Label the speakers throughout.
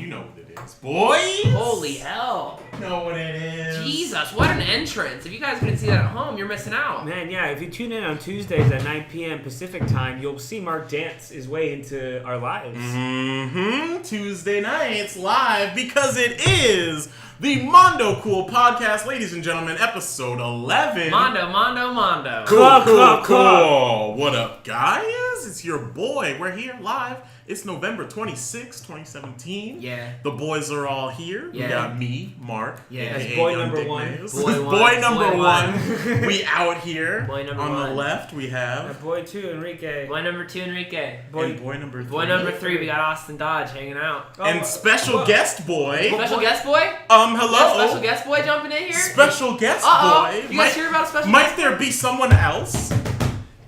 Speaker 1: you know what it is. Boys!
Speaker 2: Holy hell.
Speaker 1: You know what it is.
Speaker 2: Jesus, what an entrance. If you guys couldn't see that at home, you're missing out.
Speaker 3: Man, yeah, if you tune in on Tuesdays at 9 p.m. Pacific time, you'll see Mark dance his way into our lives.
Speaker 1: Tuesday nights live because it is the Mondo Cool Podcast, ladies and gentlemen, episode 11.
Speaker 2: Mondo.
Speaker 1: Cool. What up, guys? It's your boy. We're here live. It's November 26, 2017.
Speaker 2: Yeah.
Speaker 1: The boys are all here.
Speaker 2: Yeah.
Speaker 1: We got me, Mark.
Speaker 2: Yeah.
Speaker 3: That's
Speaker 1: aka
Speaker 3: boy
Speaker 1: Young
Speaker 3: number
Speaker 1: Dick
Speaker 3: one.
Speaker 1: Nails.
Speaker 2: Boy
Speaker 1: number
Speaker 2: one.
Speaker 1: one. We out here.
Speaker 2: Boy number
Speaker 1: On
Speaker 2: one.
Speaker 1: the left, we have.
Speaker 3: Boy 2, Enrique.
Speaker 2: Boy number 2, Enrique.
Speaker 1: And boy number 3.
Speaker 2: Boy number 3, we got Austin Dodge hanging out.
Speaker 1: And special guest boy.
Speaker 2: Special guest boy?
Speaker 1: Hello.
Speaker 2: Special guest boy jumping in here?
Speaker 1: Special guest
Speaker 2: Uh-oh.
Speaker 1: boy.
Speaker 2: You guys hear about a special
Speaker 1: Might
Speaker 2: guest
Speaker 1: there be someone else?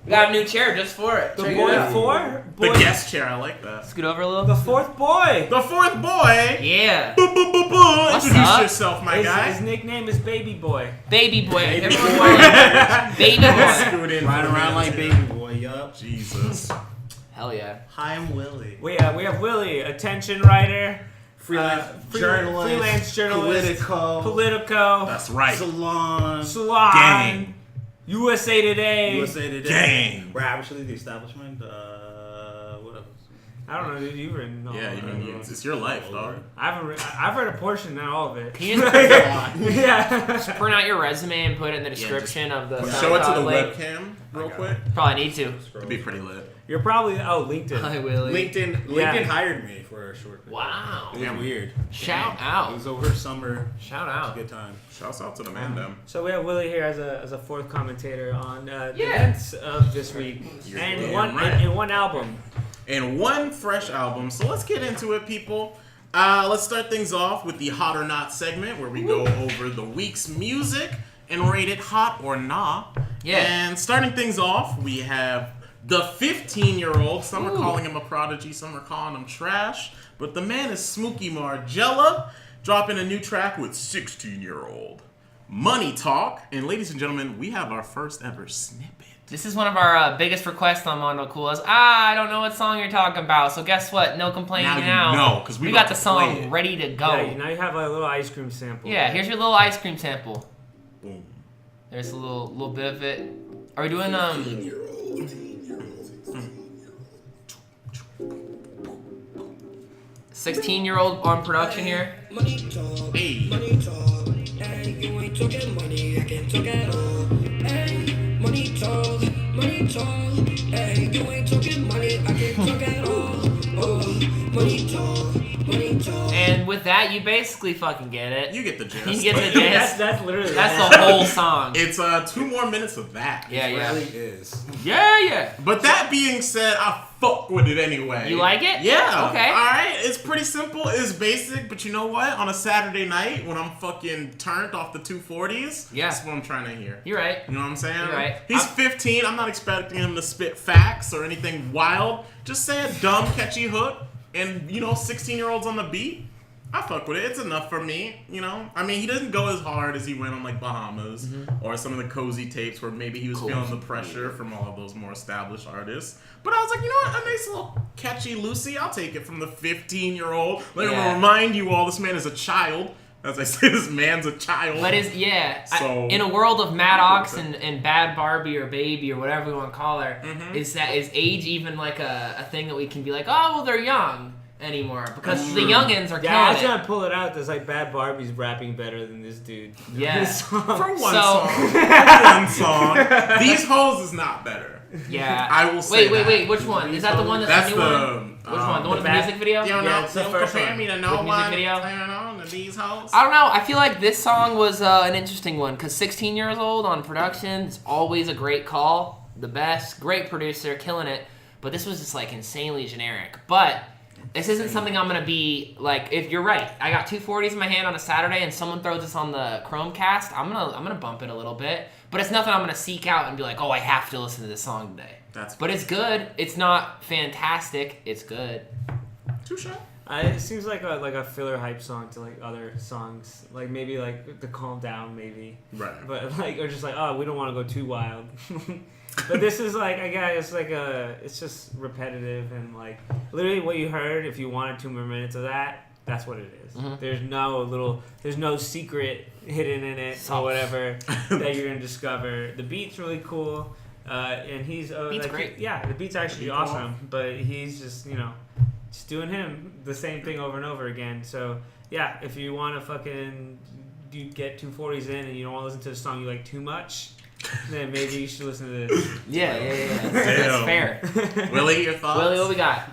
Speaker 2: We got a new chair just for it.
Speaker 3: The
Speaker 2: Check it
Speaker 3: boy
Speaker 2: out.
Speaker 3: 4?
Speaker 1: The
Speaker 3: Boy,
Speaker 1: guest chair, I like that.
Speaker 2: Scoot over a little.
Speaker 3: the 4th boy.
Speaker 1: The fourth boy.
Speaker 2: Yeah.
Speaker 1: Introduce
Speaker 2: up?
Speaker 1: yourself, my guy.
Speaker 3: His nickname is Baby Boy.
Speaker 2: Baby boy.
Speaker 1: Baby
Speaker 2: Everyone
Speaker 1: boy.
Speaker 2: call him Baby boy.
Speaker 1: Scoot in
Speaker 4: Ride
Speaker 1: for a
Speaker 4: around like
Speaker 1: minute.
Speaker 4: baby boy, yup.
Speaker 1: Jesus.
Speaker 2: Hell yeah.
Speaker 4: Hi, I'm Willie.
Speaker 3: We have Willie, attention writer,
Speaker 4: Freelance
Speaker 3: freelance
Speaker 4: journalist,
Speaker 3: journalist, Politico,
Speaker 1: That's right.
Speaker 4: salon,
Speaker 3: Salon,
Speaker 1: Gang.
Speaker 3: USA Today.
Speaker 4: USA Today.
Speaker 1: Gang.
Speaker 4: We're actually the establishment. What else?
Speaker 3: I don't know, dude. You've written all
Speaker 1: Yeah,
Speaker 3: of
Speaker 1: you
Speaker 3: it.
Speaker 1: mean it's your life, dog.
Speaker 3: I've read a portion, not all of it.
Speaker 2: Can you just
Speaker 3: Yeah.
Speaker 2: print out your resume and put it in the description of the
Speaker 1: Show it to the
Speaker 2: link?
Speaker 1: webcam real quick.
Speaker 2: Probably need to.
Speaker 1: It'd be pretty lit.
Speaker 3: You're probably LinkedIn.
Speaker 2: Hi, Willie.
Speaker 4: LinkedIn
Speaker 3: Yeah.
Speaker 4: hired me for a short.
Speaker 2: Wow.
Speaker 4: It was weird.
Speaker 2: Shout
Speaker 4: It
Speaker 2: out.
Speaker 4: was over summer.
Speaker 2: Shout
Speaker 4: It was a
Speaker 2: out.
Speaker 4: good time.
Speaker 1: Shouts out to the man, them.
Speaker 3: So we have Willie here as a fourth commentator on the
Speaker 2: Yeah.
Speaker 3: events of this week,
Speaker 1: You're
Speaker 3: and
Speaker 1: damn
Speaker 3: one
Speaker 1: right.
Speaker 3: and one album.
Speaker 1: And one fresh album. So let's get into it, people. Let's start things off with the Hot or Not segment where we go over the week's music and rate it hot or not.
Speaker 2: Yeah.
Speaker 1: And starting things off, we have the 15-year-old. Some are
Speaker 2: Ooh.
Speaker 1: calling him a prodigy, some are calling him trash. But the man is Smokey Margella, dropping a new track with 16-year-old. Money Talk. And ladies and gentlemen, we have our first ever snippet.
Speaker 2: This is one of our biggest requests on Mondo Cool. Is I don't know what song you're talking about. So guess what? No complaining
Speaker 1: Now
Speaker 2: now.
Speaker 1: you know, 'cause we
Speaker 2: got
Speaker 1: about
Speaker 2: the
Speaker 1: to play
Speaker 2: song
Speaker 1: it.
Speaker 2: ready to go.
Speaker 3: Yeah, now you have a little ice cream sample.
Speaker 2: Yeah, here's your little ice cream sample.
Speaker 1: Boom.
Speaker 2: There's a little bit of it. Are we doing 16-year-old on production here?
Speaker 5: Money talk,
Speaker 1: Hey.
Speaker 5: money talk. Hey, you ain't talking money, I can talk at all. Hey, money talk, money talk. Hey, you ain't talking money, I can talk at all. Oh, money talk, money talk.
Speaker 2: And with that, you basically fucking get it.
Speaker 1: You get the gist.
Speaker 2: You get the
Speaker 3: that's
Speaker 2: gist.
Speaker 3: that's literally
Speaker 2: That's the whole song.
Speaker 1: It's 2 more minutes of that.
Speaker 2: Yeah,
Speaker 4: It
Speaker 2: yeah.
Speaker 4: really is.
Speaker 2: Yeah.
Speaker 1: But that being said, I fuck with it anyway.
Speaker 2: You like it?
Speaker 1: Yeah.
Speaker 2: Okay.
Speaker 1: Alright, it's pretty simple, it's basic, but you know what? On a Saturday night when I'm fucking turned off the 240s,
Speaker 2: Yeah.
Speaker 1: that's what I'm trying to hear.
Speaker 2: You're right.
Speaker 1: You know what I'm saying?
Speaker 2: You're right.
Speaker 1: He's 15, I'm not expecting him to spit facts or anything wild. Just say a dumb, catchy hook, and 16-year-olds on the beat. I fuck with it. It's enough for me, I mean, he doesn't go as hard as he went on like Bahamas or some of the cozy tapes where maybe he was feeling the pressure from all of those more established artists. But I was like, you know what? A nice little catchy Lucy. I'll take it from the 15-year-old. Let me
Speaker 2: Yeah.
Speaker 1: remind you all, this man is a child. As I say, this man's a child.
Speaker 2: But
Speaker 1: So-
Speaker 2: in a world of Maddox and Bad Barbie or Baby or whatever we want to call her, is age even like a thing that we can be like, oh well, they're young anymore because the youngins are
Speaker 3: Yeah, I was
Speaker 2: killing
Speaker 3: trying
Speaker 2: it.
Speaker 3: to pull it out. There's like Bad Barbie's rapping better than this dude.
Speaker 2: Yeah.
Speaker 1: For one
Speaker 2: So-
Speaker 1: song. For one song. These hoes is not better.
Speaker 2: Yeah.
Speaker 1: I will say
Speaker 2: Wait. Which one? Is that the one that's
Speaker 1: That's
Speaker 2: the new
Speaker 1: the.
Speaker 2: one? Which one? The one with the
Speaker 3: back-
Speaker 2: music video?
Speaker 1: You don't
Speaker 3: Yeah,
Speaker 1: know,
Speaker 3: it's the
Speaker 1: don't
Speaker 3: first
Speaker 1: compare
Speaker 3: one.
Speaker 1: me to
Speaker 2: With
Speaker 1: no
Speaker 2: music
Speaker 1: one.
Speaker 2: video?
Speaker 1: I don't know, to these hoes.
Speaker 2: I don't know. I feel like this song was an interesting one because 16 years old on production is always a great call. The best. Great producer, killing it. But this was just like insanely generic. But this isn't something I'm going to be like, if you're right, I got 240s in my hand on a Saturday and someone throws this on the Chromecast, I'm gonna bump it a little bit. But it's nothing I'm going to seek out and be like, oh, I have to listen to this song today. But it's good. It's not fantastic. It's good.
Speaker 1: Touche.
Speaker 3: It seems like a filler hype song to like other songs, like maybe like the Calm Down maybe,
Speaker 1: Right.
Speaker 3: but like or just like oh we don't want to go too wild. But this is like again it's just repetitive and like literally what you heard. If you wanted 2 more minutes of that, that's what it is.
Speaker 2: Mhm.
Speaker 3: There's no secret hidden in it
Speaker 2: Sauce.
Speaker 3: or whatever that you're gonna discover. The beat's really cool, and he's
Speaker 2: Beat's
Speaker 3: like,
Speaker 2: great.
Speaker 3: Yeah, the beat's actually
Speaker 1: Beat
Speaker 3: awesome, but he's just just doing him the same thing over and over again. So yeah, if you want to fucking get 240s in and you don't want to listen to the song you like too much, then maybe you should listen to this.
Speaker 2: Yeah. That's fair.
Speaker 1: Willie, your thoughts?
Speaker 2: Willie, what we got?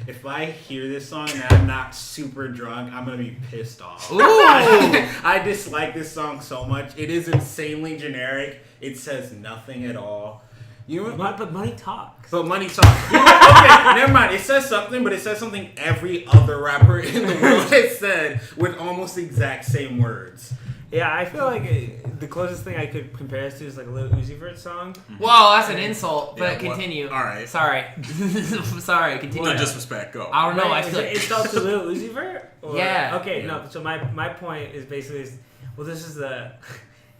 Speaker 4: If I hear this song and I'm not super drunk, I'm gonna be pissed off.
Speaker 2: Ooh.
Speaker 4: I dislike this song so much. It is insanely generic. It says nothing at all. You know what?
Speaker 3: But money talks.
Speaker 4: But money talks. Okay, never mind. It says something, but it says something every other rapper in the world has said with almost the exact same words.
Speaker 3: Yeah, I feel like the closest thing I could compare this to is like a Lil Uzi Vert song.
Speaker 2: Whoa, that's an insult. But
Speaker 1: Yeah, what-
Speaker 2: continue.
Speaker 1: all right.
Speaker 2: Sorry. Sorry. Continue.
Speaker 1: No disrespect, go.
Speaker 2: I don't know. I
Speaker 3: Wait,
Speaker 2: feel
Speaker 3: it's up to Lil Uzi Vert? Or-
Speaker 2: Yeah.
Speaker 3: Okay,
Speaker 1: Yeah.
Speaker 3: no. So my point is basically, this is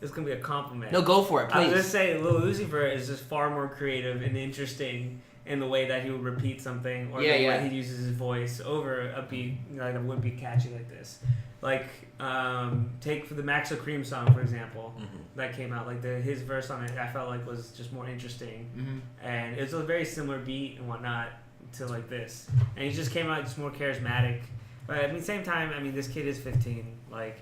Speaker 3: it's gonna be a compliment.
Speaker 2: No, go for it,
Speaker 3: I was
Speaker 2: please.
Speaker 3: just saying, Lil Uzi Vert is just far more creative and interesting in the way that he would repeat something or
Speaker 2: Yeah,
Speaker 3: the
Speaker 2: yeah.
Speaker 3: way he uses his voice over a beat like it wouldn't be catchy like this. Like take for the Maxo Cream song for example that came out. Like his verse on it, I felt like was just more interesting, and it's a very similar beat and whatnot to like this. And he just came out just more charismatic. But I mean, same time, I mean, this kid is 15. Like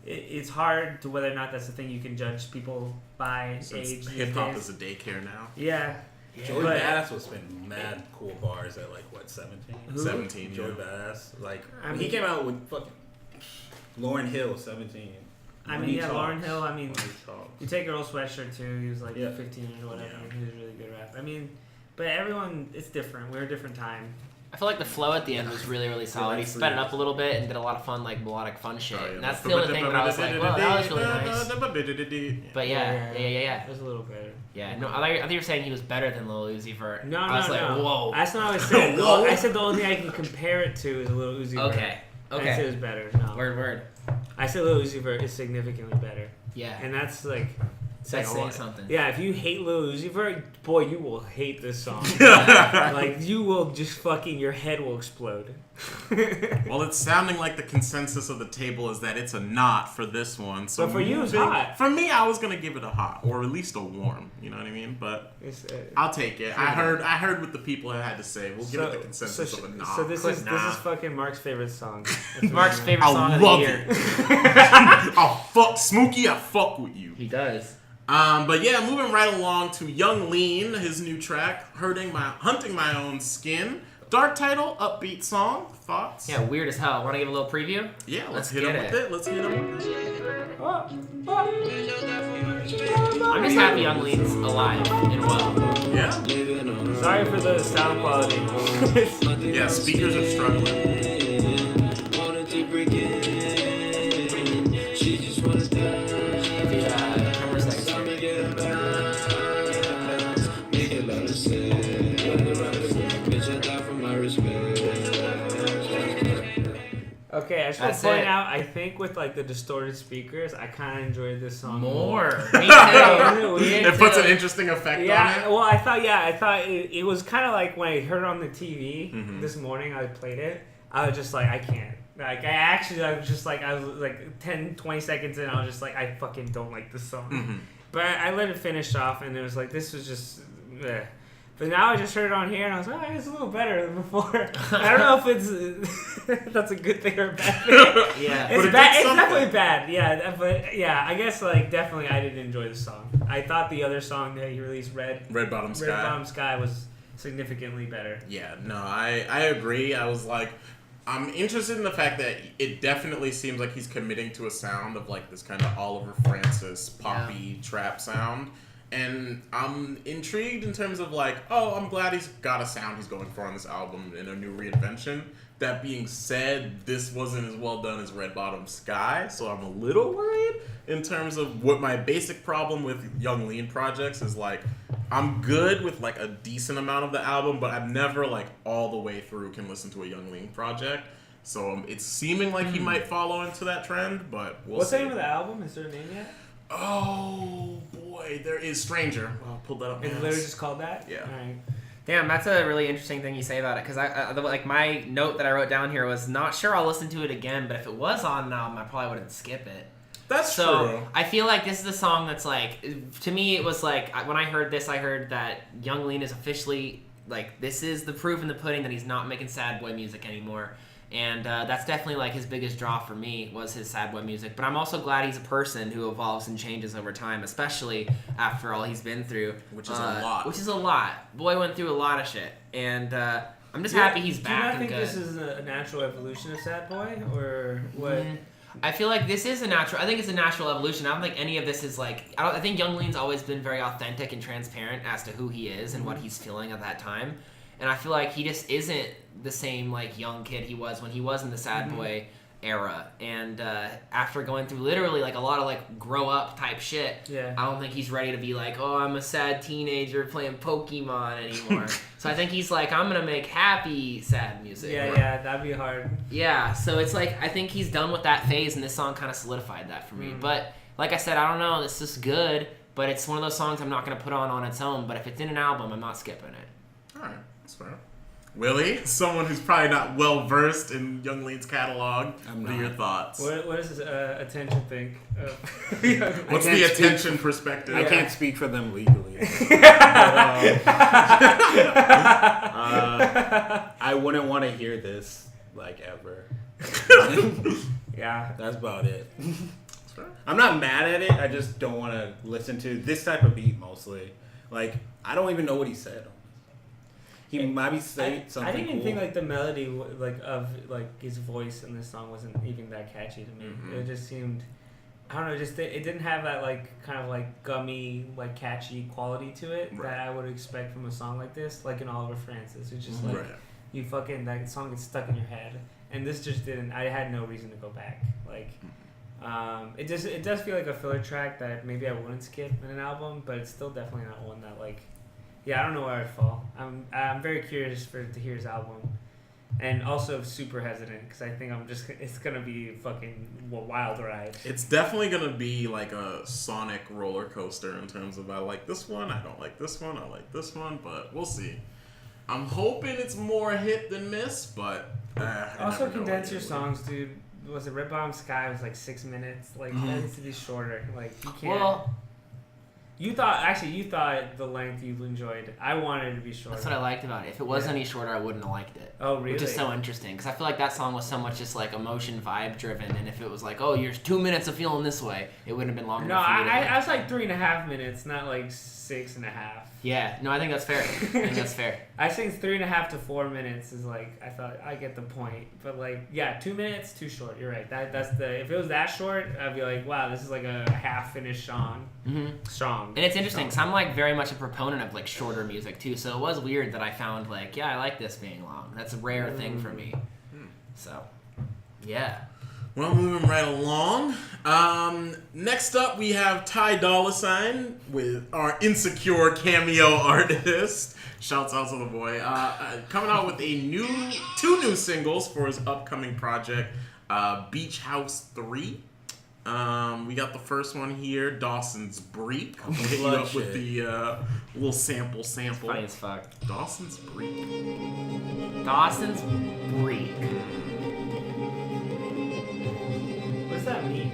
Speaker 3: it's hard to whether or not that's the thing you can judge people by
Speaker 1: Since
Speaker 3: age.
Speaker 1: hip hop
Speaker 3: these
Speaker 1: is
Speaker 3: days.
Speaker 1: a daycare now.
Speaker 3: Yeah.
Speaker 4: Joey
Speaker 3: But-
Speaker 4: Badass was spitting mad cool bars at like what 17?
Speaker 3: Who?
Speaker 1: 17,
Speaker 4: Joey
Speaker 1: yeah.
Speaker 4: Badass, like
Speaker 3: I
Speaker 4: when
Speaker 3: mean-
Speaker 4: he came out with fucking Lauren Hill, 17.
Speaker 3: I
Speaker 4: When
Speaker 3: mean,
Speaker 4: he
Speaker 3: yeah,
Speaker 4: talks,
Speaker 3: Lauryn Hill. I mean,
Speaker 4: when he talks.
Speaker 3: you take Earl Sweatshirt too. He was like
Speaker 4: Yeah.
Speaker 3: 15 or whatever.
Speaker 1: Yeah.
Speaker 3: And he was really good rap. I mean, but everyone, it's different. We're a different time.
Speaker 2: I feel like the flow at the end was really, really solid. He
Speaker 4: like
Speaker 2: sped it
Speaker 4: freeze.
Speaker 2: up a little bit and did a lot of fun, like melodic fun shit.
Speaker 1: Oh, yeah.
Speaker 2: And that's the only thing that I was like, well, that was really nice. But yeah.
Speaker 3: It was a little better.
Speaker 2: Yeah, no, I thought you were saying he was better than Lil Uzi Vert.
Speaker 3: No,
Speaker 2: I was like,
Speaker 3: no.
Speaker 2: whoa.
Speaker 3: That's not what I said.
Speaker 1: Whoa.
Speaker 3: I said the only thing I can compare it to is a Lil Uzi Vert.
Speaker 2: Okay.
Speaker 3: I said it
Speaker 2: Okay.
Speaker 3: was better. No.
Speaker 2: Word.
Speaker 3: I said Lil Uzi Vert is significantly better.
Speaker 2: Yeah.
Speaker 3: And that's like...
Speaker 2: That's
Speaker 3: a
Speaker 2: saying
Speaker 3: lot.
Speaker 2: something.
Speaker 3: Yeah, if you hate Lil Uzi Vert, boy, you will hate this song. Like, you will just fucking... Your head will explode.
Speaker 1: Well, it's sounding like the consensus of the table is that it's a not for this one. So
Speaker 3: But for you, it's
Speaker 1: moving-
Speaker 3: hot.
Speaker 1: For me, I was gonna give it a hot, or at least a warm. You know what I mean? But
Speaker 3: It's,
Speaker 1: I'll take it. I heard what the people had to say. We'll give it the consensus of a nah.
Speaker 3: So this
Speaker 1: Click
Speaker 3: is
Speaker 1: nah.
Speaker 3: fucking Mark's favorite song. That's
Speaker 2: Mark's
Speaker 3: what
Speaker 2: favorite
Speaker 1: I
Speaker 2: song of the
Speaker 1: love
Speaker 2: year.
Speaker 1: Oh fuck, Smokey, I fuck with you.
Speaker 2: He does.
Speaker 1: But yeah, moving right along to Young Lean, his new track, Hunting My Own Skin. Dark title, upbeat song. Thoughts?
Speaker 2: Yeah, weird as hell. Want to give a little preview?
Speaker 1: Yeah, let's
Speaker 2: Let's
Speaker 1: hit
Speaker 2: get
Speaker 1: him
Speaker 2: it.
Speaker 1: with it. Let's hit him with it.
Speaker 2: I'm just happy Young Lean's alive and well.
Speaker 1: Yeah.
Speaker 3: Sorry for the sound quality.
Speaker 1: Yeah, speakers are struggling.
Speaker 2: Camera seconds here.
Speaker 3: Okay, I just want
Speaker 2: That's
Speaker 3: to point
Speaker 2: it.
Speaker 3: out, I think with like the distorted speakers, I kind of enjoyed this song
Speaker 2: More. Me too.
Speaker 1: It puts an interesting effect
Speaker 3: Yeah,
Speaker 1: on it.
Speaker 3: well, I thought it was kind of like when I heard it on the TV this morning. I played it. I was just like, I can't. Like, I was like 10, 20 seconds in. I was just like, I fucking don't like this song. But I let it finish off, and it was like, this was just. Bleh. But now I just heard it on here, and I was like, oh, it's a little better than before. I don't know if it's that's a good thing or a bad thing.
Speaker 2: Yeah.
Speaker 1: But
Speaker 3: It's
Speaker 1: it
Speaker 3: bad.
Speaker 1: did
Speaker 3: It's
Speaker 1: something.
Speaker 3: definitely bad. Yeah, but yeah, I guess like definitely I didn't enjoy the song. I thought the other song that he released, Red
Speaker 1: Bottom Sky.
Speaker 3: Bottom Sky, was significantly better.
Speaker 1: Yeah, no, I agree. I was like, I'm interested in the fact that it definitely seems like he's committing to a sound of like this kind of Oliver Francis poppy trap sound. And I'm intrigued in terms of like, oh, I'm glad he's got a sound he's going for on this album in a new reinvention. That being said, this wasn't as well done as Red Bottom Sky, so I'm a little worried in terms of what my basic problem with Young Lean projects is. Like, I'm good with like a decent amount of the album, but I've never like all the way through can listen to a Young Lean project. So it's seeming like he might follow into that trend, but we'll
Speaker 3: What's
Speaker 1: see.
Speaker 3: the name of the album? Is there a name yet?
Speaker 1: Oh boy, there is Stranger. I'll pull that up.
Speaker 3: It's
Speaker 1: now.
Speaker 3: literally just called that.
Speaker 1: Yeah.
Speaker 3: All right.
Speaker 6: Damn, that's a really interesting thing you say about it. Because like my note that I wrote down here was not sure I'll listen to it again, but if it was on an album, I probably wouldn't skip it.
Speaker 1: That's
Speaker 6: So
Speaker 1: true.
Speaker 6: I feel like this is a song that's like, to me, it was like when I heard this, I heard that Young Lean is officially like, this is the proof in the pudding that he's not making sad boy music anymore. And that's definitely like his biggest draw for me was his sad boy music. But I'm also glad he's a person who evolves and changes over time, especially after all he's been through.
Speaker 1: Which is a lot.
Speaker 6: Which is a lot. Boy went through a lot of shit. And I'm just happy he's back
Speaker 3: Do you not
Speaker 6: and
Speaker 3: think
Speaker 6: good.
Speaker 3: this is a natural evolution of Sad Boy, or what?
Speaker 6: I feel like this is a natural. I think it's a natural evolution. I don't think any of this is like. I think Young Lean's always been very authentic and transparent as to who he is and what he's feeling at that time. And I feel like he just isn't the same like young kid he was when he was in the sad boy era. And after going through literally like a lot of like grow up type shit,
Speaker 3: Yeah.
Speaker 6: I don't think he's ready to be like, oh, I'm a sad teenager playing Pokemon anymore. So I think he's like, I'm gonna make happy sad music.
Speaker 3: Yeah, that'd be hard.
Speaker 6: Yeah, so it's like, I think he's done with that phase, and this song kind of solidified that for me. But, like I said, I don't know, this is good, but it's one of those songs I'm not going to put on its own, but if it's in an album, I'm not skipping it.
Speaker 1: All right, that's fair. Willie, someone who's probably not well versed in Young Lean's catalog. What are your thoughts?
Speaker 3: What does his attention think?
Speaker 1: What's
Speaker 4: I
Speaker 1: the
Speaker 4: can't speak-
Speaker 1: attention perspective?
Speaker 4: I can't speak for them legally. I wouldn't want to hear this like ever.
Speaker 3: Yeah.
Speaker 4: That's about it. I'm not mad at it. I just don't want to listen to this type of beat mostly. Like, I don't even know what he said. He might be saying something
Speaker 3: I didn't even
Speaker 4: cool.
Speaker 3: think like the melody like of like his voice in this song wasn't even that catchy to me. It just seemed, I don't know, just it didn't have that like kind of like gummy like catchy quality to it
Speaker 1: Right.
Speaker 3: that I would expect from a song like this, like in Oliver Francis. It's just like
Speaker 1: Right.
Speaker 3: you fucking that song gets stuck in your head, and this just didn't. I had no reason to go back. Like, it does feel like a filler track that maybe I wouldn't skip in an album, but it's still definitely not one that like. Yeah, I don't know where I'd fall. I'm very curious to hear his album, and also super hesitant because I think it's gonna be a fucking wild ride.
Speaker 1: It's definitely gonna be like a sonic roller coaster in terms of I like this one, I don't like this one, I like this one, but we'll see. I'm hoping it's more hit than miss, but I
Speaker 3: Also,
Speaker 1: never know
Speaker 3: condense your
Speaker 1: either.
Speaker 3: songs, dude. Was it Red Bottom Sky? It was like 6 minutes. Like that needs to be shorter. Like you can't.
Speaker 6: Well,
Speaker 3: You thought the length you enjoyed. I wanted it to be shorter.
Speaker 6: that's what I liked about it. If it was
Speaker 3: Yeah.
Speaker 6: any shorter, I wouldn't have liked it.
Speaker 3: Oh, really?
Speaker 6: Which is so interesting, because I feel like that song was so much just like emotion vibe driven, and if it was like, oh, you're 2 minutes of feeling this way, it wouldn't have been long
Speaker 3: No,
Speaker 6: enough for you to
Speaker 3: I was like 3.5 minutes, not like 6.5.
Speaker 6: Yeah, no, I think that's fair. I think that's fair.
Speaker 3: I think 3.5 to 4 minutes is like, I thought I get the point, but like, yeah, 2 minutes too short. You're right. That's the if it was that short, I'd be like, wow, this is like a half finished song. Strong.
Speaker 6: And it's interesting because I'm like very much a proponent of like shorter music too. So it was weird that I found like, yeah, I like this being long. That's a rare thing for me. So, yeah.
Speaker 1: Well, moving right along. Next up, we have Ty Dolla $ign with our Insecure cameo artist. Shouts out to the boy. Coming out with two new singles for his upcoming project, Beach House 3. We got the first one here, Dawson's Break. I'll hit you up with the little sample.
Speaker 6: Funny as fuck.
Speaker 1: Dawson's Break.
Speaker 6: Dawson's Break.
Speaker 3: What does that mean?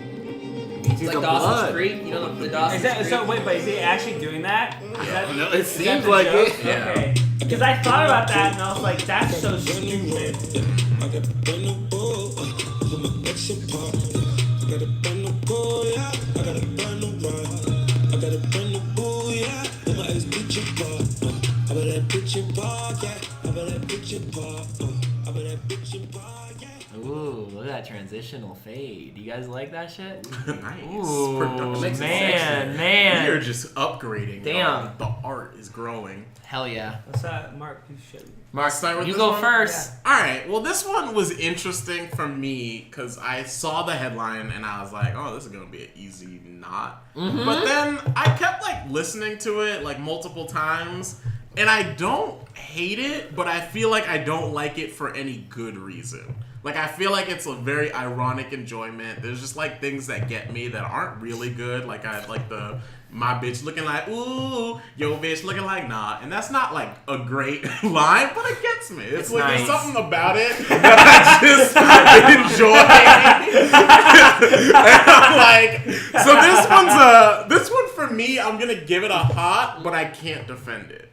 Speaker 6: It's like Dawson's Creek. You know the Dawson's Creek?
Speaker 3: Wait, is he actually doing that? Is that
Speaker 4: No, it
Speaker 3: is that
Speaker 4: seems
Speaker 3: the
Speaker 4: like
Speaker 3: joke?
Speaker 4: it.
Speaker 1: Yeah.
Speaker 3: Okay. Because I thought about that and I was like, that's so stupid.
Speaker 5: I got a brand new boat with my ex apart. I got a brand new boat, yeah. I got a brand new ride. I got a brand new boat, yeah. With my ex bitch apart. I bet that bitch apart, yeah. I bet that bitch apart. I bet that bitch apart, yeah.
Speaker 6: Ooh, look at that transitional fade. You guys like that shit?
Speaker 1: Nice.
Speaker 6: Ooh,
Speaker 1: Production.
Speaker 4: Makes it
Speaker 6: man,
Speaker 4: sexy.
Speaker 6: man.
Speaker 1: We are just upgrading.
Speaker 6: Damn.
Speaker 1: The art is growing.
Speaker 6: Hell yeah.
Speaker 3: What's that? Mark, you should.
Speaker 6: Mark,
Speaker 1: Start with
Speaker 6: you
Speaker 1: this
Speaker 6: go
Speaker 1: one?
Speaker 6: first.
Speaker 1: All right. Well, this one was interesting for me because I saw the headline and I was like, "Oh, this is gonna be an easy not." But then I kept like listening to it like multiple times, and I don't hate it, but I feel like I don't like it for any good reason. Like, I feel like it's a very ironic enjoyment. There's just, like, things that get me that aren't really good. Like, I like my bitch looking like, ooh, yo bitch looking like, nah. And that's not, like, a great line, but it gets me. It's like,
Speaker 2: nice.
Speaker 1: there's something about it that I just enjoy. And I'm like, so this one for me, I'm going to give it a hot, but I can't defend it.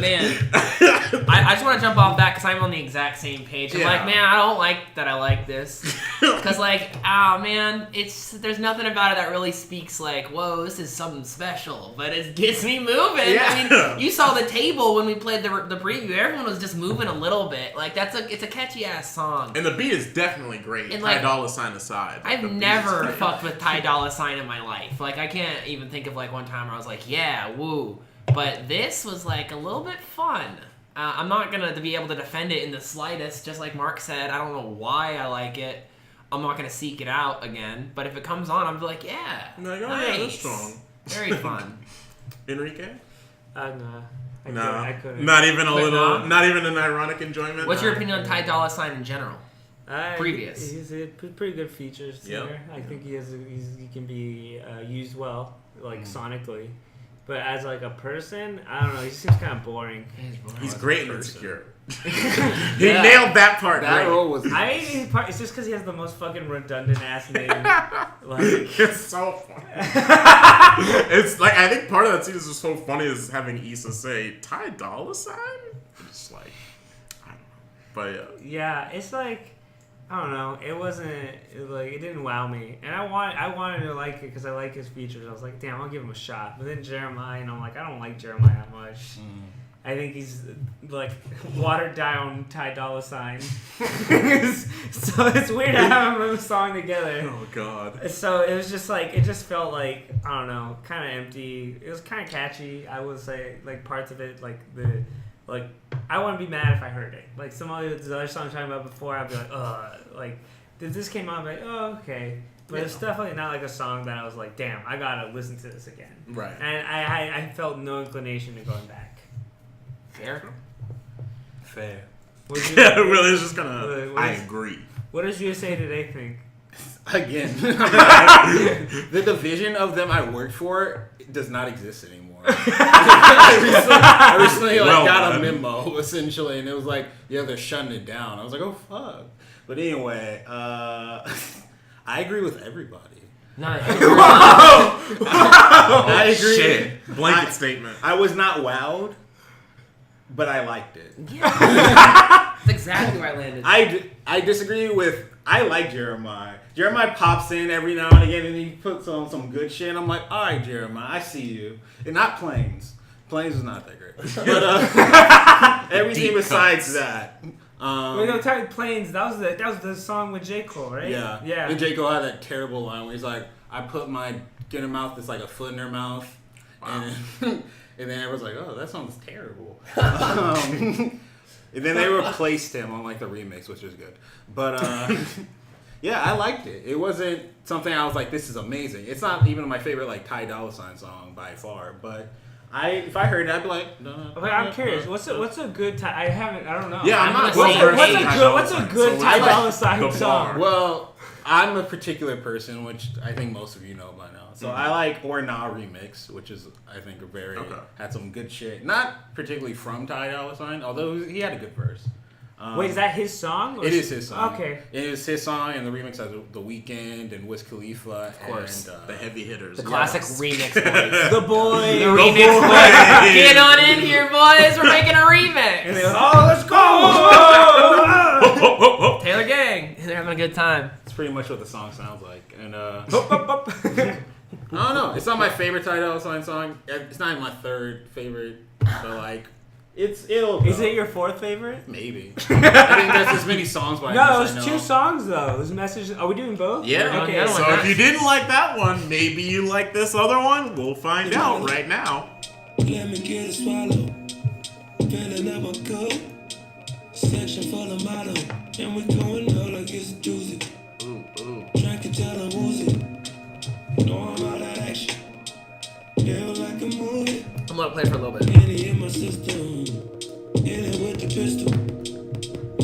Speaker 2: Man, I just want to jump off that because I'm on the exact same page. I'm like, man, I don't like that I like this. Because, like, oh, man, there's nothing about it that really speaks like, whoa, this is something special. But it gets me moving.
Speaker 1: Yeah.
Speaker 2: I mean, you saw the table when we played the preview. Everyone was just moving a little bit. Like, it's a catchy-ass song.
Speaker 1: And the beat is definitely great.
Speaker 2: And,
Speaker 1: Ty
Speaker 2: like,
Speaker 1: Dolla $ign aside.
Speaker 2: I've
Speaker 1: the beat is
Speaker 2: never
Speaker 1: great.
Speaker 2: fucked with Ty Dolla $ign in my life. Like, I can't even think of, like, one time where I was like, yeah, woo. But this was, like, a little bit fun. I'm not going to be able to defend it in the slightest. Just like Mark said, I don't know why I like it. I'm not going to seek it out again. But if it comes on, I'm like, yeah,
Speaker 1: I'm like, oh,
Speaker 2: nice.
Speaker 1: yeah, that's strong.
Speaker 2: Very fun.
Speaker 1: Enrique?
Speaker 3: Nah.
Speaker 1: No.
Speaker 3: I couldn't.
Speaker 1: Not even a
Speaker 2: But
Speaker 1: little,
Speaker 2: no?
Speaker 1: not even an ironic enjoyment?
Speaker 2: What's your opinion on Ty Dolla $ign in general? Previous.
Speaker 3: He's a pretty good features
Speaker 1: Yep.
Speaker 3: singer. I think he can be used well, like sonically. But as like a person, I don't know. He seems kind of boring.
Speaker 1: He's great and insecure. He
Speaker 4: Yeah.
Speaker 1: nailed that part
Speaker 4: That
Speaker 1: great.
Speaker 4: role was.
Speaker 3: It's just because he has the most fucking redundant ass name. Like,
Speaker 1: It's so funny. It's like, I think part of that scene is just so funny is having Issa say, Ty Dolla $ign? It's like, I don't know. But yeah.
Speaker 3: yeah, it's like, I don't know. It didn't wow me, and I wanted to like it because I like his features. I was like, damn, I'll give him a shot. But then Jeremiah, and I'm like, I don't like Jeremiah that much. I think he's like watered down Ty Dolla $ign. So it's weird to have them in a song together.
Speaker 1: Oh, God.
Speaker 3: So it was just like, it just felt like, I don't know, kind of empty. It was kind of catchy. I would say like parts of it, like I wouldn't be mad if I heard it. Like some of the other songs I'm talking about before, I'd be like, ugh. Like, if this came on, I'd be like, oh, okay. But it's definitely not like a song that I was like, damn, I gotta listen to this again.
Speaker 1: Right.
Speaker 3: And I felt no inclination to going back.
Speaker 2: Fair.
Speaker 4: Fair.
Speaker 3: What
Speaker 1: Yeah, really, it's just gonna,
Speaker 3: What
Speaker 1: I
Speaker 3: is-
Speaker 1: agree.
Speaker 3: What does USA Today think?
Speaker 4: Again, the division of them I worked for does not exist anymore. I recently
Speaker 1: Well
Speaker 4: got a
Speaker 1: done.
Speaker 4: memo essentially, and it was like, yeah, they're shutting it down. I was like, oh fuck. But anyway, I agree with everybody.
Speaker 2: Nice.
Speaker 4: I agree.
Speaker 1: Shit. Blanket statement.
Speaker 4: I was not wowed, but I liked it.
Speaker 2: That's exactly where I landed.
Speaker 4: I disagree with. I like Jeremiah. Jeremiah pops in every now and again, and he puts on some good shit. And I'm like, all right, Jeremiah, I see you. And not Planes. Planes is not that great. But everything
Speaker 1: Deep
Speaker 4: besides
Speaker 1: cuts.
Speaker 4: that.
Speaker 3: Wait, no, Tiny Planes. That was the song with J. Cole, right?
Speaker 4: Yeah.
Speaker 3: Yeah.
Speaker 4: And J. Cole had that terrible line where he's like, I put my in her mouth that's like a foot in her mouth.
Speaker 1: Wow.
Speaker 4: And then everyone's like, oh, that sounds terrible. And then they replaced him on like the remix, which was good. But yeah, I liked it. It wasn't something I was like, this is amazing. It's not even my favorite like Ty Dolla $ign song by far. But if I heard it, I'd be like, no.
Speaker 3: But I'm curious. What's a good Ty? I don't know.
Speaker 1: Yeah, I'm not
Speaker 2: gonna
Speaker 1: well
Speaker 2: say-
Speaker 1: versed in Ty
Speaker 3: what's
Speaker 1: Dolla
Speaker 3: a
Speaker 1: $ign,
Speaker 3: good
Speaker 1: so
Speaker 3: Ty
Speaker 1: it's
Speaker 3: Dolla
Speaker 1: like
Speaker 3: $ign
Speaker 1: the
Speaker 3: song?
Speaker 1: bar.
Speaker 4: Well, I'm a particular person, which I think most of you know by now. So I like Or Nah Remix, which is, I think, had some good shit. Not particularly from Ty Dolla $ign, although he had a good verse.
Speaker 3: Wait, is that his song?
Speaker 4: It is his song.
Speaker 3: Okay.
Speaker 4: It is his song, and the remix has The Weeknd and Wiz Khalifa.
Speaker 1: Of course,
Speaker 4: and,
Speaker 1: the heavy hitters.
Speaker 2: The classic
Speaker 1: Yes.
Speaker 2: remix boys.
Speaker 3: The boy.
Speaker 2: The remix boys. Get on in here, boys. We're making a remix.
Speaker 3: And they go, oh, let's go!
Speaker 2: Taylor Gang. They're having a good time.
Speaker 4: It's pretty much what the song sounds like. And I don't know. It's not my favorite Ty Dolla $ign song. It's not even my third favorite, but like, it'll go.
Speaker 3: Is it your fourth favorite?
Speaker 4: Maybe. I think there's as many songs by him
Speaker 3: No,
Speaker 4: as
Speaker 3: it
Speaker 4: I
Speaker 3: was
Speaker 4: know.
Speaker 3: 2 songs though. It was messages. Are we doing both?
Speaker 1: Yeah.
Speaker 3: Okay.
Speaker 2: Yeah,
Speaker 1: So
Speaker 2: one
Speaker 1: if
Speaker 2: nice.
Speaker 1: you didn't like that one, maybe you like this other one. We'll find out right now.
Speaker 5: Let me get a swallow. Feeling up a cup. Section full of model. And we going out like it's juicy. Drink and tell them woozy. Know I'm all that action. Feel like a movie.
Speaker 2: I'm gonna play for a little bit.
Speaker 5: Henny in my system. Hit it with the pistol.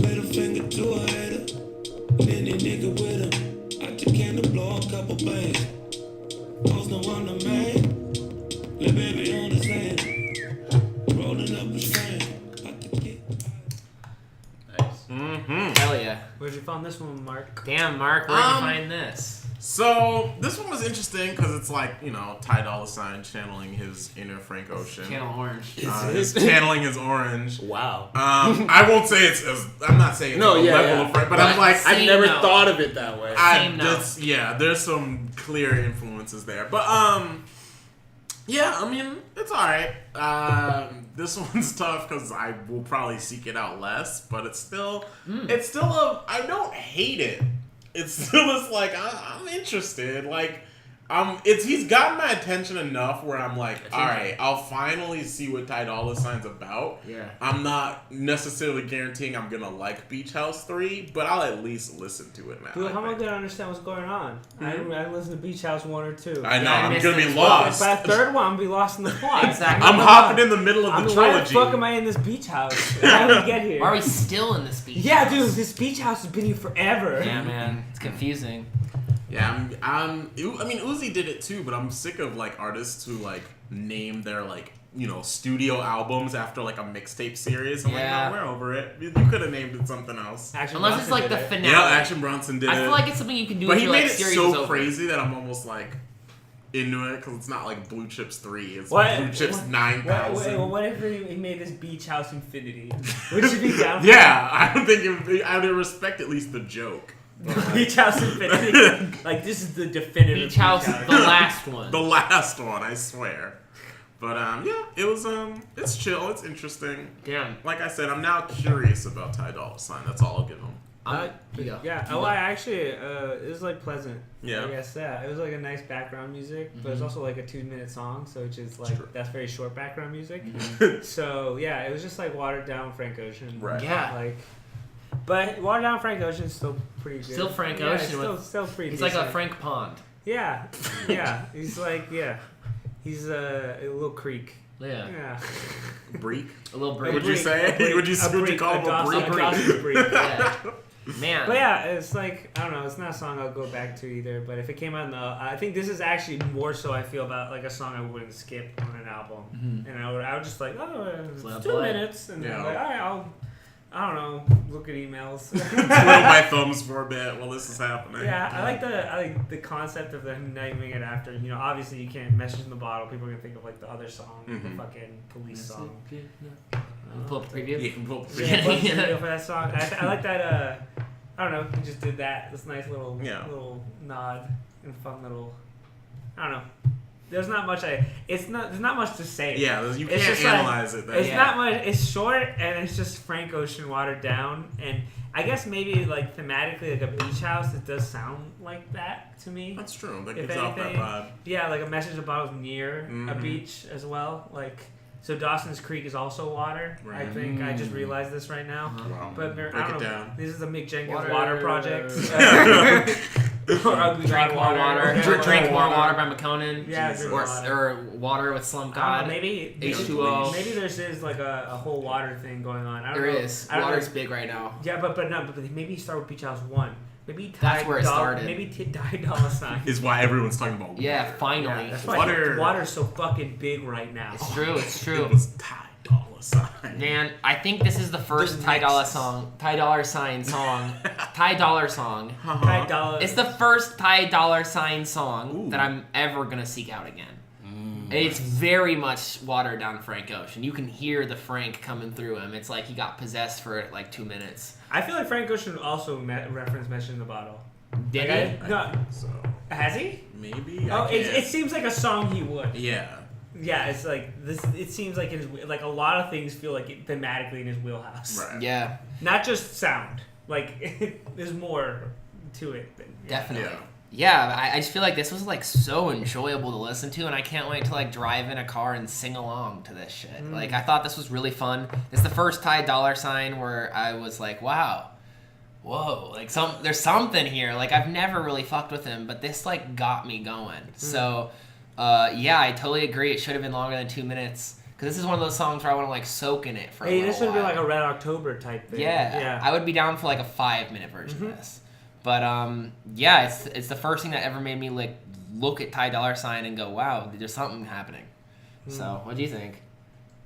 Speaker 5: Middle finger to a hater. couple plays. Post the one to man. Let baby understand. Rolling up a strand. About to get.
Speaker 4: Nice.
Speaker 2: Hell yeah.
Speaker 3: Where'd you find this one, Mark?
Speaker 2: Damn, Mark, where'd you
Speaker 1: Um,
Speaker 2: find this?
Speaker 1: So this one was interesting because it's like, you know, Ty Dolla $ign channeling his inner Frank Ocean.
Speaker 2: Channel Orange.
Speaker 1: He's channeling his orange.
Speaker 4: Wow.
Speaker 1: I won't say it's as, I'm not saying it's
Speaker 4: No,
Speaker 1: the
Speaker 4: yeah,
Speaker 1: level
Speaker 4: yeah.
Speaker 1: of Frank, but I'm like,
Speaker 2: Same
Speaker 4: I've never
Speaker 2: note.
Speaker 4: thought of it that way.
Speaker 2: Same note.
Speaker 1: there's some clear influences there. But yeah, I mean, it's alright. This one's tough because I will probably seek it out less, but it's still I don't hate it. It's still just like I'm interested. Like he's gotten my attention enough where I'm like, all right, I'll finally see what Ty Dolla $ign's about.
Speaker 2: Yeah.
Speaker 1: I'm not necessarily guaranteeing I'm gonna like Beach House 3, but I'll at least listen to it now.
Speaker 3: Dude,
Speaker 1: I
Speaker 3: how am I
Speaker 1: think.
Speaker 3: gonna understand what's going on? I listened to Beach House 1 or 2.
Speaker 1: I know,
Speaker 2: I
Speaker 1: I'm
Speaker 2: missed
Speaker 1: gonna
Speaker 2: it
Speaker 1: be
Speaker 2: as well.
Speaker 1: lost.
Speaker 3: By the third one, I'm gonna be lost in the plot.
Speaker 2: Exactly.
Speaker 1: I'm hopping in the middle of
Speaker 3: I
Speaker 1: the
Speaker 3: mean, why the
Speaker 1: trilogy.
Speaker 3: fuck am I in this beach house? How did we get here?
Speaker 2: Why are we still in this beach?
Speaker 3: Yeah,
Speaker 2: house?
Speaker 3: dude, this beach house has been here forever.
Speaker 2: Yeah, man. It's confusing.
Speaker 1: Yeah, I mean, Uzi did it too, but I'm sick of like artists who like name their like, you know, studio albums after like a mixtape series. I'm
Speaker 2: Yeah.
Speaker 1: like, no, we're over it. You could have named it something else.
Speaker 3: Action
Speaker 2: Unless it's
Speaker 3: Bronson
Speaker 2: like the
Speaker 3: did it.
Speaker 2: finale.
Speaker 1: Yeah, Action Bronson did
Speaker 2: I
Speaker 1: it.
Speaker 2: feel like it's something you can do
Speaker 1: but
Speaker 2: if
Speaker 1: he
Speaker 2: your
Speaker 1: made
Speaker 2: like,
Speaker 1: it
Speaker 2: series is
Speaker 1: so
Speaker 2: over.
Speaker 1: crazy that I'm almost like into it because it's not like Blue Chips 3. It's
Speaker 3: What?
Speaker 1: Blue Chips
Speaker 3: What-
Speaker 1: 9000.
Speaker 3: What if he made this beach house infinity? Would you be down for
Speaker 1: Yeah, I don't think I would respect at least the joke.
Speaker 3: that? Beach house infinity? Like, this is the definitive
Speaker 2: Beach House, the last one.
Speaker 1: The last one, I swear. But yeah, it was it's chill, it's interesting.
Speaker 2: Damn.
Speaker 1: Like I said, I'm now curious about Ty Dolla $ign. That's all I'll give him.
Speaker 2: You go.
Speaker 3: Yeah, oh, I actually, it was like pleasant.
Speaker 1: Yeah.
Speaker 3: I guess, yeah. It was like a nice background music, but it's also like a 2-minute song, so it's just like,
Speaker 1: True.
Speaker 3: that's very short background music. So, yeah, it was just like watered down Frank Ocean.
Speaker 1: Right.
Speaker 2: Yeah.
Speaker 3: Like, but watered down Frank Ocean's still pretty good.
Speaker 2: Still Frank
Speaker 3: Yeah,
Speaker 2: Ocean
Speaker 3: it's still,
Speaker 2: with-
Speaker 3: still pretty
Speaker 2: He's like a
Speaker 3: decent.
Speaker 2: Frank Pond.
Speaker 3: Yeah, yeah. He's like, yeah. He's a little creek.
Speaker 2: Yeah.
Speaker 3: Yeah.
Speaker 1: Break.
Speaker 2: A little
Speaker 1: Would
Speaker 2: break.
Speaker 1: you say? Would you call him a break?
Speaker 3: Dawson's Break.
Speaker 2: Yeah. Man.
Speaker 3: But yeah, it's like, I don't know, it's not a song I'll go back to either, but if it came out in the, I think this is actually more so I feel about like a song I wouldn't skip on an album. And I would just like, oh, it's
Speaker 2: Let it
Speaker 3: 2
Speaker 2: play.
Speaker 3: minutes, and then
Speaker 1: Yeah.
Speaker 3: like, all right, I don't know, look at emails.
Speaker 1: Twiddle my thumbs for a bit while this is happening.
Speaker 3: Yeah, I like the concept of them naming it after, you know, obviously you can't Message in the Bottle, people are gonna think of like the other song, the fucking police song.
Speaker 2: Pull up a preview.
Speaker 1: You can pull
Speaker 3: Yeah, what's the deal for that song? I like that. I don't know. He just did that. This nice little nod and fun little. I don't know. There's not much. There's not much to say.
Speaker 1: Yeah, you
Speaker 3: It's
Speaker 1: can't
Speaker 3: just like-
Speaker 1: analyze it.
Speaker 3: It's
Speaker 2: Yeah.
Speaker 3: not much. It's short and it's just Frank Ocean watered down. And I guess maybe like thematically, like a beach house, it does sound like that to me.
Speaker 1: That's true. That
Speaker 3: If
Speaker 1: gives off that
Speaker 3: anything,
Speaker 1: vibe.
Speaker 3: Yeah, like a Message in the Bottle's near a
Speaker 1: Mhm.
Speaker 3: beach as well. Like, so Dawson's Creek is also water. I
Speaker 1: Right.
Speaker 3: think I just realized this right now.
Speaker 1: Wow.
Speaker 3: But
Speaker 1: Break
Speaker 3: I don't
Speaker 1: it
Speaker 3: know.
Speaker 1: down.
Speaker 3: This is a Mick Jenkins
Speaker 2: Water.
Speaker 3: water project. Or Ugly
Speaker 2: Drink
Speaker 3: God
Speaker 2: more water.
Speaker 3: Yeah,
Speaker 2: Drink more water by McConan.
Speaker 3: Yeah,
Speaker 1: Jesus.
Speaker 3: drink
Speaker 2: Or,
Speaker 3: water.
Speaker 2: or water with Slump
Speaker 3: I don't know,
Speaker 2: God.
Speaker 3: maybe
Speaker 2: H2O.
Speaker 3: Maybe there's is like a whole water thing going on. I don't
Speaker 2: There
Speaker 3: know.
Speaker 2: is.
Speaker 3: I don't
Speaker 2: Water's
Speaker 3: know.
Speaker 2: big right now.
Speaker 3: Yeah, but maybe start with Beach House 1. Maybe
Speaker 2: That's where it started.
Speaker 3: Maybe Ty Dolla $ign.
Speaker 1: Is why everyone's talking about
Speaker 2: Yeah,
Speaker 1: water.
Speaker 2: finally.
Speaker 3: Yeah, that's why
Speaker 1: Water.
Speaker 3: water's so fucking big right now.
Speaker 2: It's true. It's true.
Speaker 1: It was Ty Dolla $ign.
Speaker 2: Man, I think this is the first
Speaker 1: The
Speaker 2: Ty Dolla
Speaker 1: Nexus.
Speaker 2: song. Ty Dollar Sign song. Ty Dollar song.
Speaker 3: Ty Dolla.
Speaker 2: It's the first Ty Dollar Sign song
Speaker 1: Ooh.
Speaker 2: that I'm ever gonna seek out again. It's very much watered down Frank Ocean. You can hear the Frank coming through him. It's like he got possessed for like 2 minutes.
Speaker 3: I feel like Frank Ocean also referenced Message in the Bottle.
Speaker 2: Did
Speaker 3: Like,
Speaker 2: he?
Speaker 3: No,
Speaker 1: So
Speaker 3: has he?
Speaker 1: maybe.
Speaker 3: Oh,
Speaker 1: I
Speaker 3: it
Speaker 1: can't-
Speaker 3: seems like a song he would.
Speaker 1: Yeah.
Speaker 3: Yeah, it's like this. It seems like like a lot of things feel like it, thematically in his wheelhouse.
Speaker 1: Right.
Speaker 2: Yeah,
Speaker 3: Not just sound. Like there's more to it. Than,
Speaker 2: definitely.
Speaker 1: Yeah.
Speaker 2: Yeah, I just feel like this was like so enjoyable to listen to, and I can't wait to like drive in a car and sing along to this shit. Like I thought this was really fun. It's the first Ty Dolla $ign where I was like, wow, whoa, like there's something here. Like I've never really fucked with him, but this like got me going. So yeah, I totally agree. It should have been longer than 2 minutes because this is one of those songs where I want to like soak in it for a
Speaker 3: Hey,
Speaker 2: little
Speaker 3: this would be
Speaker 2: while.
Speaker 3: like a Red October type thing.
Speaker 2: Yeah,
Speaker 3: Yeah.
Speaker 2: I would be down for like a 5-minute version of this. But yeah, it's the first thing that ever made me like look at Ty Dolla $ign and go, wow, there's something happening. So, what do you think?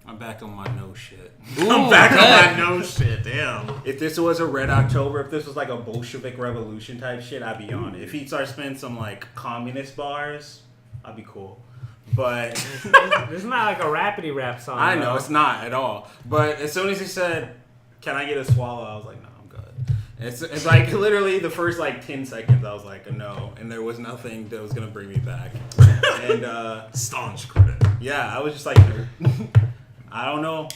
Speaker 4: I'm back on my no shit.
Speaker 1: I'm back on my no shit. Damn.
Speaker 4: If this was a Red October, if this was like a Bolshevik revolution type shit, I'd be on it. If he starts spinning some like communist bars, I'd be cool. But
Speaker 3: This is not like a rapidy rap song.
Speaker 4: I know
Speaker 3: though.
Speaker 4: it's not at all. But as soon as he said, "Can I get a swallow?" I was like, "No, I'm good." It's like literally the first like 10 seconds, I was like, "No," and there was nothing that was gonna bring me back. And
Speaker 1: Staunch critic.
Speaker 4: yeah, I was just like, I don't know.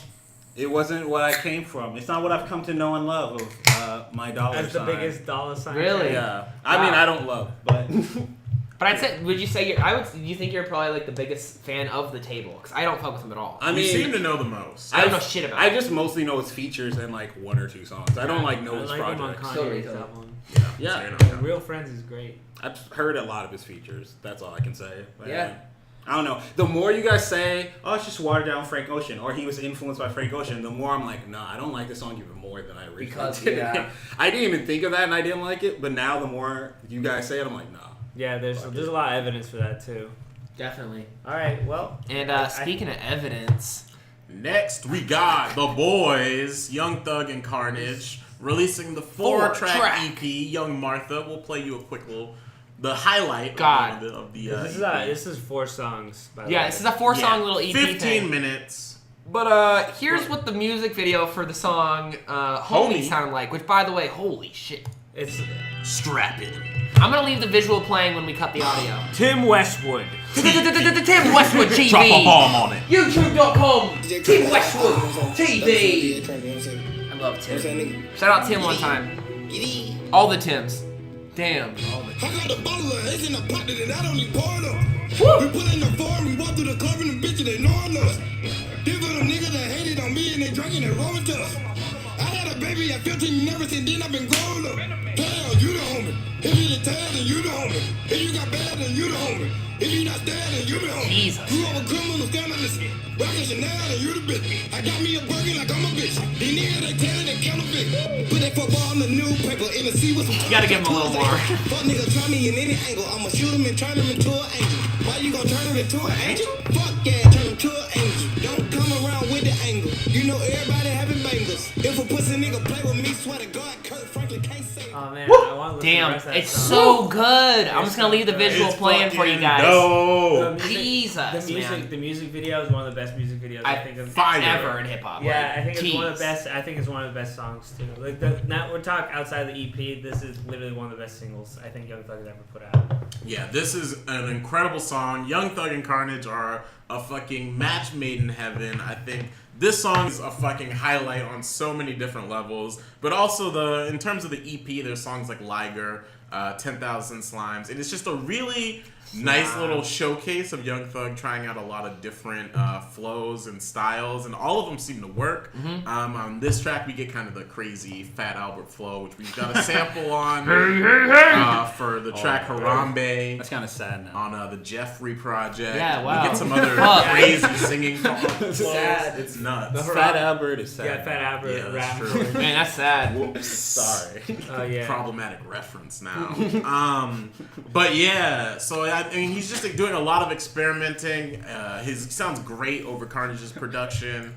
Speaker 4: It wasn't what I came from. It's not what I've come to know and love of my dollar
Speaker 3: As the
Speaker 4: sign.
Speaker 3: biggest dollar sign.
Speaker 2: Really?
Speaker 4: Yeah. I mean, I don't love, but
Speaker 2: But I'd say, would you say do you think you're probably like the biggest fan of the table? Because I don't fuck with him at all.
Speaker 4: I
Speaker 1: You
Speaker 4: mean,
Speaker 1: seem to know the most.
Speaker 2: I don't know shit about
Speaker 4: I
Speaker 2: it.
Speaker 4: just mostly know his features and like 1 or 2 songs. I don't like know
Speaker 3: I
Speaker 4: his
Speaker 3: like him on
Speaker 4: projects.
Speaker 3: Kanye's
Speaker 2: Totally.
Speaker 3: album.
Speaker 4: Yeah.
Speaker 1: fair enough.
Speaker 3: Real Friends is great.
Speaker 4: I've heard a lot of his features. That's all I can say. But,
Speaker 2: Yeah.
Speaker 4: I don't know. The more you guys say, "Oh, it's just watered down Frank Ocean," or he was influenced by Frank Ocean, the more I'm like, "Nah, I don't like this song even more than I originally
Speaker 2: Because,
Speaker 4: did."
Speaker 2: yeah.
Speaker 4: I didn't even think of that, and I didn't like it. But now, the more you guys say it, I'm like, "Nah."
Speaker 3: Yeah, there's a lot of evidence for that too.
Speaker 2: Definitely.
Speaker 3: All right, well,
Speaker 2: And speaking of evidence,
Speaker 1: Next, we got the boys, Young Thug and Carnage, releasing the 4-track
Speaker 2: Four-track.
Speaker 1: EP. Young Martha. We'll play you a quick little, the highlight
Speaker 2: God.
Speaker 1: of the
Speaker 3: this is 4 songs. By the
Speaker 2: yeah,
Speaker 3: way.
Speaker 2: this is a 4-song little EP
Speaker 1: 15
Speaker 2: thing.
Speaker 1: minutes.
Speaker 2: But here's what the music video for the song Homie sounded like, which, by the way, holy shit.
Speaker 3: It's
Speaker 1: Strap in.
Speaker 2: I'm going to leave the visual playing when we cut the audio.
Speaker 3: Tim Westwood.
Speaker 2: Tim Westwood TV.
Speaker 1: Drop a bomb on it.
Speaker 2: YouTube.com. Tim Westwood TV. I love Tim. Shout out Tim one time. All the Tims. Damn.
Speaker 5: I got a bottle of haze in the pot that I don't even pour it up. We put in the foreign, we walk through the club and the bitches, they knowing us. These little niggas that hated on me and they drinking and rolling to us. I had a baby at 15, you never seen, then I've been growing up. Tell, you the homie. If you the tail, then you the homie. If you got bad, then you the homie. If you not there, then you the homie.
Speaker 2: Jesus.
Speaker 5: You over criminal, scandalous. Rockin' Chanel, then you the bitch. I got me a burger like I'm a bitch. These niggas, they tellin' they counterfeit. Put that football in the newspaper in the sea with some.
Speaker 2: You gotta give him a little more.
Speaker 5: Fuck nigga, try me in any angle. I'ma shoot him and turn him into an angel. Why you gon' turn him into an angel? Fuck yeah, turn him to an angel. Don't come around with the angle. You know everybody having bangles. If a pussy nigga play with me, swear to God, Kurt Franklin can't say.
Speaker 3: Oh man, I want to listen to the
Speaker 2: Damn,
Speaker 3: rest of that
Speaker 2: it's
Speaker 3: song.
Speaker 2: so good. I'm just gonna leave the visual
Speaker 1: It's
Speaker 2: playing for you
Speaker 1: fucking
Speaker 2: guys.
Speaker 1: dope.
Speaker 2: Jesus, man.
Speaker 3: The music video is one of the best music videos I think of.
Speaker 1: Fire.
Speaker 2: Ever in hip hop.
Speaker 3: Yeah,
Speaker 2: like,
Speaker 3: I think it's one of
Speaker 2: jeez.
Speaker 3: the best. I think it's one of the best songs too. Like now we're talking outside the EP. This is literally one of the best singles I think Young Thug has ever put out.
Speaker 1: Yeah, this is an incredible song. Young Thug and Carnage are a fucking match made in heaven. I think this song is a fucking highlight on so many different levels. But also in terms of the EP, there's songs like Liger, 10,000 Slimes. And it's just a really nice little showcase of Young Thug trying out a lot of different flows and styles, and all of them seem to work. On this track, we get kind of the crazy Fat Albert flow, which we've got a sample on for the track Harambe.
Speaker 4: That's kind of sad now.
Speaker 1: On the Jeffrey project.
Speaker 2: Yeah, wow.
Speaker 1: We get some other
Speaker 2: Fuck.
Speaker 1: crazy singing flows.
Speaker 3: Sad.
Speaker 1: It's nuts.
Speaker 4: Fat Albert is sad.
Speaker 3: Yeah, Fat Albert
Speaker 1: Yeah,
Speaker 3: rap.
Speaker 1: that's true.
Speaker 2: Man, that's sad.
Speaker 1: Whoops.
Speaker 4: Sorry.
Speaker 3: Oh yeah.
Speaker 1: Problematic reference now. But yeah, so I mean, he's just doing a lot of experimenting. He sounds great over Carnage's production.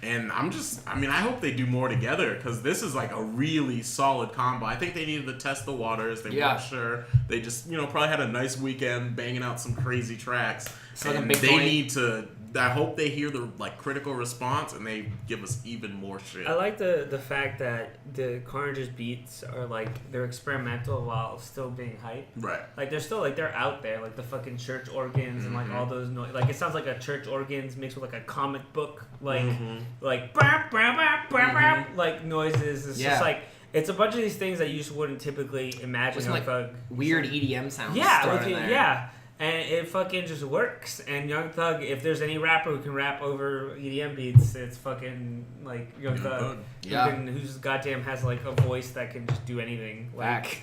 Speaker 1: And I hope they do more together, because this is like a really solid combo. I think they needed to test the waters. They weren't sure. They just, probably had a nice weekend banging out some crazy tracks.
Speaker 2: Like a
Speaker 1: and
Speaker 2: big
Speaker 1: they
Speaker 2: joint.
Speaker 1: need to, I hope they hear the critical response and they give us even more shit.
Speaker 3: I like the fact that the Carnage's beats are they're experimental while still being hype.
Speaker 1: Right.
Speaker 3: Like they're still they're out there, like the fucking church organs and all those noise. Like it sounds like a church organs mixed with like a comic book, like brap, brap, brap, brap, brap, like noises. It's just like it's a bunch of these things that you just wouldn't typically imagine.
Speaker 2: With some, like, weird EDM sounds. thrown in there.
Speaker 3: Yeah. And it fucking just works. And Young Thug, if there's any rapper who can rap over EDM beats, it's fucking like Young Thug.
Speaker 2: Yeah.
Speaker 3: Who's goddamn has like a voice that can just do anything.
Speaker 2: Back.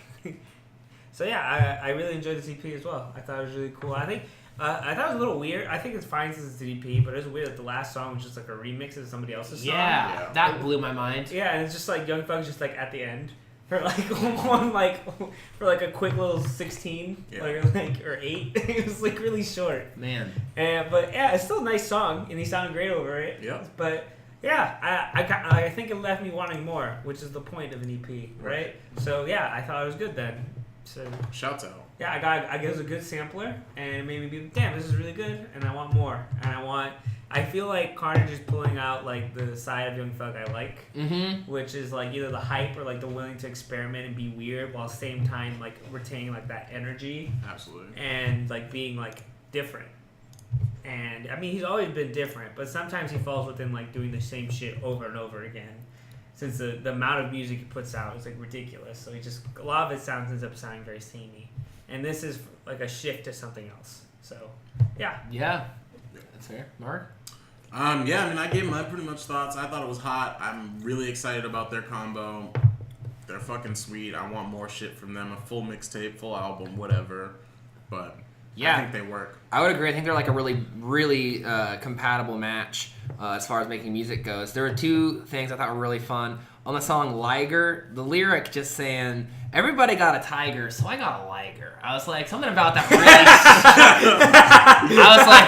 Speaker 3: So yeah, I really enjoyed this EP as well. I thought it was really cool. I think I thought it was a little weird. I think it's fine since it's an EP, but it was weird that the last song was just like a remix of somebody else's song.
Speaker 2: Yeah, that blew my mind.
Speaker 3: Yeah, and it's just like Young Thug's just like at the end. for like one for like a quick little 16
Speaker 1: Yeah.
Speaker 3: or 8. It was like really short.
Speaker 2: Man.
Speaker 3: But yeah, it's still a nice song, and he sounded great over it.
Speaker 1: Yeah.
Speaker 3: But yeah, I think it left me wanting more, which is the point of an EP, right? So yeah, I thought it was good then. So
Speaker 1: Shouts out.
Speaker 3: yeah, I guess it was a good sampler, and it made me be, damn, this is really good, and I want more, and I feel like Carnage is pulling out like the side of Young Thug I like,
Speaker 2: Mm-hmm.
Speaker 3: which is like either the hype or like the willing to experiment and be weird while at the same time like retaining like that energy
Speaker 1: Absolutely.
Speaker 3: and like being like different. And I mean, he's always been different, but sometimes he falls within like doing the same shit over and over again. Since the amount of music he puts out is like ridiculous, so a lot of it ends up sounding very samey. And this is like a shift to something else. So yeah,
Speaker 2: Yeah. That's fair. Mark?
Speaker 1: Yeah, I mean, I gave my pretty much thoughts. I thought it was hot. I'm really excited about their combo. They're fucking sweet. I want more shit from them. A full mixtape, full album, whatever. But
Speaker 2: Yeah.
Speaker 1: I think they work.
Speaker 2: I would agree. I think they're like a really, really compatible match as far as making music goes. There were two things I thought were really fun. On the song Liger, the lyric just saying, everybody got a tiger, so I got a liger. I was like, something about that really... I was like,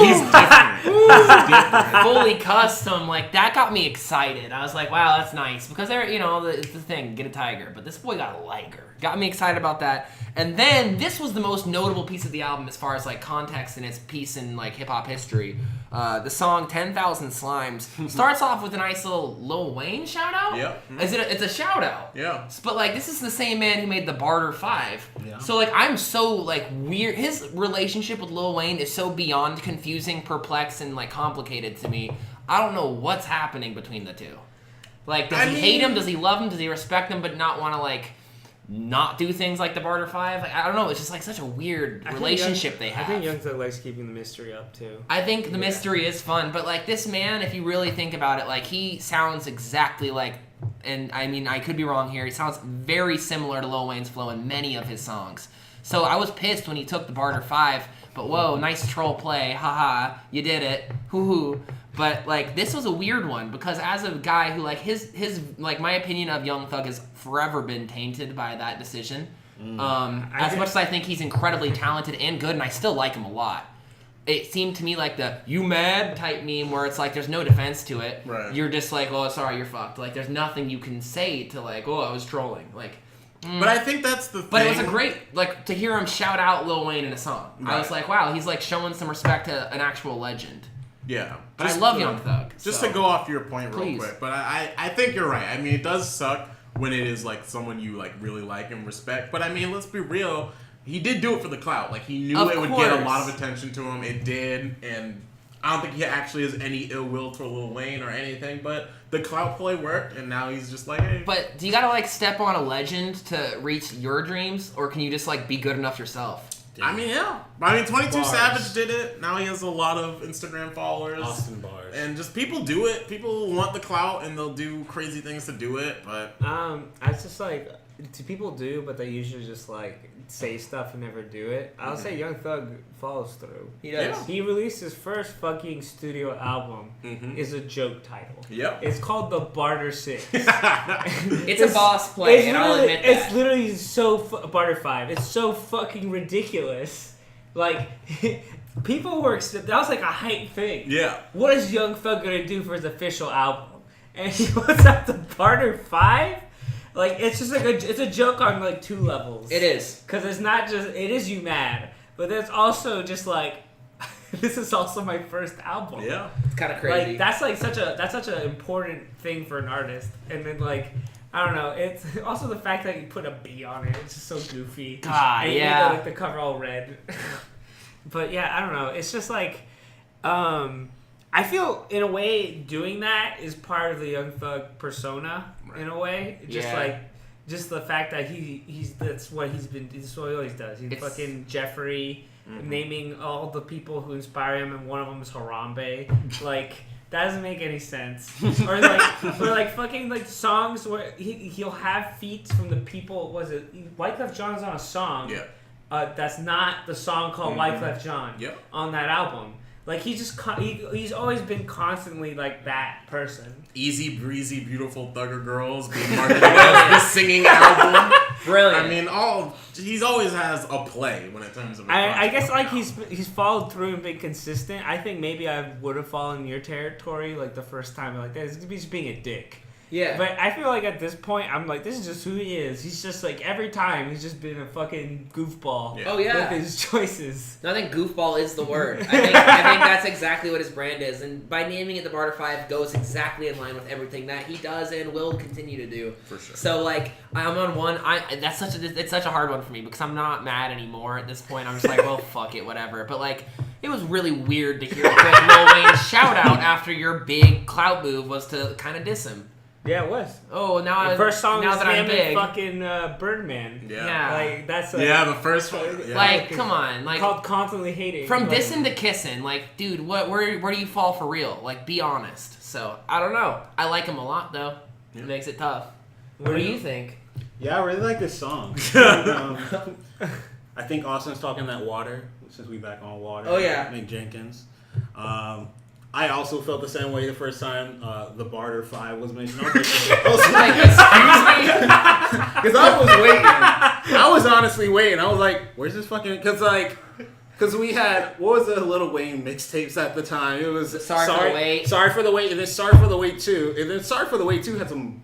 Speaker 1: He's different.
Speaker 2: fully custom. Like, that got me excited. I was like, wow, that's nice. Because they're, it's the thing, get a tiger. But this boy got a liger. Got me excited about that. And then this was the most notable piece of the album as far as like context and its piece in like hip hop history. The song 10,000 Slimes starts off with a nice little Lil Wayne shout out.
Speaker 1: Yep.
Speaker 2: It's a shout out.
Speaker 1: Yeah.
Speaker 2: But like this is the same man who made the Barter 5.
Speaker 4: Yeah.
Speaker 2: So like I'm so like weird. His relationship with Lil Wayne is so beyond confusing, perplexed, and like complicated to me. I don't know what's happening between the two. Like does he hate him? Does he love him? Does he respect him but not want to like not do things like the Barter 5? Like, I don't know. It's just like such a weird relationship they have.
Speaker 3: I think Young Thug likes keeping the mystery up too.
Speaker 2: I think the mystery is fun, but like this man, if you really think about it, like he sounds exactly like, and I mean I could be wrong here, he sounds very similar to Lil Wayne's flow in many of his songs. So I was pissed when he took the Barter 5, but whoa, nice troll play, haha, you did it, hoo hoo. But like this was a weird one because as a guy who like his like my opinion of Young Thug has forever been tainted by that decision. As much as I think he's incredibly talented and good, and I still like him a lot. It seemed to me like the "you mad" type meme where it's like there's no defense to it.
Speaker 1: Right.
Speaker 2: You're just like, oh, sorry, you're fucked. Like there's nothing you can say to like, oh, I was trolling. Like,
Speaker 1: But I think that's the thing.
Speaker 2: but it was a great like to hear him shout out Lil Wayne in a song. I was
Speaker 1: Right.
Speaker 2: like, wow, he's like showing some respect to an actual legend.
Speaker 1: Yeah.
Speaker 2: But I love Young Thug.
Speaker 1: Just
Speaker 2: so.
Speaker 1: to go off your point real
Speaker 2: Please.
Speaker 1: quick, but I think you're right. I mean, it does suck when it is like someone you like really like and respect. But I mean, let's be real. He did do it for the clout. Like he knew
Speaker 2: Of
Speaker 1: it would get a
Speaker 2: course.
Speaker 1: lot of attention to him. It did, and I don't think he actually has any ill will for Lil Wayne or anything. But the clout play worked, and now he's just like, hey.
Speaker 2: But do you gotta like step on a legend to reach your dreams, or can you just like be good enough yourself?
Speaker 1: I mean, yeah. I mean, 22
Speaker 4: Bars.
Speaker 1: Savage did it. Now he has a lot of Instagram followers.
Speaker 4: Austin Bars.
Speaker 1: And just people do it. People want the clout, and they'll do crazy things to do it. But
Speaker 3: It's just like people do, but they usually just like say stuff and never do it. I'll say Young Thug follows through.
Speaker 2: He does.
Speaker 1: Yeah.
Speaker 3: He released his first fucking studio album. Is a joke title.
Speaker 1: Yep.
Speaker 3: It's called The Barter 6.
Speaker 2: It's a boss play, and I'll admit that.
Speaker 3: It's literally so Barter 5. It's so fucking ridiculous. Like people were that was like a hype thing.
Speaker 1: yeah.
Speaker 3: What is Young Thug gonna do for his official album? And he puts out The Barter 5. Like it's just like it's a joke on like two levels.
Speaker 2: It is.
Speaker 3: Because it's not just it is you mad, but there's also just like this is also my first album.
Speaker 1: Yeah.
Speaker 2: It's kind of crazy.
Speaker 3: Like that's like such an important thing for an artist, and then like I don't know. It's also the fact that you put a B on it. It's just so goofy.
Speaker 2: God,
Speaker 3: and you
Speaker 2: yeah.
Speaker 3: made the cover all red. But yeah, I don't know. It's just like I feel in a way doing that is part of the Young Thug persona in a way. Just
Speaker 2: Yeah.
Speaker 3: like just the fact that he's that's what he's been. That's what he always does. He's
Speaker 2: It's-
Speaker 3: fucking Jeffrey. Naming all the people who inspire him, and one of them is Harambe. Like that doesn't make any sense. Or like fucking like songs where he'll have feats from the people. Was it Wyclef Jean's on a song?
Speaker 1: Yeah.
Speaker 3: That's not the song called Wyclef Jean
Speaker 1: Yep.
Speaker 3: on that album. Like he's always been constantly like that person.
Speaker 1: Easy breezy, beautiful thugger girls being marketed as the singing album.
Speaker 6: Brilliant.
Speaker 1: I mean, he's always has a play when it comes to.
Speaker 3: I guess like he's followed through and been consistent. I think maybe I would have fallen in your territory like the first time like that. He's just being a dick.
Speaker 6: Yeah.
Speaker 3: But I feel like at this point I'm like, this is just who he is. He's just like every time he's just been a fucking goofball.
Speaker 1: Yeah.
Speaker 6: Oh yeah.
Speaker 3: With his choices.
Speaker 6: No, I think goofball is the word. I think that's exactly what his brand is, and by naming it the Barter 5 goes exactly in line with everything that he does and will continue to do.
Speaker 1: For sure.
Speaker 6: So like I'm on one. It's such a hard one for me because I'm not mad anymore at this point. I'm just like, well, fuck it, whatever. But like, it was really weird to hear a quick Lil Wayne shout out after your big clout move was to kind of diss him.
Speaker 3: Yeah, it was.
Speaker 6: Oh,
Speaker 3: The first song
Speaker 6: now
Speaker 3: was
Speaker 6: that I'm
Speaker 3: him
Speaker 6: big.
Speaker 3: and fucking Birdman.
Speaker 1: Yeah.
Speaker 3: Like that's
Speaker 1: The first one. Yeah.
Speaker 6: Like, come on, like
Speaker 3: called Constantly Hating.
Speaker 6: from
Speaker 3: like,
Speaker 6: dissing to kissing, like, dude, where do you fall for real? Like, be honest. So I don't know. I like him a lot though.
Speaker 1: Yeah.
Speaker 6: It makes it tough. What do you think?
Speaker 4: Yeah, I really like this song. I think Austin's talking that water, since we back on water.
Speaker 6: Oh, yeah.
Speaker 4: Nick Jenkins. I also felt the same way the first time the Barter 5 was mentioned. I was like, because I was waiting. I was honestly waiting. I was like, where's this fucking... Because we had... What was the Lil Wayne mixtapes at the time? It was...
Speaker 6: Sorry for the Wait.
Speaker 4: Sorry for the Wait. And then Sorry for the Wait 2. And then Sorry for the Wait 2 had some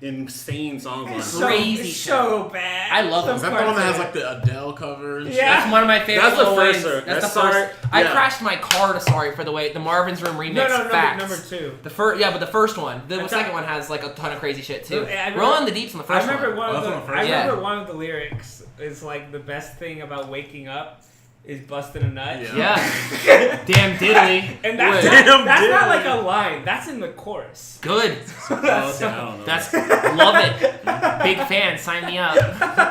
Speaker 4: insane songs on it.
Speaker 3: It's
Speaker 6: Crazy
Speaker 3: so bad.
Speaker 6: I love
Speaker 1: Is that the one that has like the Adele cover? And
Speaker 3: Yeah.
Speaker 6: That's one of my favorite.
Speaker 4: That's the
Speaker 6: Lil
Speaker 4: first,
Speaker 6: Wayne's.
Speaker 4: sir.
Speaker 6: That's the
Speaker 4: That's
Speaker 6: first.
Speaker 4: Sorry-
Speaker 6: I
Speaker 4: yeah.
Speaker 6: crashed my car to Sorry for the Wait. The Marvin's Room remix.
Speaker 3: No,
Speaker 6: Facts.
Speaker 3: number two.
Speaker 6: The first, yeah, but the first one. The
Speaker 3: I
Speaker 6: second
Speaker 3: thought-
Speaker 6: one has like a ton of crazy shit too.
Speaker 3: I remember-
Speaker 6: Rolling the Deeps on the
Speaker 3: I
Speaker 6: first
Speaker 3: remember
Speaker 6: one.
Speaker 3: one of
Speaker 1: Oh,
Speaker 3: the.
Speaker 1: that's on the
Speaker 3: I
Speaker 1: first
Speaker 6: one.
Speaker 3: remember one of the lyrics is like the best thing about waking up is busting a nut.
Speaker 1: Yeah.
Speaker 6: Yeah. Damn diddly.
Speaker 3: And that's
Speaker 4: Wait.
Speaker 3: not, that's
Speaker 1: Damn,
Speaker 3: not like
Speaker 1: dude.
Speaker 3: a line. That's in the chorus.
Speaker 6: Good.
Speaker 4: Oh, okay, I don't know.
Speaker 6: That's love it. Big fan. Sign me up.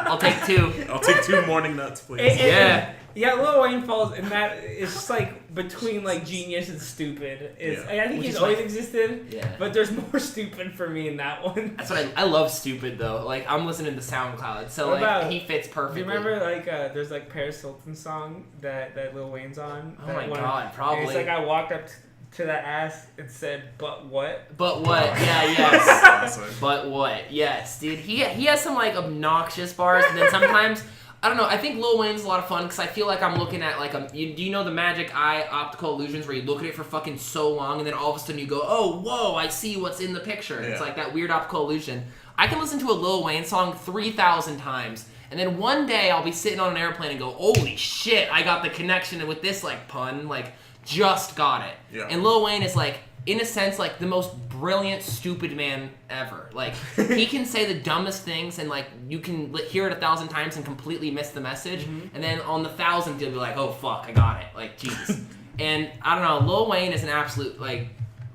Speaker 6: I'll take 2.
Speaker 1: I'll take 2 morning nuts, please.
Speaker 6: Yeah.
Speaker 3: Yeah, Lil Wayne falls in that. It's just like between like genius and stupid. It's,
Speaker 1: Yeah.
Speaker 3: I think
Speaker 6: Which
Speaker 3: he's
Speaker 6: is
Speaker 3: always
Speaker 6: like-
Speaker 3: existed.
Speaker 6: Yeah.
Speaker 3: But there's more stupid for me in that one.
Speaker 6: That's what I love. Stupid though. Like I'm listening to SoundCloud, so
Speaker 3: What
Speaker 6: like
Speaker 3: about-
Speaker 6: he fits
Speaker 3: Do
Speaker 6: perfectly.
Speaker 3: you remember like there's like Paris Hilton song that Lil Wayne's on?
Speaker 6: Oh
Speaker 3: That
Speaker 6: my
Speaker 3: one-
Speaker 6: God,
Speaker 3: and
Speaker 6: probably.
Speaker 3: It's like I walked up to that ass and said, "But what?"
Speaker 6: But what? Yeah. Yes.
Speaker 1: Classic.
Speaker 6: But what? Yes, dude. He has some like obnoxious bars, and then sometimes I don't know. I think Lil Wayne's a lot of fun because I feel like I'm looking at like do you know the Magic Eye optical illusions where you look at it for fucking so long and then all of a sudden you go, oh whoa, I see what's in the picture. It's
Speaker 1: Yeah.
Speaker 6: like that weird optical illusion. I can listen to a Lil Wayne song 3,000 times. And then one day I'll be sitting on an airplane and go, holy shit, I got the connection with this like pun, like just got it.
Speaker 1: Yeah.
Speaker 6: And Lil Wayne is like, in a sense, like the most brilliant, stupid man ever. Like he can say the dumbest things and like you can hear it 1,000 times and completely miss the message. And then on the 1,000th you'll be like, oh fuck, I got it. Like jeez. And I don't know, Lil Wayne is an absolute like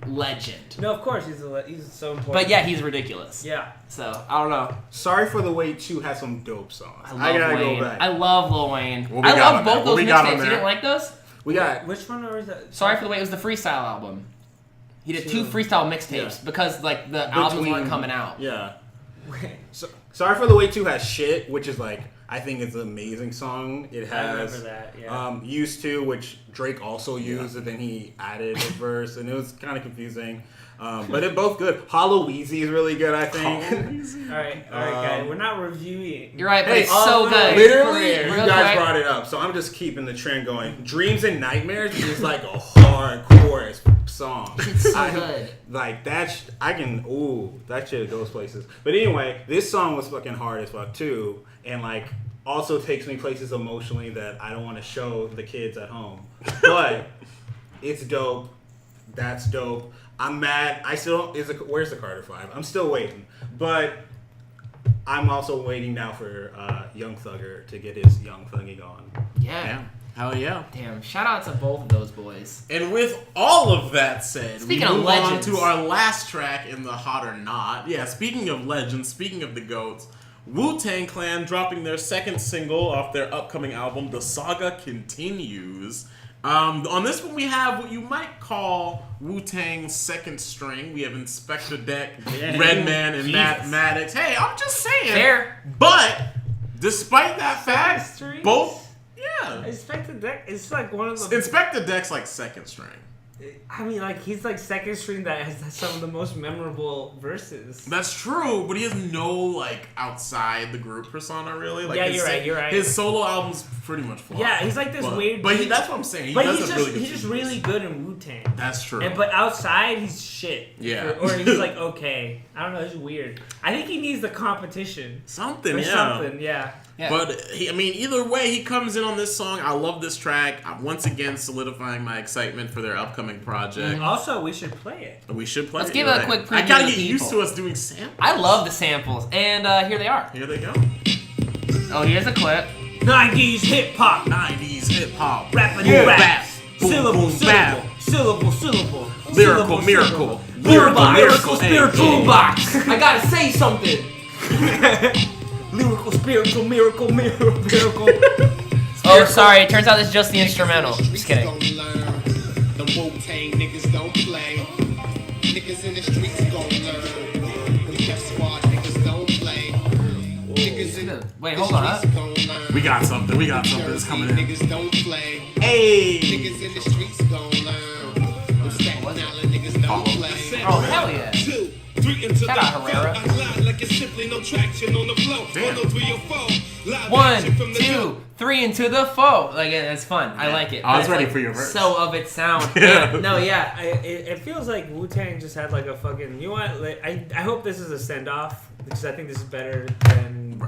Speaker 6: legend.
Speaker 3: No, of course he's so important.
Speaker 6: But yeah, he's ridiculous.
Speaker 3: Yeah.
Speaker 6: So I don't know.
Speaker 4: Sorry for the Wait 2 has some dope songs.
Speaker 6: I love
Speaker 4: gotta
Speaker 6: Wayne.
Speaker 4: go back.
Speaker 6: I love Lil Wayne.
Speaker 1: What we
Speaker 6: I
Speaker 1: got
Speaker 6: love
Speaker 1: on
Speaker 6: both
Speaker 1: that? What
Speaker 6: those
Speaker 1: we got on
Speaker 6: mixtapes. You
Speaker 1: there?
Speaker 6: didn't like those?
Speaker 4: We got
Speaker 3: Which one or is that?
Speaker 6: Sorry for the Wait. It was the freestyle album. He did 2
Speaker 3: Two.
Speaker 6: freestyle mixtapes
Speaker 4: Yeah.
Speaker 6: because like the albums weren't coming out.
Speaker 4: Yeah. So, Sorry for the Wait 2 has Shit, which is like, I think it's an amazing song. It
Speaker 3: I remember
Speaker 4: has
Speaker 3: that. Yeah.
Speaker 4: Used To, which Drake also used, and then he added a verse, and it was kind of confusing. But they're both good. Hollow Weezy is really good, I think.
Speaker 3: all right, guys. We're not reviewing.
Speaker 6: You're right, but
Speaker 4: Hey,
Speaker 6: it's so good.
Speaker 4: Literally,
Speaker 3: Career.
Speaker 4: you
Speaker 6: Real
Speaker 4: guys
Speaker 6: quick.
Speaker 4: brought it up, so I'm just keeping the trend going. Dreams and Nightmares is like a hardcore song.
Speaker 6: It's so good.
Speaker 4: Like that, that shit goes places. But anyway, this song was fucking hard as fuck too, and like also takes me places emotionally that I don't want to show the kids at home. But it's dope. That's dope. I'm mad. I still where's the Carter 5? I'm still waiting, but I'm also waiting now for Young Thugger to get his Young Thugging on.
Speaker 6: Yeah.
Speaker 1: Yeah. Hell yeah.
Speaker 6: Damn. Shout out to both of those boys.
Speaker 1: And with all of that said,
Speaker 6: Speaking
Speaker 1: we
Speaker 6: of
Speaker 1: move
Speaker 6: legends.
Speaker 1: on to our last track in the Hot or Not. Yeah, speaking of legends, speaking of the GOATs, Wu-Tang Clan dropping their second single off their upcoming album, The Saga Continues. On this one, we have what you might call Wu-Tang's second string. We have Inspector Deck, Redman, and Matt Maddox. Hey, I'm just saying.
Speaker 6: Fair.
Speaker 1: But despite that fact,
Speaker 3: strings?
Speaker 1: both. Yeah,
Speaker 3: Inspector Deck is like one of the.
Speaker 1: Inspector Deck's like second string.
Speaker 3: I mean, like he's like second string that has some of the most memorable verses.
Speaker 1: That's true, but he has no like outside the group persona really. Like
Speaker 3: Yeah,
Speaker 1: his
Speaker 3: you're right.
Speaker 1: His solo albums pretty much flop.
Speaker 3: Yeah, he's like this weird.
Speaker 1: But that's what I'm saying. He
Speaker 3: But
Speaker 1: does
Speaker 3: he's
Speaker 1: have
Speaker 3: just
Speaker 1: really good
Speaker 3: he's just
Speaker 1: singles.
Speaker 3: really good in Wu-Tang.
Speaker 1: That's true.
Speaker 3: But outside, he's shit.
Speaker 1: Yeah.
Speaker 3: Or he's like okay. I don't know. It's weird. I think he needs the competition
Speaker 1: something,
Speaker 3: or
Speaker 1: yeah.
Speaker 3: something. Yeah.
Speaker 2: Yeah.
Speaker 1: But either way, he comes in on this song. I love this track. I'm once again solidifying my excitement for their upcoming project.
Speaker 3: Also, we should play it.
Speaker 1: We should play.
Speaker 2: Let's
Speaker 1: it,
Speaker 2: give
Speaker 1: you're
Speaker 2: a
Speaker 1: right.
Speaker 2: quick
Speaker 1: I
Speaker 2: preview
Speaker 1: gotta
Speaker 2: to
Speaker 1: get
Speaker 2: the
Speaker 1: used
Speaker 2: people.
Speaker 1: to us doing samples.
Speaker 2: I love the samples, and here they are.
Speaker 1: Here they go.
Speaker 2: Oh, here's a clip.
Speaker 3: 90s hip hop.
Speaker 1: 90s hip hop.
Speaker 3: Rappity
Speaker 1: Boom,
Speaker 3: rap.
Speaker 1: bap. Boom,
Speaker 3: Syllable,
Speaker 1: boom,
Speaker 3: syllable,
Speaker 1: bap.
Speaker 3: syllable, syllable.
Speaker 1: Lyrical,
Speaker 3: Syllable,
Speaker 1: miracle.
Speaker 3: syllable.
Speaker 1: Lyrical,
Speaker 3: Boombox.
Speaker 1: miracle.
Speaker 2: Spiritual
Speaker 1: Hey,
Speaker 2: box. I gotta say something.
Speaker 3: Lyrical, spiritual, miracle.
Speaker 2: Oh, sorry. It turns out this is just the instrumental. Just kidding.
Speaker 7: The Wu-Tang niggas don't play. Niggas in the streets gon' learn. The Def Squad niggas don't play. Niggas in the
Speaker 2: Wait, hold on.
Speaker 7: streets gon' learn.
Speaker 1: We got something. We got something that's coming in.
Speaker 7: Niggas don't play.
Speaker 1: Hey.
Speaker 7: Niggas in the streets gon' learn. Them Staten Island niggas don't play.
Speaker 2: Oh, hell yeah.
Speaker 8: 2, 3 into
Speaker 2: Shout out, Herrera.
Speaker 8: I glide like it's simply no traction on the flow.
Speaker 1: Damn.
Speaker 8: 1, 3 or 4. Live
Speaker 2: 1,
Speaker 8: action from the
Speaker 2: 2, 3 into the foe. Like it's fun. I like it.
Speaker 1: I was
Speaker 2: It's,
Speaker 1: ready
Speaker 2: like,
Speaker 1: for your verse.
Speaker 2: So of its sound.
Speaker 1: Yeah.
Speaker 3: No, yeah, it feels like Wu-Tang just had like a fucking. You know what? Like, I hope this is a send off because I think this is better than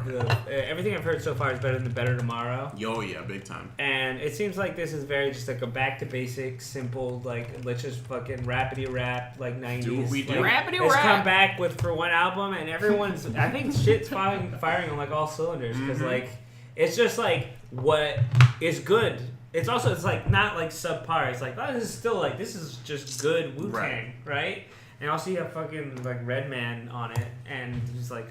Speaker 3: everything I've heard so far is better than the Better Tomorrow.
Speaker 1: Yo, yeah, big time.
Speaker 3: And it seems like this is very just like a back to basics, simple, like let's just fucking rapidy rap like 90s.
Speaker 1: Do what we do.
Speaker 3: Like,
Speaker 2: Rapidy
Speaker 3: let's
Speaker 2: rap.
Speaker 3: come back with for one album and everyone's I think shit's firing on like all cylinders because like it's just like what is good. It's also it's like not like subpar. It's like oh this is still like this is just good Wu-Tang, right? And also you have fucking like Redman on it and he's like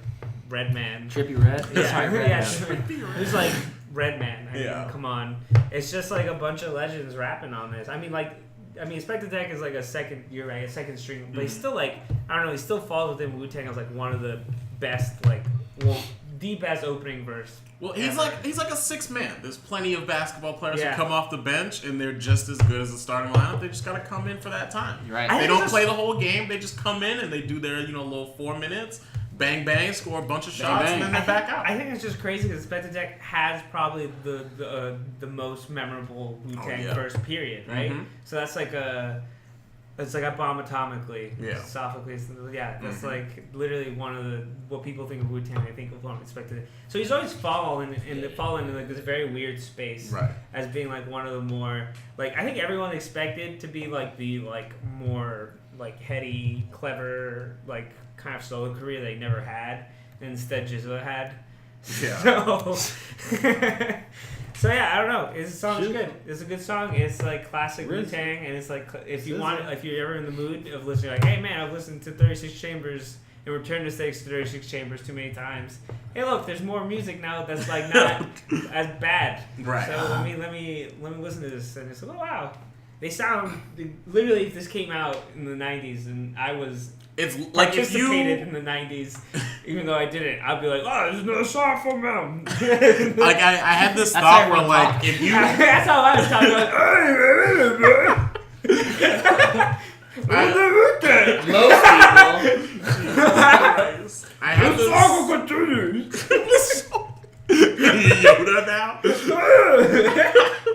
Speaker 3: Redman.
Speaker 2: Trippy Red.
Speaker 3: Yeah,
Speaker 2: Sorry, Red.
Speaker 3: yeah. It's like Redman. I mean,
Speaker 1: Yeah.
Speaker 3: come on. It's just like a bunch of legends rapping on this. I mean, Inspector Deck is like a second. You're right, a second string, but he's still like I don't know. He still falls within Wu-Tang as like one of the best, like the best opening verse.
Speaker 1: Well, he's like a six man. There's plenty of basketball players
Speaker 3: Yeah.
Speaker 1: who come off the bench and they're just as good as the starting lineup. They just gotta come in for that time.
Speaker 2: You're right.
Speaker 3: I
Speaker 1: They
Speaker 3: think
Speaker 1: don't
Speaker 3: it's
Speaker 1: play the whole game. They just come in and they do their little 4 minutes, bang bang, score a bunch of shots,
Speaker 4: bang.
Speaker 1: and then they're back out.
Speaker 3: I think it's just crazy because Inspector Deck has probably the most memorable Wu-Tang
Speaker 1: yeah.
Speaker 3: verse period, right?
Speaker 1: Mhm.
Speaker 3: So that's like it's like a bomb atomically.
Speaker 1: Yeah.
Speaker 3: Sophocles. Yeah, that's like literally one of the what people think of Wu-Tang. They think of Unexpected. So he's always fallen in like this very weird space
Speaker 1: Right.
Speaker 3: as being like one of the more like I think everyone expected to be like the like more like heady, clever, like kind of solo career they never had. And instead, Jizza had.
Speaker 1: Yeah.
Speaker 3: So yeah, I don't know. This song's
Speaker 4: Shoot.
Speaker 3: good. It's a good song. It's like classic
Speaker 4: Really?
Speaker 3: Wu-Tang, and it's like if you
Speaker 4: This
Speaker 3: want,
Speaker 4: is-
Speaker 3: if you're ever in the mood of listening, like, hey man, I've listened to 36 Chambers and Return to 36 Chambers too many times. Hey, look, there's more music now that's like not as bad.
Speaker 1: Right.
Speaker 3: So let me listen to this, and it's like, oh wow, they sound literally. If this came out in the 90s, and I was
Speaker 1: It's like if
Speaker 3: participated
Speaker 1: you
Speaker 3: in the 90s, even though I didn't, I'd be like, oh, there's no song from them.
Speaker 1: like I had this
Speaker 2: That's
Speaker 1: thought
Speaker 2: how
Speaker 1: where
Speaker 2: everyone
Speaker 1: like
Speaker 2: talks.
Speaker 1: if you
Speaker 3: That's how I was talking. Like,
Speaker 2: Most people.
Speaker 1: I have this Yoda now.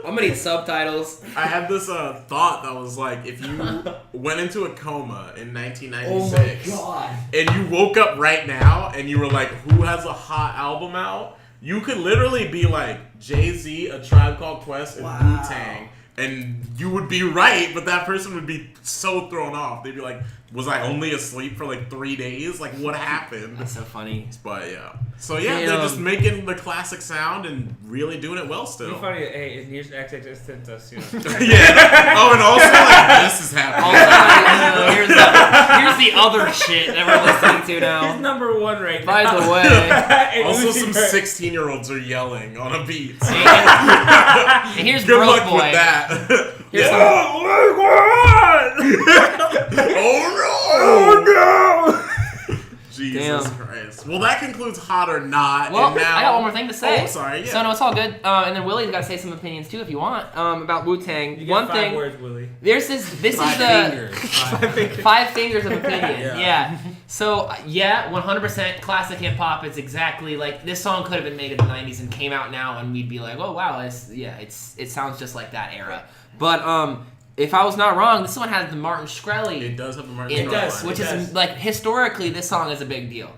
Speaker 2: I'm gonna need subtitles.
Speaker 1: I had this thought that was like if you went into a coma in 1996
Speaker 2: Oh my god.
Speaker 1: and you woke up right now and you were like, who has a hot album out? You could literally be like Jay-Z, A Tribe Called Quest, and Wu-Tang. And you would be right, but that person would be so thrown off. They'd be like, was I only asleep for like 3 days? Like, what happened?
Speaker 2: That's so funny.
Speaker 1: But yeah. So yeah,
Speaker 2: Damn.
Speaker 1: they're just making the classic sound and really doing it well
Speaker 3: Be
Speaker 1: still.
Speaker 3: funny. Hey, here's XXX sent us. You know.
Speaker 1: Yeah. Oh, and also like this is happening.
Speaker 2: Also, here's the other shit that we're listening to
Speaker 3: He's
Speaker 2: now.
Speaker 3: number one right
Speaker 2: By
Speaker 3: now.
Speaker 2: the way,
Speaker 3: And
Speaker 1: Also,
Speaker 3: Uzi
Speaker 1: some
Speaker 3: Vert.
Speaker 1: 16-year-olds are yelling on a beat.
Speaker 2: and here's
Speaker 1: Good
Speaker 2: Broke
Speaker 1: luck
Speaker 2: Boy.
Speaker 1: with that.
Speaker 2: Here's
Speaker 1: Yeah. Oh no!
Speaker 3: Oh no!
Speaker 1: Jesus. Jesus
Speaker 2: Damn.
Speaker 1: Christ. Well, that concludes Hot or Not.
Speaker 2: Well,
Speaker 1: and now,
Speaker 2: I got one more thing to say.
Speaker 1: Oh, sorry. Yeah.
Speaker 2: So no, it's all good. And then Willie's got to say some opinions too, if you want, about Wu Tang.
Speaker 3: You get
Speaker 2: One
Speaker 3: 5
Speaker 2: thing.
Speaker 3: words, Willie.
Speaker 2: There's this. This is
Speaker 4: Five
Speaker 2: the
Speaker 4: fingers.
Speaker 2: 5 fingers of opinion.
Speaker 4: Yeah.
Speaker 2: Yeah. So yeah, 100% classic hip hop. It's exactly like this song could have been made in the 90s and came out now, and we'd be like, oh wow, it sounds just like that era. But if I was not wrong, this one has the Martin Shkreli.
Speaker 1: It does have the Martin
Speaker 3: It
Speaker 1: Shkreli
Speaker 3: does,
Speaker 1: line.
Speaker 2: Which
Speaker 3: It
Speaker 2: is like historically, this song is a big deal.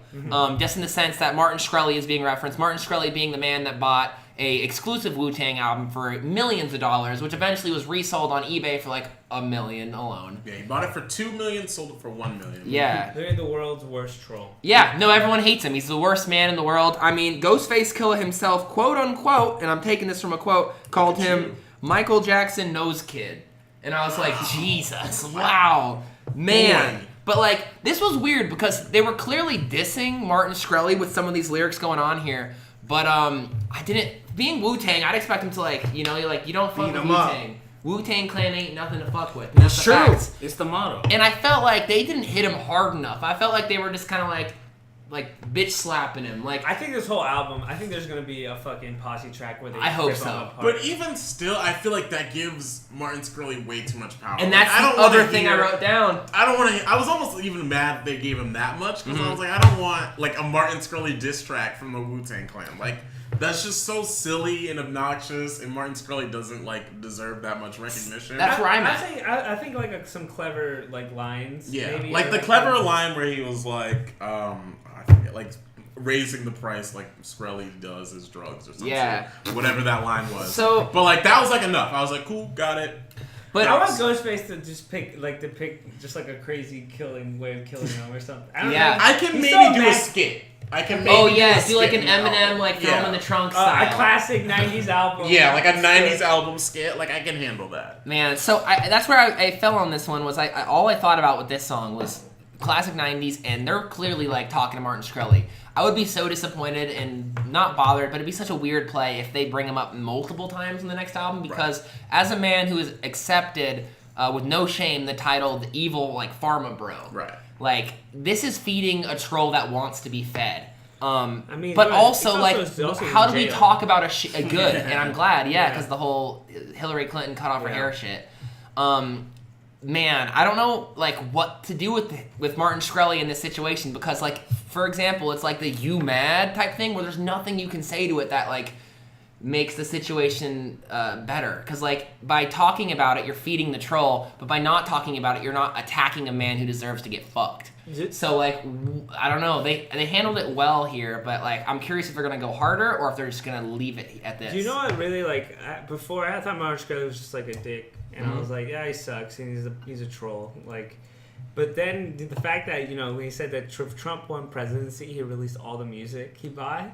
Speaker 2: Just in the sense that Martin Shkreli is being referenced. Martin Shkreli being the man that bought a exclusive Wu-Tang album for millions of dollars, which eventually was resold on eBay for like $1 million alone.
Speaker 1: Yeah, he bought it for $2 million, sold it for $1 million.
Speaker 2: Yeah.
Speaker 3: They're the world's worst troll.
Speaker 2: Yeah, no, everyone hates him. He's the worst man in the world. I mean, Ghostface Killah himself, quote unquote, and I'm taking this from a quote, called him Michael Jackson Nose Kid. And I was like, Jesus, wow, man.
Speaker 1: Boy.
Speaker 2: But like, this was weird because they were clearly dissing Martin Shkreli with some of these lyrics going on here. But I didn't, being Wu-Tang, I'd expect him to like, you don't fuck
Speaker 4: Beat
Speaker 2: with
Speaker 4: 'em up.
Speaker 2: Wu-Tang. Wu-Tang Clan ain't nothing to fuck with. And that's
Speaker 4: It's
Speaker 2: the
Speaker 4: true.
Speaker 2: facts.
Speaker 4: It's the motto.
Speaker 2: And I felt like they didn't hit him hard enough. I felt like they were just kind of like bitch slapping him. Like,
Speaker 3: I think this whole album, I think there's gonna be a fucking posse track where they
Speaker 2: I hope
Speaker 3: rip
Speaker 2: so.
Speaker 3: them apart.
Speaker 1: But even still, I feel like that gives Martin Shkreli way too much power.
Speaker 2: and
Speaker 1: Like,
Speaker 2: that's
Speaker 1: I don't
Speaker 2: the other
Speaker 1: wanna
Speaker 2: thing I
Speaker 1: hear-
Speaker 2: wrote down.
Speaker 1: I don't want to. I was almost even mad they gave him that much because I was like, I don't want like a Martin Shkreli diss track from the Wu-Tang Clan. Like that's just so silly and obnoxious, and Martin Shkreli doesn't like deserve that much recognition.
Speaker 2: That's where I'm at.
Speaker 3: I think like some clever like lines.
Speaker 1: yeah,
Speaker 3: maybe,
Speaker 1: like
Speaker 3: or,
Speaker 1: the clever line where he was like, I forget, like raising the price like Shkreli does his drugs or something.
Speaker 2: Yeah.
Speaker 1: Whatever that line was.
Speaker 2: So-
Speaker 1: but like that was like enough. I was like, cool, got it.
Speaker 2: But
Speaker 3: I want Ghostface to just pick just like a crazy killing way of killing him or something. I don't
Speaker 2: Yeah.
Speaker 3: know.
Speaker 1: I can
Speaker 3: He's
Speaker 1: maybe
Speaker 3: so
Speaker 1: do a
Speaker 3: mad.
Speaker 1: skit. I can maybe
Speaker 2: oh yeah,
Speaker 1: do
Speaker 2: do like an
Speaker 1: skit in the
Speaker 2: Eminem
Speaker 1: album.
Speaker 2: like film in the trunk
Speaker 3: A
Speaker 2: style.
Speaker 3: classic '90s album.
Speaker 1: Yeah, like a '90s album skit. Like I can handle that.
Speaker 2: Man, so that's where I fell on this one. Was I all I thought about with this song was classic '90s, and they're clearly like talking to Martin Shkreli. I would be so disappointed and not bothered, but it'd be such a weird play if they bring him up multiple times in the next album. Because as a man who has accepted with no shame the title "The Evil like Pharma Bro,"
Speaker 1: Right.
Speaker 2: like this is feeding a troll that wants to be fed.
Speaker 3: mean,
Speaker 2: but
Speaker 3: but
Speaker 2: also,
Speaker 3: it's
Speaker 2: like,
Speaker 3: also
Speaker 2: how
Speaker 3: in
Speaker 2: do we
Speaker 3: jail.
Speaker 2: talk about a good? And I'm glad,
Speaker 3: Yeah.
Speaker 2: because the whole Hillary Clinton cut off her
Speaker 3: Yeah.
Speaker 2: hair shit. Man, I don't know, like, what to do with Martin Shkreli in this situation because, like, for example, it's like the "you mad" type thing where there's nothing you can say to it that like makes the situation better. Because like by talking about it, you're feeding the troll, but by not talking about it, you're not attacking a man who deserves to get fucked. So like I don't know, they handled it well here, but like I'm curious if they're gonna go harder or if they're just gonna leave it at this.
Speaker 3: Do you know what really like? Before I thought Martin Shkreli was just like a dick, and I was like, yeah, he sucks, and he's a troll. Like, but then the fact that when he said that if Trump won presidency, he released all the music he bought,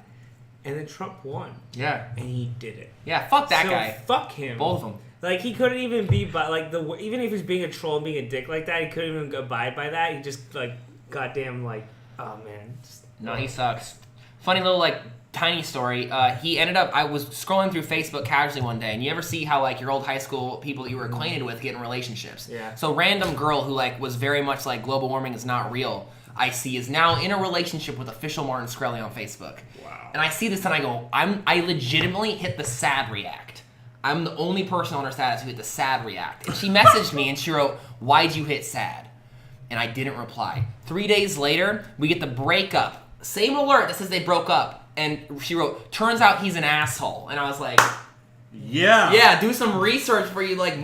Speaker 3: and then Trump won,
Speaker 2: Yeah,
Speaker 3: and he did it.
Speaker 2: yeah, fuck that
Speaker 3: So
Speaker 2: guy.
Speaker 3: Fuck him.
Speaker 2: Both of them.
Speaker 3: Like he couldn't even be, but like even if he's being a troll and being a dick like that, he couldn't even abide by that. He just like goddamn like, oh man. Just,
Speaker 2: No, he sucks. Funny little like tiny story. He ended up. I was scrolling through Facebook casually one day, and you ever see how like your old high school people that you were acquainted with get in relationships?
Speaker 3: Yeah.
Speaker 2: So random girl who like was very much like global warming is not real. I see is now in a relationship with official Martin Shkreli on Facebook.
Speaker 1: Wow.
Speaker 2: And I see this and I go, I legitimately hit the sad react. I'm the only person on her status who hit the sad react. And she messaged me and she wrote, "Why'd you hit sad?" And I didn't reply. 3 days later, we get the breakup. Same alert that says they broke up. And she wrote, "Turns out he's an asshole." And I was like,
Speaker 1: Yeah.
Speaker 2: yeah, do some research where you like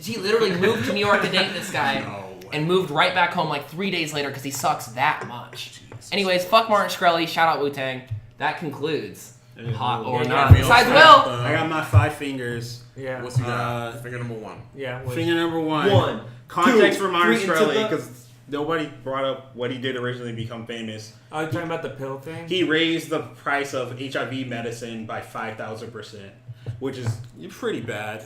Speaker 2: she literally moved to New York to date this guy.
Speaker 1: No way.
Speaker 2: And moved right back home like 3 days later because he sucks that much. Anyways, fuck Martin Shkreli. Shout out Wu-Tang. That concludes Hot or
Speaker 3: Yeah,
Speaker 2: Not.
Speaker 3: yeah.
Speaker 2: Besides
Speaker 1: I
Speaker 2: Will.
Speaker 4: I got my 5 fingers.
Speaker 3: yeah.
Speaker 1: What's you got? Finger number 1.
Speaker 3: Yeah. what-
Speaker 4: Finger number 1.
Speaker 3: One,
Speaker 4: Context
Speaker 3: two,
Speaker 4: for Martin
Speaker 3: three, into
Speaker 4: Shkreli
Speaker 3: the-
Speaker 4: because nobody brought up what he did originally become famous.
Speaker 3: Oh, you're talking about the pill thing?
Speaker 4: He raised the price of HIV medicine by 5,000%, which is pretty bad.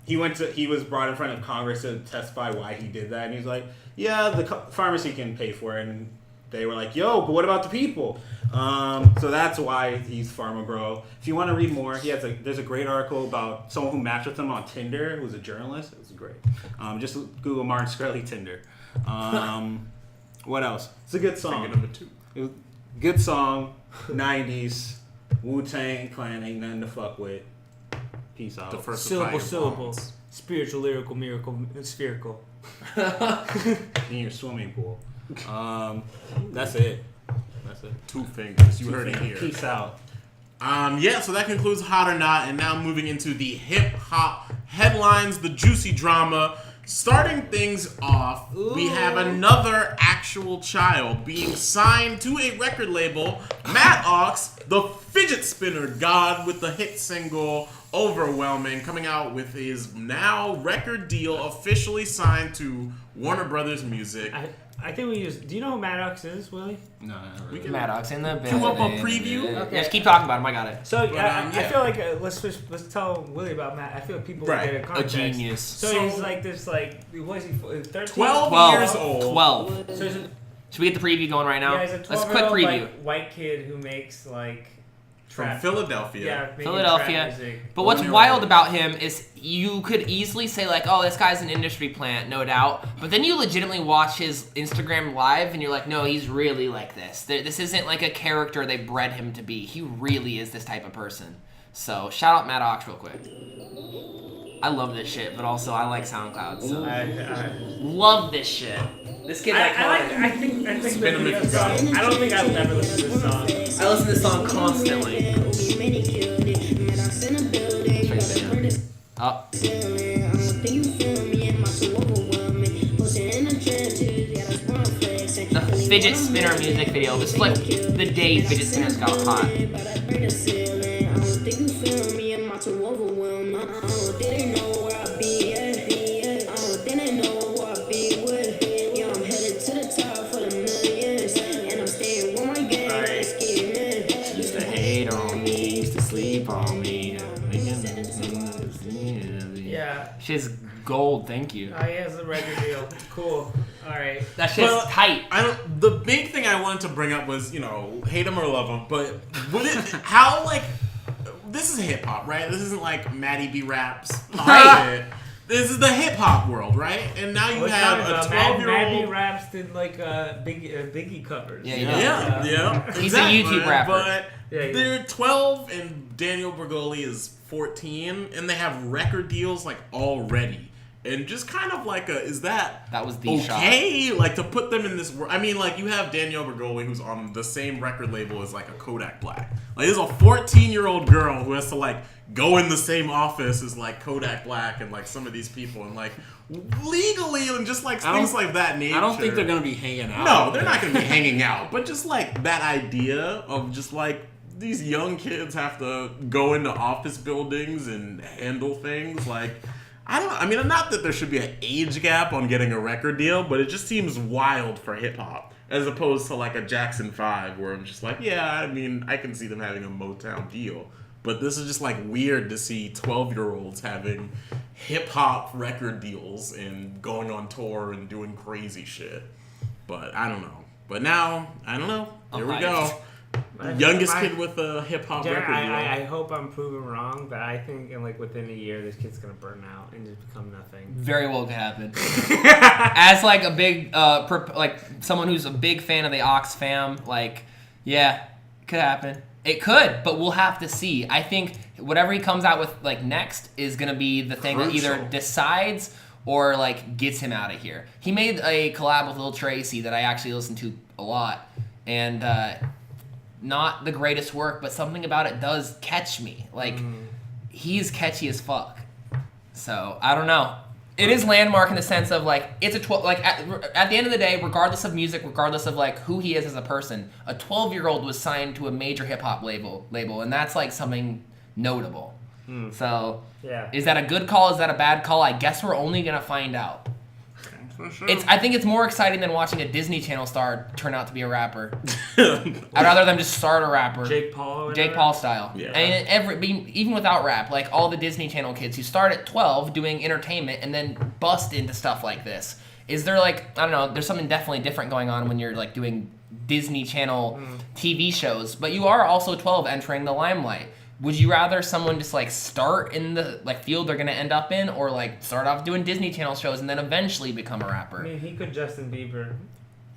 Speaker 4: He was brought in front of Congress to testify why he did that, and he was like, "Yeah, the pharmacy can pay for it." And they were like, "Yo, but what about the people?" So that's why he's Pharma Bro. If you want to read more, there's a great article about someone who matched with him on Tinder, who was a journalist. It was great. Just Google Martin Shkreli Tinder. What else? It's a good
Speaker 1: Finger
Speaker 4: song.
Speaker 1: number 2.
Speaker 4: It was good song. 90s. Wu-Tang Clan ain't nothing to fuck with. Peace out.
Speaker 3: Syllable, syllable. Spiritual, lyrical, miracle, spherical.
Speaker 4: In your swimming pool. That's it. That's it.
Speaker 1: 2 fingers. You heard it here.
Speaker 4: Peace out.
Speaker 1: Yeah, so that concludes Hot or Not, and now moving into the hip-hop headlines, the juicy drama. Starting things off, we have another actual child being signed to a record label. Matt Ox, the fidget spinner god with the hit single Overwhelming, coming out with his now record deal officially signed to Warner Brothers Music.
Speaker 3: I think we just. Do you know who Maddox is, Willie?
Speaker 4: No, not really.
Speaker 1: We can
Speaker 2: Maddox in the bed.
Speaker 1: cue up a preview.
Speaker 3: Okay.
Speaker 2: Yeah, just keep talking about him. I got it.
Speaker 3: So
Speaker 1: yeah.
Speaker 3: I feel like let's tell Willie about Matt. I feel like people
Speaker 1: Right.
Speaker 3: will get a
Speaker 2: A
Speaker 3: context.
Speaker 2: genius.
Speaker 3: So he's like this, like what is he? 13?
Speaker 1: 12 years old.
Speaker 2: 12.
Speaker 3: So he's a,
Speaker 2: Should we get the preview going right now?
Speaker 3: yeah, he's a
Speaker 2: Let's quick
Speaker 3: 12-year-old
Speaker 2: preview.
Speaker 3: like, white kid who makes like
Speaker 1: From
Speaker 3: trap.
Speaker 1: Philadelphia.
Speaker 3: Yeah, making
Speaker 2: Philadelphia.
Speaker 3: trap music.
Speaker 2: But what's
Speaker 1: Only
Speaker 2: wild
Speaker 1: right.
Speaker 2: about him is you could easily say like, oh, this guy's an industry plant, no doubt. But then you legitimately watch his Instagram live and you're like, no, he's really like this. This isn't like a character they bred him to be. He really is this type of person. So shout out Matt Ox real quick. I love this shit, but also I like SoundCloud. So love this shit. This kid's iconic.
Speaker 3: I think
Speaker 1: Spin 'em if you got 'em.
Speaker 3: I don't think I'll ever listen to this song.
Speaker 2: I listen to this song constantly. Oh. The fidget spinner music video. This is like the day fidget spinners got hot. Used to hate on me, used to sleep on me.
Speaker 3: Yeah.
Speaker 2: Shit's gold, thank you.
Speaker 3: He has a record deal. Cool. All right.
Speaker 2: That shit's
Speaker 1: Well,
Speaker 2: tight.
Speaker 1: I don't. The big thing I wanted to bring up was, you know, hate him or love him, but would it? How like this is hip hop, right? This isn't like Maddie B raps,
Speaker 2: Right.
Speaker 1: This is the hip hop world, right? And now you have a 12-year-old.
Speaker 3: Maddie Raps did like Biggie covers.
Speaker 2: Yeah, he
Speaker 1: Yeah, yeah.
Speaker 2: He's a YouTube rapper.
Speaker 1: But
Speaker 3: Yeah, he-
Speaker 1: they're 12 and Daniel Bergoli is 14, and they have record deals like already. And just kind of like is that
Speaker 2: was the shot.
Speaker 1: okay? Like to put them in this world. I mean, like you have Daniel Bergoli who's on the same record label as like a Kodak Black. Like there's a 14-year-old girl who has to like go in the same office as like Kodak Black and like some of these people and like legally and just like things like that nature.
Speaker 4: I don't think they're gonna be hanging out.
Speaker 1: No, they're not going to be hanging out. But just like that idea of just like these young kids have to go into office buildings and handle things like. I mean, not that there should be an age gap on getting a record deal, but it just seems wild for hip hop as opposed to like a Jackson 5 where I'm just like, yeah, I mean, I can see them having a Motown deal. But this is just like weird to see 12-year-olds having hip hop record deals and going on tour and doing crazy shit. But I don't know. But now, I don't know. Here we go. Youngest kid with a hip hop record deal.
Speaker 3: I hope I'm proven wrong, but I think in like within a year this kid's gonna burn out and just become nothing.
Speaker 2: Very well could happen. As like a big, like someone who's a big fan of the Ox fam, like, yeah, could happen. It could, but we'll have to see. I think whatever he comes out with like next is gonna be the thing that either
Speaker 1: Crucial.
Speaker 2: decides or like gets him out of here. He made a collab with Lil Tracy that I actually listened to a lot, and not the greatest work, but something about it does catch me. Like he's catchy as fuck. So I don't know. It is landmark in the sense of like it's a 12. Like at the end of the day, regardless of music, regardless of like who he is as a person, a 12-year-old was signed to a major hip hop label, and that's like something notable. So
Speaker 3: Yeah.
Speaker 2: is that a good call? Is that a bad call? I guess we're only gonna find out.
Speaker 1: For sure.
Speaker 2: I think it's more exciting than watching a Disney Channel star turn out to be a rapper. I'd rather them just start a rapper.
Speaker 3: Jake Paul. or
Speaker 2: Jake
Speaker 3: whatever?
Speaker 2: Paul style.
Speaker 1: Yeah.
Speaker 2: And even without rap, like all the Disney Channel kids who start at 12 doing entertainment and then bust into stuff like this. Is there like, I don't know, there's something definitely different going on when you're like doing Disney Channel TV shows, but you are also 12 entering the limelight. Would you rather someone just like start in the like field they're gonna end up in, or like start off doing Disney Channel shows and then eventually become a rapper?
Speaker 3: I mean, he could Justin Bieber.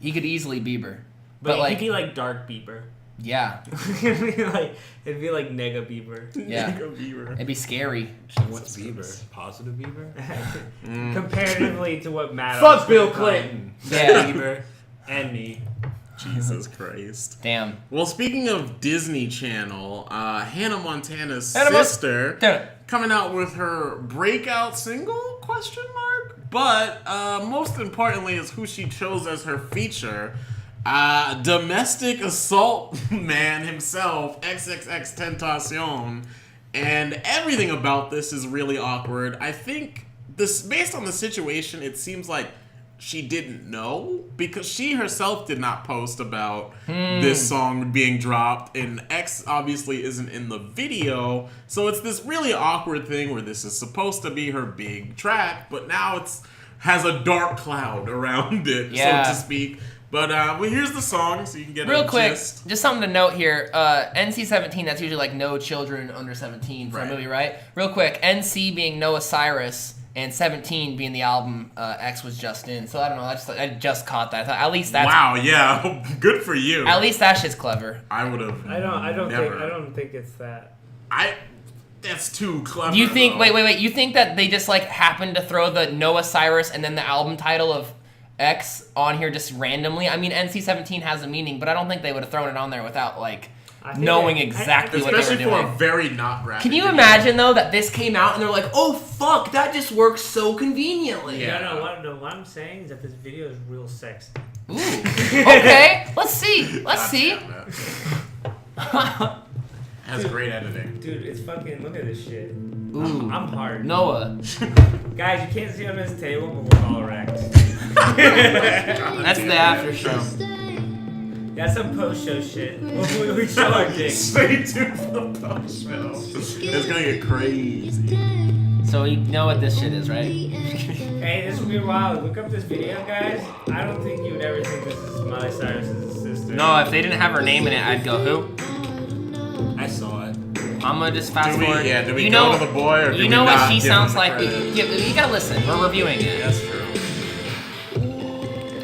Speaker 6: He could easily Bieber.
Speaker 3: But
Speaker 6: like,
Speaker 3: he'd be like Dark Bieber.
Speaker 6: yeah.
Speaker 3: it'd be like Nega Bieber.
Speaker 6: Yeah.
Speaker 1: Bieber.
Speaker 6: It'd be scary.
Speaker 4: What's Bieber? Positive Bieber?
Speaker 3: Comparatively to what Matt.
Speaker 4: Fuck Bill Clinton.
Speaker 6: Yeah.
Speaker 4: Bieber and me.
Speaker 1: Jesus Christ.
Speaker 6: Damn.
Speaker 1: Well, speaking of Disney Channel, Hannah Montana's
Speaker 6: Hannah Mon-
Speaker 1: sister
Speaker 6: Damn it.
Speaker 1: coming out with her breakout single? Question mark. But most importantly is who she chose as her feature. Domestic assault man himself, XXX Tentacion, and everything about this is really awkward. I think this, based on the situation, it seems like she didn't know because she herself did not post about this song being dropped, and X obviously isn't in the video, so it's this really awkward thing where this is supposed to be her big track, but now it's has a dark cloud around it,
Speaker 6: Yeah.
Speaker 1: so to speak. But well, here's the song, so you can get
Speaker 6: Real
Speaker 1: a
Speaker 6: quick,
Speaker 1: gist.
Speaker 6: just something to note here. NC-17, that's usually like no children under 17 for
Speaker 1: Right.
Speaker 6: a movie, right? Real quick, NC being Noah Cyrus and 17 being the album X was just in. So I don't know, I just caught that. I thought, at least that's
Speaker 1: Wow, yeah, good for you.
Speaker 6: At least that shit's clever.
Speaker 1: I would have.
Speaker 3: I don't
Speaker 1: never.
Speaker 3: think it's that.
Speaker 1: That's too clever.
Speaker 6: Do you think?
Speaker 1: though.
Speaker 6: Wait. You think that they just like happened to throw the Noah Cyrus and then the album title of X on here just randomly? I mean, NC-17 has a meaning, but I don't think they would have thrown it on there without like
Speaker 3: I think
Speaker 6: knowing
Speaker 3: it-
Speaker 6: exactly what they
Speaker 1: Especially
Speaker 6: were
Speaker 1: for
Speaker 6: doing.
Speaker 1: a very not graphic.
Speaker 6: Can you
Speaker 1: video.
Speaker 6: imagine though that this came out and they're like, "Oh fuck, that just works so conveniently."
Speaker 1: Yeah.
Speaker 3: No, what I'm saying is that this video is real sexy.
Speaker 6: Ooh. Okay, let's see. Let's see.
Speaker 1: Goddamn it. Has great editing.
Speaker 3: Dude, it's fucking, look at this shit.
Speaker 6: Ooh.
Speaker 3: I'm hard.
Speaker 6: Noah.
Speaker 3: Guys, you can't see on this table, but we're all erect.
Speaker 6: That's the after show.
Speaker 3: That's some post-show shit. We show our dicks.
Speaker 1: Stay tuned for the post show. It's gonna get crazy.
Speaker 6: So you know what this shit is, right?
Speaker 3: Hey, this will be wild. Look up this video, guys. I don't think you would ever think this is Miley Cyrus's sister.
Speaker 6: No, if they didn't have her name in it, I'd go who?
Speaker 4: I saw it.
Speaker 6: I'm gonna just fast
Speaker 1: Do we,
Speaker 6: forward.
Speaker 1: yeah, do we
Speaker 6: you
Speaker 1: go
Speaker 6: know,
Speaker 1: to the boy or do
Speaker 6: you
Speaker 1: we
Speaker 6: know what
Speaker 1: not
Speaker 6: she
Speaker 1: give
Speaker 6: sounds
Speaker 1: him the
Speaker 6: like?
Speaker 1: credit?
Speaker 6: You gotta listen. We're reviewing it.
Speaker 1: That's true.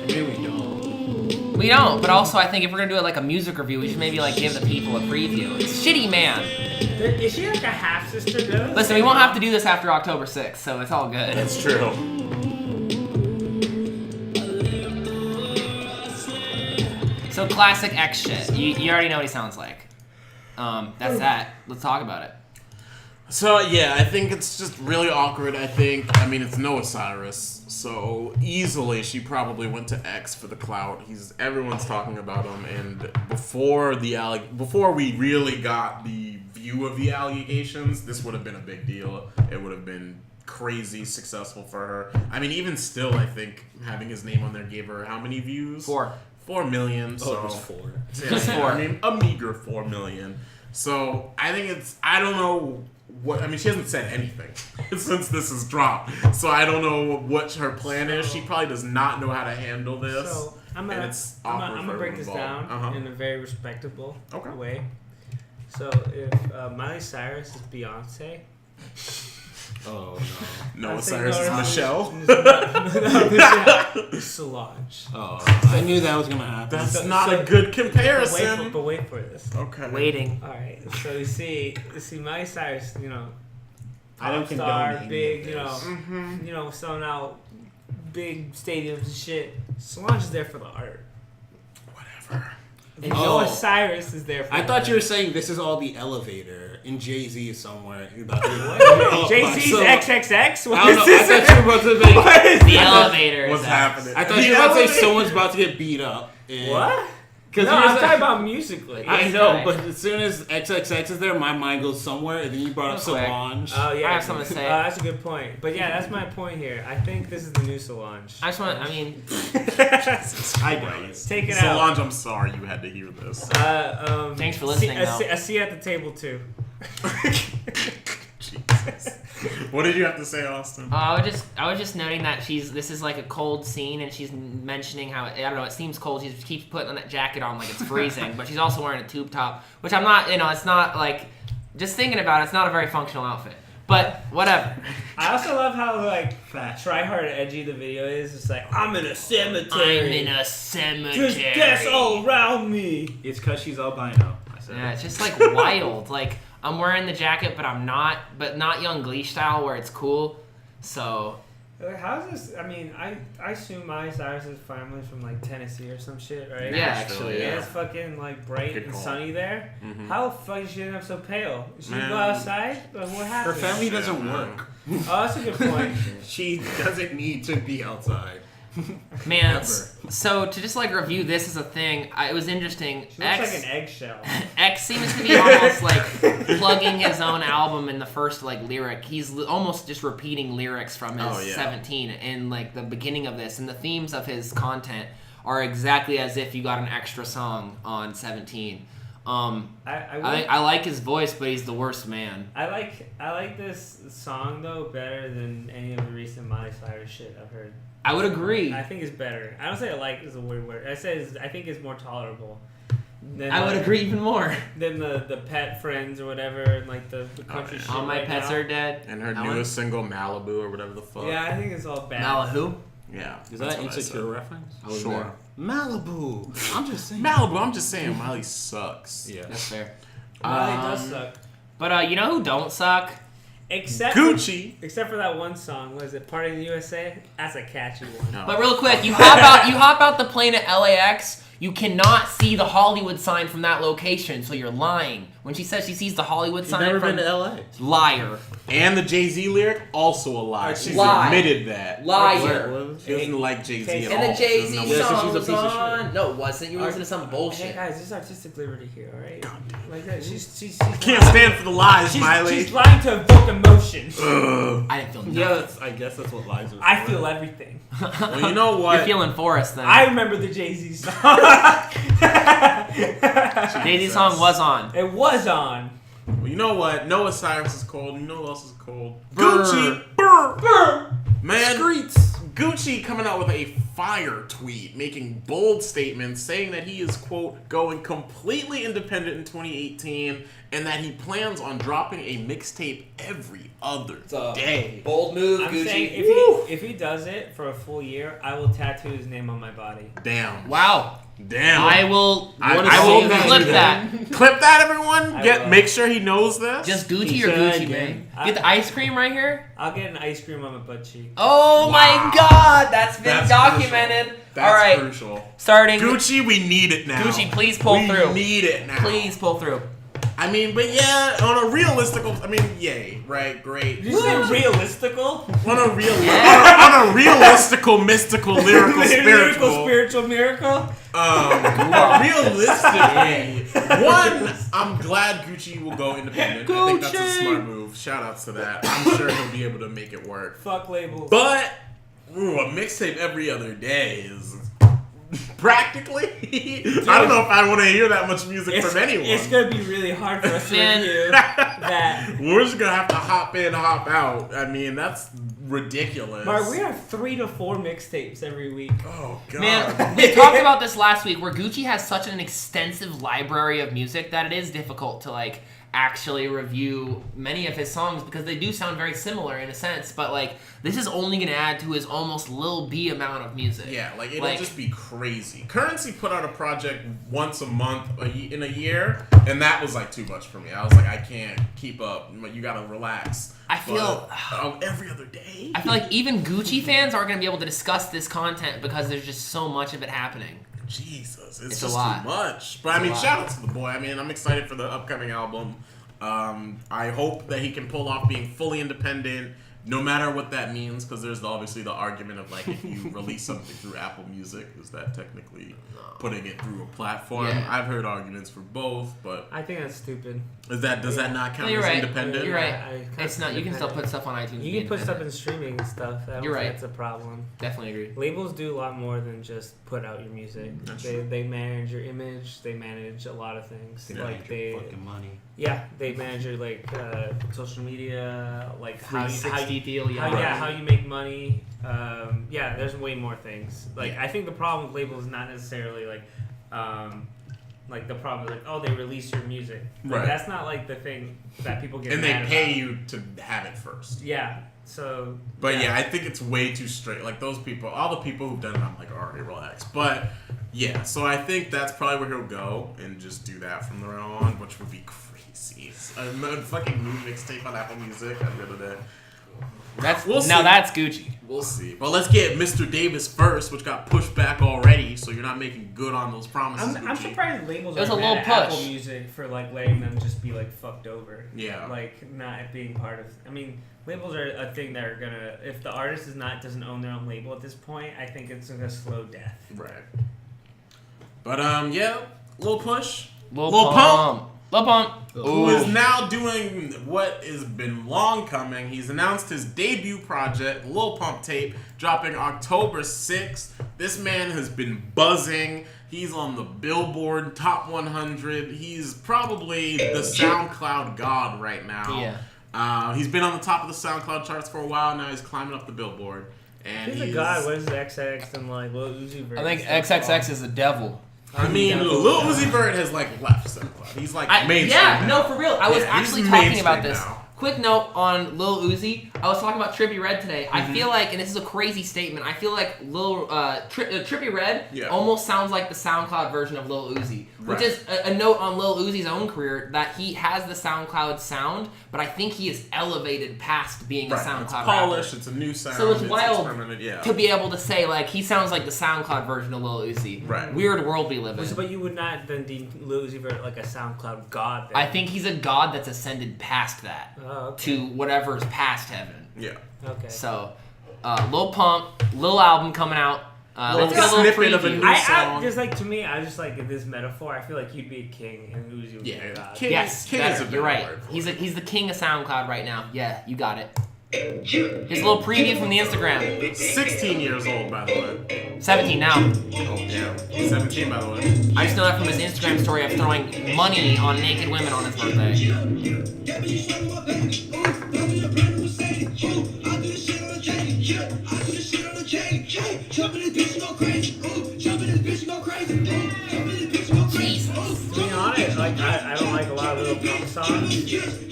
Speaker 4: Maybe we don't.
Speaker 6: We don't, but also I think if we're gonna do it like a music review, we should maybe like give the people a preview. It's Shitty Man.
Speaker 3: Is she like a half sister though?
Speaker 6: Listen, we won't have to do this after October 6th, so it's all good.
Speaker 1: That's true.
Speaker 6: So classic X shit. You already know what he sounds like. That's that. Let's talk about it.
Speaker 1: So yeah, I think it's just really awkward. I mean, it's Noah Cyrus, so easily she probably went to X for the clout. Everyone's talking about him, and before we really got the view of the allegations, this would have been a big deal. It would have been crazy successful for her. I mean, even still, I think having his name on there gave her how many views?
Speaker 6: 4
Speaker 1: million. So
Speaker 4: Oh, it was 4.
Speaker 1: yeah,
Speaker 6: Just 4.
Speaker 1: I mean, a meager 4 million. So I think I don't know what. I mean, she hasn't said anything since this is dropped. So I don't know what her plan is. She probably does not know how to handle this.
Speaker 3: So I'm
Speaker 1: and
Speaker 3: gonna,
Speaker 1: it's
Speaker 3: I'm
Speaker 1: awkward
Speaker 3: gonna
Speaker 1: for
Speaker 3: break this
Speaker 1: everyone
Speaker 3: down
Speaker 1: involved.
Speaker 3: in a very respectable
Speaker 1: Okay.
Speaker 3: way. So if Miley Cyrus is Beyonce,
Speaker 4: Oh
Speaker 1: Noah
Speaker 3: I say
Speaker 1: Cyrus is
Speaker 3: no,
Speaker 1: Michelle.
Speaker 3: Solange.
Speaker 4: no. Oh, I knew that was gonna happen.
Speaker 1: That's
Speaker 3: So-
Speaker 1: not
Speaker 3: so-
Speaker 1: a good comparison.
Speaker 3: But wait for this.
Speaker 1: Okay.
Speaker 6: Waiting.
Speaker 3: All right. So you see Miley Cyrus,
Speaker 4: I don't
Speaker 3: pop
Speaker 4: condone
Speaker 3: star,
Speaker 4: any
Speaker 3: big,
Speaker 4: of this.
Speaker 3: selling out big stadiums and shit. Solange is there for the art.
Speaker 1: Whatever.
Speaker 3: And
Speaker 4: Oh.
Speaker 3: Noah Cyrus is there for
Speaker 4: I
Speaker 3: the
Speaker 4: thought you were
Speaker 3: art.
Speaker 4: saying this is all the elevator and Jay-Z is somewhere. You're about to
Speaker 3: Jay-Z's
Speaker 4: So-
Speaker 3: XXX? What
Speaker 4: I don't
Speaker 3: is
Speaker 4: I
Speaker 3: this?
Speaker 4: thought you were about to make.
Speaker 3: What is
Speaker 6: The
Speaker 3: that?
Speaker 6: elevator.
Speaker 1: What's
Speaker 6: is
Speaker 1: happening?
Speaker 4: I thought you were about to say someone's about to get beat up. And,
Speaker 3: What?
Speaker 4: Because
Speaker 3: No, I'm talking about musically.
Speaker 4: I know, but as soon as XXX is there, my mind goes somewhere, and then you brought up
Speaker 6: Okay.
Speaker 4: Solange.
Speaker 3: Oh yeah,
Speaker 6: I have something to say.
Speaker 3: That's a good point. But yeah, that's my point here. I think this is the new Solange.
Speaker 6: I just want. I mean,
Speaker 4: I know.
Speaker 3: Take it out.
Speaker 1: Solange, I'm sorry you had to hear this.
Speaker 6: Thanks for listening,
Speaker 3: A
Speaker 6: though.
Speaker 3: seat at the table too.
Speaker 1: Jesus. What did you have to say, Austin?
Speaker 6: I was just noting that this is like a cold scene, and she's mentioning how I don't know. It seems cold. She keeps putting that jacket on like it's freezing, but she's also wearing a tube top, which I'm not. It's not like just thinking about it. It's not a very functional outfit.
Speaker 2: But whatever.
Speaker 3: I also love how like try hard edgy the video is. It's like I'm in a cemetery.
Speaker 2: I'm in a cemetery.
Speaker 3: Just guess all around me.
Speaker 4: It's because she's albino. I said
Speaker 2: Yeah, it's just like wild. Like I'm wearing the jacket, but I'm not. But not Young Glee style where it's cool. So
Speaker 3: How's this? I mean, I assume Miley Cyrus's family's from like Tennessee or some shit, right?
Speaker 2: Yeah,
Speaker 1: Nashville,
Speaker 2: actually,
Speaker 3: And it's fucking like bright
Speaker 1: Good
Speaker 3: and
Speaker 1: call.
Speaker 3: sunny there.
Speaker 1: Mhm.
Speaker 3: How the fuck is she end up so pale? She
Speaker 1: Man.
Speaker 3: go outside? Like, what
Speaker 4: her
Speaker 3: happened?
Speaker 4: family doesn't
Speaker 1: Yeah,
Speaker 4: work.
Speaker 3: Oh, that's a good point.
Speaker 4: She doesn't need to be outside.
Speaker 2: man.
Speaker 4: Ever.
Speaker 2: So to just like review this as a thing, it was interesting.
Speaker 3: She looks like an eggshell.
Speaker 2: X seems to be almost like plugging his own album in the first like lyric. He's almost just repeating lyrics from his
Speaker 1: Oh, yeah.
Speaker 2: 17 in like the beginning of this, and the themes of his content are exactly as if you got an extra song on 17. I like his voice, but he's the worst man.
Speaker 3: I like this song though better than any of the recent Miley Cyrus shit I've heard.
Speaker 2: I would agree.
Speaker 3: I think it's better. I don't say I like is a weird word. I think it's more tolerable. Than
Speaker 2: I would
Speaker 3: like-
Speaker 2: agree even more.
Speaker 3: Than the pet friends or whatever, and like the country
Speaker 1: yeah.
Speaker 3: shit.
Speaker 2: All my
Speaker 3: right
Speaker 2: pets
Speaker 3: now.
Speaker 2: are dead.
Speaker 1: And her
Speaker 2: That one?
Speaker 1: newest single, Malibu, or whatever the fuck.
Speaker 3: Yeah, I think it's all bad.
Speaker 2: Malibu.
Speaker 1: Yeah.
Speaker 4: Is
Speaker 1: that's
Speaker 4: that
Speaker 1: what I
Speaker 4: Insecure
Speaker 1: said.
Speaker 4: reference?
Speaker 1: Sure.
Speaker 4: Malibu. I'm just saying.
Speaker 1: Malibu, I'm just saying, Miley sucks.
Speaker 4: Yeah.
Speaker 2: That's fair.
Speaker 3: Miley does suck.
Speaker 2: But you know who don't suck?
Speaker 3: Except
Speaker 1: Gucci.
Speaker 3: except for that one song, was it Party in the USA? That's a catchy one.
Speaker 1: No.
Speaker 2: But real quick, you hop out the plane at LAX. You cannot see the Hollywood sign from that location, so you're lying. When she says she sees the Hollywood
Speaker 4: You've
Speaker 2: sign
Speaker 4: never
Speaker 2: from
Speaker 4: been to LA.
Speaker 2: liar.
Speaker 1: And the Jay-Z lyric, also a lie. She's
Speaker 2: Lie.
Speaker 1: admitted that.
Speaker 2: Liar.
Speaker 1: She doesn't like Jay-Z at all.
Speaker 2: And the
Speaker 1: She
Speaker 2: Jay
Speaker 1: doesn't know
Speaker 2: Z
Speaker 1: what-
Speaker 4: Yeah, so
Speaker 2: song
Speaker 4: she's a
Speaker 2: was
Speaker 4: piece of
Speaker 2: on.
Speaker 4: shit.
Speaker 2: No, it wasn't. You were listening to some
Speaker 3: Hey
Speaker 2: bullshit.
Speaker 3: guys, this is artistic liberty here, alright? Like that. She's
Speaker 1: Can't stand for the lies,
Speaker 3: she's,
Speaker 1: Miley.
Speaker 3: she's lying to evoke emotion.
Speaker 2: I didn't feel nothing.
Speaker 4: Yeah, I guess that's what lies are.
Speaker 3: I feel everything.
Speaker 1: Well, you know
Speaker 2: You're
Speaker 1: what?
Speaker 2: feeling Forrest then.
Speaker 3: I remember the Jay-Z song.
Speaker 2: Jay-Z song was on.
Speaker 3: It was on.
Speaker 1: Well, you know what? Noah Cyrus is cold. You know who else is cold?
Speaker 2: Brr.
Speaker 1: Gucci. Brr. Man,
Speaker 4: Streets.
Speaker 1: Gucci coming out with a fire tweet, making bold statements, saying that he is, quote, going completely independent in 2018, and that he plans on dropping a mixtape every other day.
Speaker 2: Bold move,
Speaker 3: I'm saying if he does it for a full year, I will tattoo his name on my body.
Speaker 1: Damn.
Speaker 2: Wow.
Speaker 1: Damn.
Speaker 2: I will.
Speaker 1: I
Speaker 2: will
Speaker 1: will
Speaker 2: clip
Speaker 1: do
Speaker 2: that.
Speaker 1: Clip that, everyone.
Speaker 3: I will.
Speaker 1: Make sure he knows this.
Speaker 2: Just Gucci
Speaker 3: He
Speaker 2: or
Speaker 3: should,
Speaker 2: Gucci,
Speaker 3: yeah.
Speaker 2: man. Get the ice cream right here.
Speaker 3: I'll get an ice cream on my butt cheek.
Speaker 2: Oh my God, that's been
Speaker 1: That's
Speaker 2: documented.
Speaker 1: That's
Speaker 2: All right,
Speaker 1: crucial.
Speaker 2: starting.
Speaker 1: Gucci, we need it now.
Speaker 2: Gucci, please pull
Speaker 1: we
Speaker 2: through.
Speaker 1: need it now.
Speaker 2: Please pull through.
Speaker 1: I mean, but yeah, on a realistical, yay, right, great.
Speaker 3: Did you say realistical?
Speaker 1: On a real,
Speaker 2: Yeah.
Speaker 1: on a realistical, mystical, lyrical,
Speaker 3: Lyrical,
Speaker 1: spiritual.
Speaker 3: spiritual miracle?
Speaker 1: Realistically, one, I'm glad Gucci will go independent. I think that's a
Speaker 2: Gucci.
Speaker 1: smart move. Shout outs to that. I'm sure he'll be able to make it work.
Speaker 3: Fuck labels.
Speaker 1: But a mixtape every other day is practically. I don't know if I want to hear that much music from anyone.
Speaker 3: It's gonna be really hard for us to
Speaker 2: Man.
Speaker 3: review that.
Speaker 1: We're just gonna have to hop in, hop out. I mean, that's ridiculous.
Speaker 3: Mark, we have 3 to 4 mixtapes every week.
Speaker 1: Oh god.
Speaker 2: Man, we talked about this last week where Gucci has such an extensive library of music that it is difficult to like actually review many of his songs because they do sound very similar in a sense, but like this is only going to add to his almost Lil B amount of music.
Speaker 1: Yeah, like it'll just be crazy. Currency put out a project once a month in a year, and that was like too much for me. I was like, I can't keep up. You gotta relax.
Speaker 2: I feel
Speaker 1: every other day.
Speaker 2: I feel like even Gucci fans aren't going to be able to discuss this content because there's just so much of it happening.
Speaker 1: Jesus,
Speaker 2: It's
Speaker 1: it's
Speaker 2: a
Speaker 1: just
Speaker 2: lot.
Speaker 1: too much. But I mean,
Speaker 2: a lot.
Speaker 1: shout out to the boy. I mean, I'm excited for the upcoming album. I hope that he can pull off being fully independent, no matter what that means, because there's obviously the argument of like if you release something through Apple Music, is that technically putting it through a platform?
Speaker 2: Yeah.
Speaker 1: I've heard arguments for both, but
Speaker 3: I think that's stupid.
Speaker 1: does that not count
Speaker 2: No, you're
Speaker 1: as
Speaker 2: right.
Speaker 1: independent?
Speaker 2: You're right.
Speaker 3: I
Speaker 2: It's not. You can still put stuff on iTunes.
Speaker 3: You
Speaker 2: and
Speaker 3: can put stuff
Speaker 2: independent.
Speaker 3: in streaming and stuff. I don't
Speaker 2: You're
Speaker 3: think
Speaker 2: right.
Speaker 3: that's a problem.
Speaker 2: Definitely agree.
Speaker 3: Labels do a lot more than just put out your music.
Speaker 1: That's
Speaker 3: They,
Speaker 1: true.
Speaker 3: they manage your image. They manage a lot of things.
Speaker 1: Yeah.
Speaker 3: Like they,
Speaker 4: fucking money.
Speaker 3: yeah, they manage your like social media, like how you,
Speaker 2: 360 deal,
Speaker 3: how you make money. There's way more things. Like
Speaker 1: Yeah.
Speaker 3: I think the problem with labels is not necessarily like Like the problem is like, oh, they release your music. Like,
Speaker 1: Right.
Speaker 3: That's not like the thing that people get
Speaker 1: And they
Speaker 3: mad
Speaker 1: pay
Speaker 3: about.
Speaker 1: you to have it first.
Speaker 3: Yeah. So.
Speaker 1: But yeah, I think it's way too straight. Like those people, all the people who've done it, I'm like, alright, relax. But yeah, so I think that's probably where he'll go and just do that from there on, which would be crazy. A fucking new mixtape on Apple Music at the end of the day. We'll see.
Speaker 2: That's Gucci.
Speaker 1: We'll see. But let's get Mr. Davis first, which got pushed back already, so you're not making good on those promises.
Speaker 3: I'm
Speaker 1: Gucci.
Speaker 3: surprised labels
Speaker 2: It was
Speaker 3: are
Speaker 2: a
Speaker 3: mad
Speaker 2: little
Speaker 3: at
Speaker 2: push.
Speaker 3: Apple Music for like letting them just be like fucked over.
Speaker 1: Yeah.
Speaker 3: Like not being part of. I mean, labels are a thing that are gonna. If the artist doesn't own their own label at this point, I think it's gonna slow death.
Speaker 1: Right. But yeah, Lil Push,
Speaker 2: Lil
Speaker 1: Lil Pump,
Speaker 2: Lil Pump.
Speaker 1: who is now doing what has been long coming. He's announced his debut project, Lil Pump Tape, dropping October 6th. This man has been buzzing. He's on the Billboard Top 100. He's probably the SoundCloud god right now.
Speaker 2: Yeah.
Speaker 1: He's been on the top of the SoundCloud charts for a while. Now he's climbing up the Billboard. And
Speaker 3: He's a god. What is XX and like Lil Uzi Vert?
Speaker 2: I think XXX is the devil.
Speaker 1: I mean, Lil Uzi Vert has like left SoundCloud. He's like mainstream
Speaker 2: Yeah,
Speaker 1: now.
Speaker 2: no, for real. I was
Speaker 1: Yeah,
Speaker 2: actually
Speaker 1: he's
Speaker 2: talking about
Speaker 1: mainstream
Speaker 2: this.
Speaker 1: now.
Speaker 2: Quick note on Lil Uzi. I was talking about Trippie Redd today.
Speaker 1: Mm-hmm.
Speaker 2: I feel like, and this is a crazy statement, I feel like Trippie Redd
Speaker 1: Yeah.
Speaker 2: almost sounds like the SoundCloud version of Lil Uzi. Which
Speaker 1: Right.
Speaker 2: is a note on Lil Uzi's own career that he has the SoundCloud sound, but I think he is elevated past being
Speaker 1: Right.
Speaker 2: a SoundCloud
Speaker 1: It's
Speaker 2: rapper.
Speaker 1: polished. It's a new sound.
Speaker 2: So it's wild
Speaker 1: experimented, yeah.
Speaker 2: to be able to say, like, he sounds like the SoundCloud version of Lil Uzi.
Speaker 1: Right.
Speaker 2: Weird world we live in.
Speaker 3: But you would not then deem Lil Uzi Vert like a SoundCloud god. Then.
Speaker 2: I think he's a god that's ascended past that
Speaker 3: Oh, okay.
Speaker 2: to whatever's past heaven.
Speaker 1: Yeah.
Speaker 3: Okay.
Speaker 2: So, Lil Pump, Lil album coming out.
Speaker 1: Little
Speaker 2: Let's get a little
Speaker 1: snippet of a
Speaker 2: preview.
Speaker 1: new
Speaker 3: I
Speaker 1: song.
Speaker 3: just like to me, I just like in this metaphor. I feel like you'd be a king and Uzi would be a god.
Speaker 1: King-
Speaker 2: Yes,
Speaker 1: King
Speaker 2: better.
Speaker 1: is a
Speaker 2: You're
Speaker 1: better
Speaker 2: right.
Speaker 1: word for
Speaker 2: He's
Speaker 1: it.
Speaker 2: he's the king of SoundCloud right now. Yeah, you got it. Here's a little preview from the Instagram.
Speaker 1: 16 years old, by the way.
Speaker 2: 17 now.
Speaker 1: Oh, damn. 17, by the way.
Speaker 2: I just know that from his Instagram story of throwing money on naked women on his birthday.
Speaker 3: To be honest, like I don't like a lot of Lil Pump songs,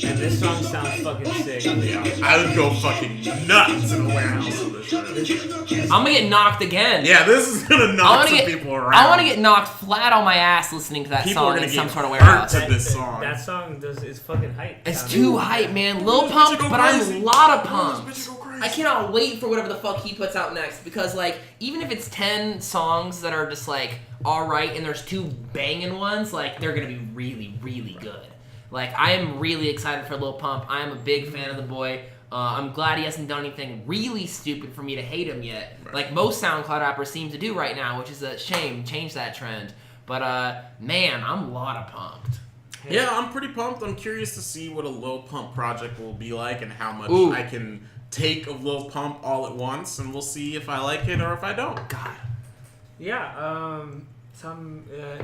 Speaker 3: and this song sounds fucking sick.
Speaker 1: Yeah. I would go fucking nuts in a warehouse with this shit.
Speaker 2: I'm gonna get knocked again.
Speaker 1: Yeah, this is gonna
Speaker 2: I
Speaker 1: knock
Speaker 2: wanna
Speaker 1: some
Speaker 2: get,
Speaker 1: people around.
Speaker 2: I want to get knocked flat on my ass listening to that
Speaker 1: People are
Speaker 2: song
Speaker 1: gonna
Speaker 2: in some
Speaker 1: get
Speaker 2: sort of
Speaker 1: hurt
Speaker 2: warehouse.
Speaker 1: to this song.
Speaker 3: That song is fucking hype.
Speaker 2: It's
Speaker 3: sounding.
Speaker 2: too hype, man. Lil Pump,
Speaker 1: go
Speaker 2: but I'm
Speaker 1: crazy.
Speaker 2: a lot of
Speaker 1: Bitch,
Speaker 2: pumps.
Speaker 1: go crazy.
Speaker 2: I cannot wait for whatever the fuck he puts out next because, like, even if it's 10 songs that are just like alright and there's 2 banging ones, like, they're gonna be really, really good. Like, I am really excited for Lil Pump. I am a big fan of the boy. I'm glad he hasn't done anything really stupid for me to hate him yet,
Speaker 1: Right.
Speaker 2: like most SoundCloud rappers seem to do right now, which is a shame. Change that trend. But man, I'm a lot of pumped.
Speaker 1: Yeah, I'm pretty pumped. I'm curious to see what a Lil Pump project will be like and how much
Speaker 2: Ooh.
Speaker 1: I can take of Lil Pump all at once, and we'll see if I like it or if I don't.
Speaker 2: God.
Speaker 3: Yeah.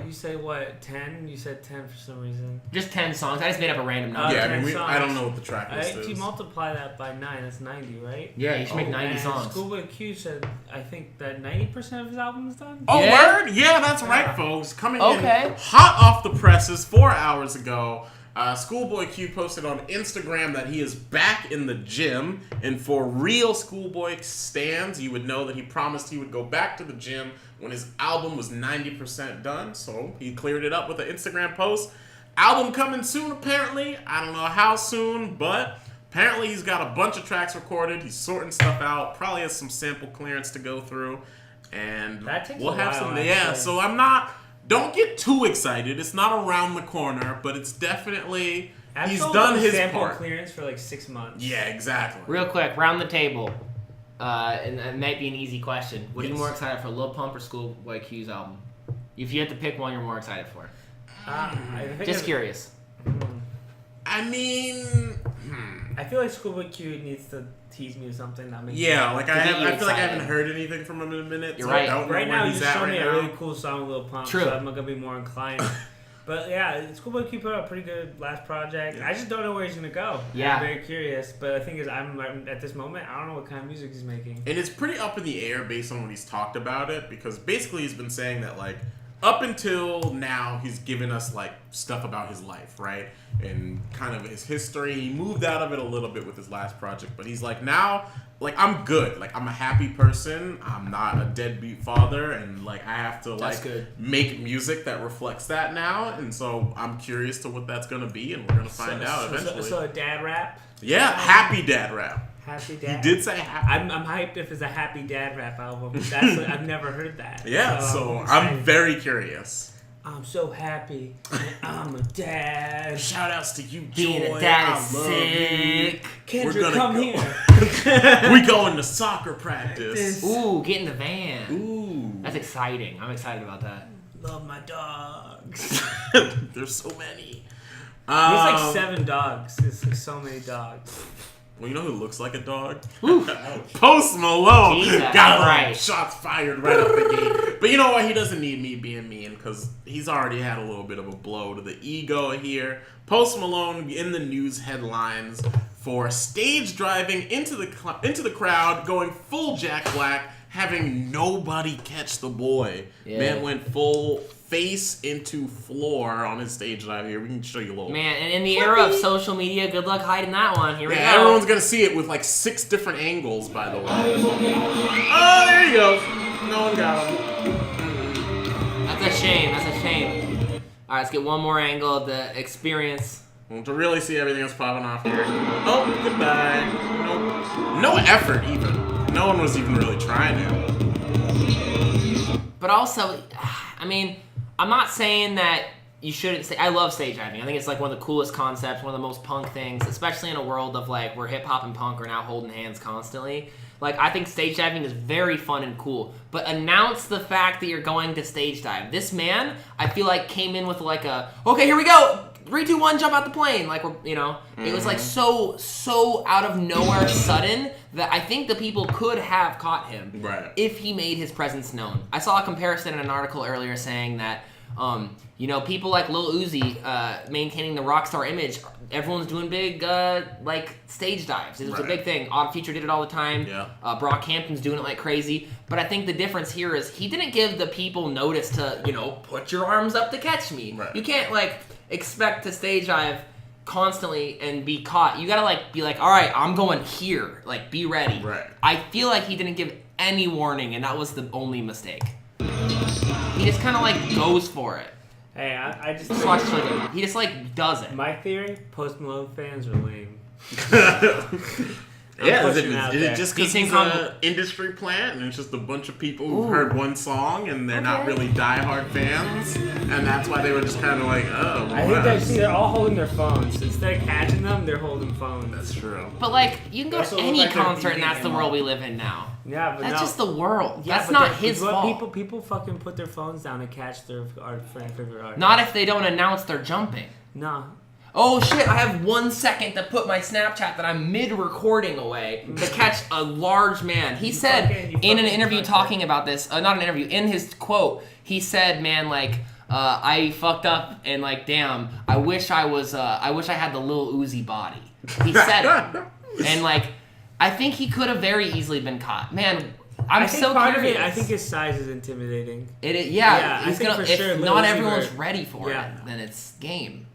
Speaker 3: You say what? 10? You said 10 for some reason.
Speaker 2: Just 10 songs. I just made up a random number.
Speaker 1: Yeah, I
Speaker 3: 10
Speaker 1: mean, I don't
Speaker 3: songs.
Speaker 1: know what the track list
Speaker 3: If you
Speaker 1: is.
Speaker 3: multiply that by 9, that's 90, right?
Speaker 2: Yeah, you should make 90
Speaker 3: And
Speaker 2: songs.
Speaker 3: Schoolboy Q said, I think that 90% of his album is done.
Speaker 1: Oh,
Speaker 2: Yeah?
Speaker 1: word? Yeah, that's right,
Speaker 3: Yeah.
Speaker 1: folks. Coming
Speaker 2: Okay.
Speaker 1: in hot off the presses 4 hours ago, Schoolboy Q posted on Instagram that he is back in the gym. And for real Schoolboy stands, you would know that he promised he would go back to the gym when his album was 90% done. So he cleared it up with an Instagram post. Album coming soon, apparently. I don't know how soon, but apparently he's got a bunch of tracks recorded. He's sorting stuff out. Probably has some sample clearance to go through. And
Speaker 3: That takes
Speaker 1: we'll
Speaker 3: a
Speaker 1: have
Speaker 3: while,
Speaker 1: some.
Speaker 3: actually.
Speaker 1: Yeah, so I'm not. Don't get too excited. It's not around the corner, but it's definitely. He's
Speaker 3: Absol
Speaker 1: done
Speaker 3: was
Speaker 1: his
Speaker 3: sample
Speaker 1: part.
Speaker 3: clearance for like 6 months.
Speaker 1: Yeah, exactly.
Speaker 2: Real quick, round the table. And it might be an easy question. What are you
Speaker 1: Yes.
Speaker 2: more excited for, Lil Pump or Schoolboy Q's album? If you had to pick one, you're more excited for.
Speaker 3: I think
Speaker 2: Just curious.
Speaker 1: I mean,
Speaker 3: I feel like Schoolboy Q needs to tease me with something that makes
Speaker 1: yeah,
Speaker 3: me
Speaker 1: like
Speaker 2: To get you
Speaker 1: I feel like I
Speaker 2: excited.
Speaker 1: haven't heard anything from him in a minute.
Speaker 2: You're
Speaker 1: so
Speaker 2: right.
Speaker 1: I don't know
Speaker 3: Right
Speaker 1: where
Speaker 3: now, you
Speaker 1: he's
Speaker 3: just
Speaker 1: at
Speaker 3: showed me
Speaker 1: right
Speaker 3: a
Speaker 1: now.
Speaker 3: really cool song with Lil Pump,
Speaker 2: True.
Speaker 3: so I'm gonna be more inclined. But yeah, Schoolboy Q put out a pretty good last project.
Speaker 1: Yeah.
Speaker 3: I just don't know where he's gonna go.
Speaker 2: Yeah.
Speaker 3: I'm very curious. But the thing is, I'm at this moment, I don't know what kind of music he's making.
Speaker 1: And it's pretty up in the air based on when he's talked about it, because basically he's been saying that like up until now, he's given us like stuff about his life, right? And kind of his history. He moved out of it a little bit with his last project, but he's like, now, like, I'm good. Like, I'm a happy person. I'm not a deadbeat father, and like I have to like make music that reflects that now. And so I'm curious to what that's gonna be, and we're gonna find out eventually.
Speaker 3: So a dad rap.
Speaker 1: Yeah, happy dad rap.
Speaker 3: Happy dad.
Speaker 1: He did say happy.
Speaker 3: I'm hyped if it's a happy dad rap album. That's I've never heard that.
Speaker 1: Yeah, so I'm very curious.
Speaker 3: I'm so happy. I'm a dad.
Speaker 1: Shout outs to you,
Speaker 2: Being
Speaker 1: Joy.
Speaker 2: a dad
Speaker 1: I
Speaker 2: is
Speaker 1: love
Speaker 2: sick.
Speaker 3: Kendrick,
Speaker 1: We're gonna
Speaker 3: come
Speaker 1: go.
Speaker 3: here.
Speaker 1: We going to soccer practice.
Speaker 2: Ooh, get in the van.
Speaker 1: Ooh.
Speaker 2: That's exciting. I'm excited about that.
Speaker 3: Love my dogs.
Speaker 1: There's so many.
Speaker 3: There's like 7 dogs. There's like so many dogs.
Speaker 1: Well, you know who looks like a dog? Post Malone.
Speaker 2: Jesus,
Speaker 1: Got
Speaker 2: right.
Speaker 1: shots fired right up the gate. But you know what? He doesn't need me being mean because he's already had a little bit of a blow to the ego here. Post Malone in the news headlines for stage driving into the crowd, going full Jack Black, having nobody catch the boy.
Speaker 2: Yeah.
Speaker 1: Man went full face into floor on his stage dive here. We can show you a little.
Speaker 2: Man, and in the era of social media, good luck hiding that one. Here we go.
Speaker 1: Everyone's gonna see it with like 6 different angles, by the way. Oh, there he goes. No one got him.
Speaker 2: That's a shame. That's a shame. All right, let's get one more angle of the experience.
Speaker 1: Well, to really see everything that's popping off here. Oh, goodbye. Nope. No effort, even. No one was even really trying to.
Speaker 2: But also, I mean, I'm not saying that you shouldn't say. I love stage diving. I think it's like one of the coolest concepts, one of the most punk things, especially in a world of like where hip hop and punk are now holding hands constantly. Like, I think stage diving is very fun and cool. But announce the fact that you're going to stage dive. This man, I feel like, came in with like a, okay, here we go. 3, 2, 1, jump out the plane. Like, we're, you know, it was like so out of nowhere sudden that I think the people could have caught him if he made his presence known. I saw a comparison in an article earlier saying that, you know, people like Lil Uzi maintaining the rock star image, everyone's doing big, like, stage dives. It was a big thing. Odd Future did it all the time.
Speaker 1: Yeah.
Speaker 2: Brockhampton's doing it like crazy. But I think the difference here is he didn't give the people notice to, you know, put your arms up to catch me.
Speaker 1: Right.
Speaker 2: You can't, like, expect to stage dive constantly and be caught. You gotta, like, be like, all right, I'm going here. Like, be ready.
Speaker 1: Right.
Speaker 2: I feel like he didn't give any warning, and that was the only mistake. He just kind of, like, goes for it.
Speaker 3: Hey, I just
Speaker 2: Just watch this video. He just, like, does it.
Speaker 3: my theory: Post Malone fans are lame.
Speaker 1: Yeah, is
Speaker 3: pushing it out
Speaker 1: it
Speaker 3: there.
Speaker 1: just
Speaker 2: Do you
Speaker 1: because
Speaker 2: think
Speaker 1: he's an industry plant and it's just a bunch of people who've heard one song and they're not really diehard fans, and that's why they were just kind of like, oh,
Speaker 3: I think they're all holding their phones. Instead of catching them, they're holding phones.
Speaker 1: That's true.
Speaker 2: But, like, you can go
Speaker 4: Also
Speaker 2: to
Speaker 4: look
Speaker 2: any
Speaker 4: like they're
Speaker 2: concert, and that's the
Speaker 4: beating
Speaker 2: world
Speaker 4: him
Speaker 2: we live in now.
Speaker 3: Yeah, but
Speaker 2: That's
Speaker 3: no.
Speaker 2: just the world.
Speaker 3: Yeah,
Speaker 2: That's
Speaker 3: but
Speaker 2: not
Speaker 3: the-
Speaker 2: his
Speaker 3: but
Speaker 2: fault.
Speaker 3: People fucking put their phones down to catch their favorite artist.
Speaker 2: Not if they don't announce they're jumping.
Speaker 3: No.
Speaker 2: Oh shit, I have 1 second to put my Snapchat that I'm mid-recording away to catch a large man. He said in an interview talking about this, not an interview, in his quote, he said, man, like, I fucked up and like, damn, I wish I had the Lil Uzi body. He said it. And like, I think he could have very easily been caught. Man, I'm
Speaker 3: I think
Speaker 2: so
Speaker 3: part
Speaker 2: curious.
Speaker 3: of it, I think his size is intimidating.
Speaker 2: Yeah,
Speaker 3: I
Speaker 2: he's
Speaker 3: think
Speaker 2: gonna,
Speaker 3: for
Speaker 2: if
Speaker 3: sure Lil
Speaker 2: not
Speaker 3: Uzi
Speaker 2: everyone's
Speaker 3: Vert-
Speaker 2: ready for
Speaker 3: Yeah.
Speaker 2: it, then it's game.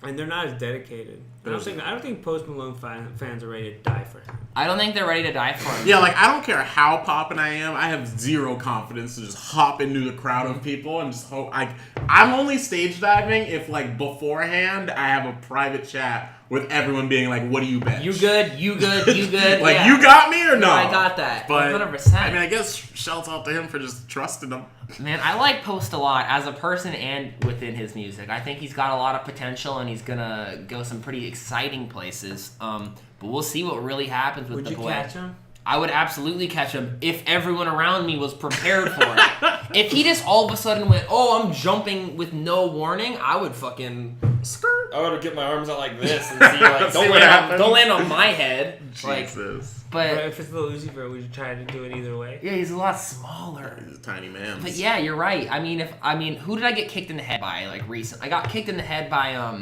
Speaker 3: And they're not as dedicated. I don't think Post Malone fans are ready to die for him.
Speaker 2: I don't think they're ready to die for him.
Speaker 1: Yeah, like, I don't care how poppin' I am. I have zero confidence to just hop into the crowd of people and just hope. I'm only stage diving if, like, beforehand I have a private chat with everyone being like, what do you bet?
Speaker 2: You good? You good? You good?
Speaker 1: Like,
Speaker 2: yeah.
Speaker 1: you got me or no?
Speaker 2: I got that.
Speaker 1: But
Speaker 2: 100%.
Speaker 1: I mean, I guess shouts out to him for just trusting him.
Speaker 2: Man, I like Post a lot as a person and within his music. I think he's got a lot of potential and he's gonna go some pretty exciting places. But we'll see what really happens with
Speaker 3: Would
Speaker 2: the
Speaker 3: you
Speaker 2: boy.
Speaker 3: catch him?
Speaker 2: I would absolutely catch him if everyone around me was prepared for it. If he just all of a sudden went, oh, I'm jumping with no warning, I would fucking skirt. I would get my arms out like this and see, like,
Speaker 1: See what happens.
Speaker 2: don't land on my head. Like,
Speaker 1: Jesus.
Speaker 3: But
Speaker 2: but
Speaker 3: if it's Lil Uzi Vert, would you try to do it either way?
Speaker 2: yeah, he's a lot smaller.
Speaker 1: He's a tiny man.
Speaker 2: But yeah, you're right. I mean, who did I get kicked in the head by, like, recent? I got kicked in the head by,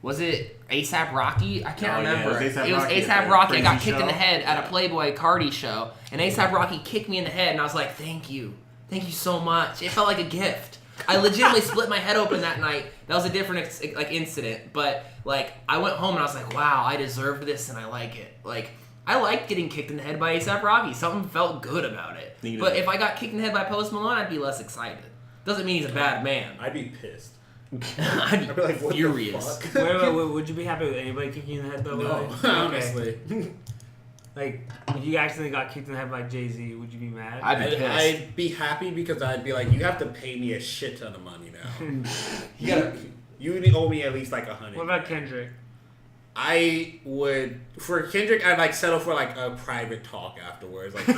Speaker 2: was it A$AP Rocky? I can't
Speaker 1: Oh, yeah,
Speaker 2: remember.
Speaker 1: it was A$AP
Speaker 2: It was
Speaker 1: Rocky
Speaker 2: A$AP
Speaker 1: at a
Speaker 2: Rocky. I got
Speaker 1: crazy
Speaker 2: kicked in the
Speaker 1: show.
Speaker 2: head at a Playboy Cardi show, and A$AP Rocky kicked me in the head, and I was like, thank you so much. It felt like a gift.
Speaker 6: I legitimately split my head open that night. That was a different incident, but like I went home and I was like, wow, I deserved this and I like it. Like I liked getting kicked in the head by A$AP Rocky. Something felt good about it.
Speaker 1: Needed
Speaker 6: But
Speaker 1: it.
Speaker 6: if I got kicked in the head by Post Malone, I'd be less excited. Doesn't mean he's a bad man.
Speaker 9: I'd be pissed.
Speaker 6: I'd be
Speaker 9: I'd be like, what
Speaker 6: furious.
Speaker 9: the fuck?
Speaker 3: Wait, would you be happy with anybody kicking you in the head though?
Speaker 9: No,
Speaker 3: Okay.
Speaker 9: honestly.
Speaker 3: Like, if you accidentally got kicked in the head by Jay-Z, would you be mad?
Speaker 6: I'd be pissed.
Speaker 9: I'd be happy because I'd be like, you have to pay me a shit ton of money now. You owe me at least like $100.
Speaker 3: What about Kendrick?
Speaker 9: I would for Kendrick. I'd like settle for like a private talk afterwards. Like, you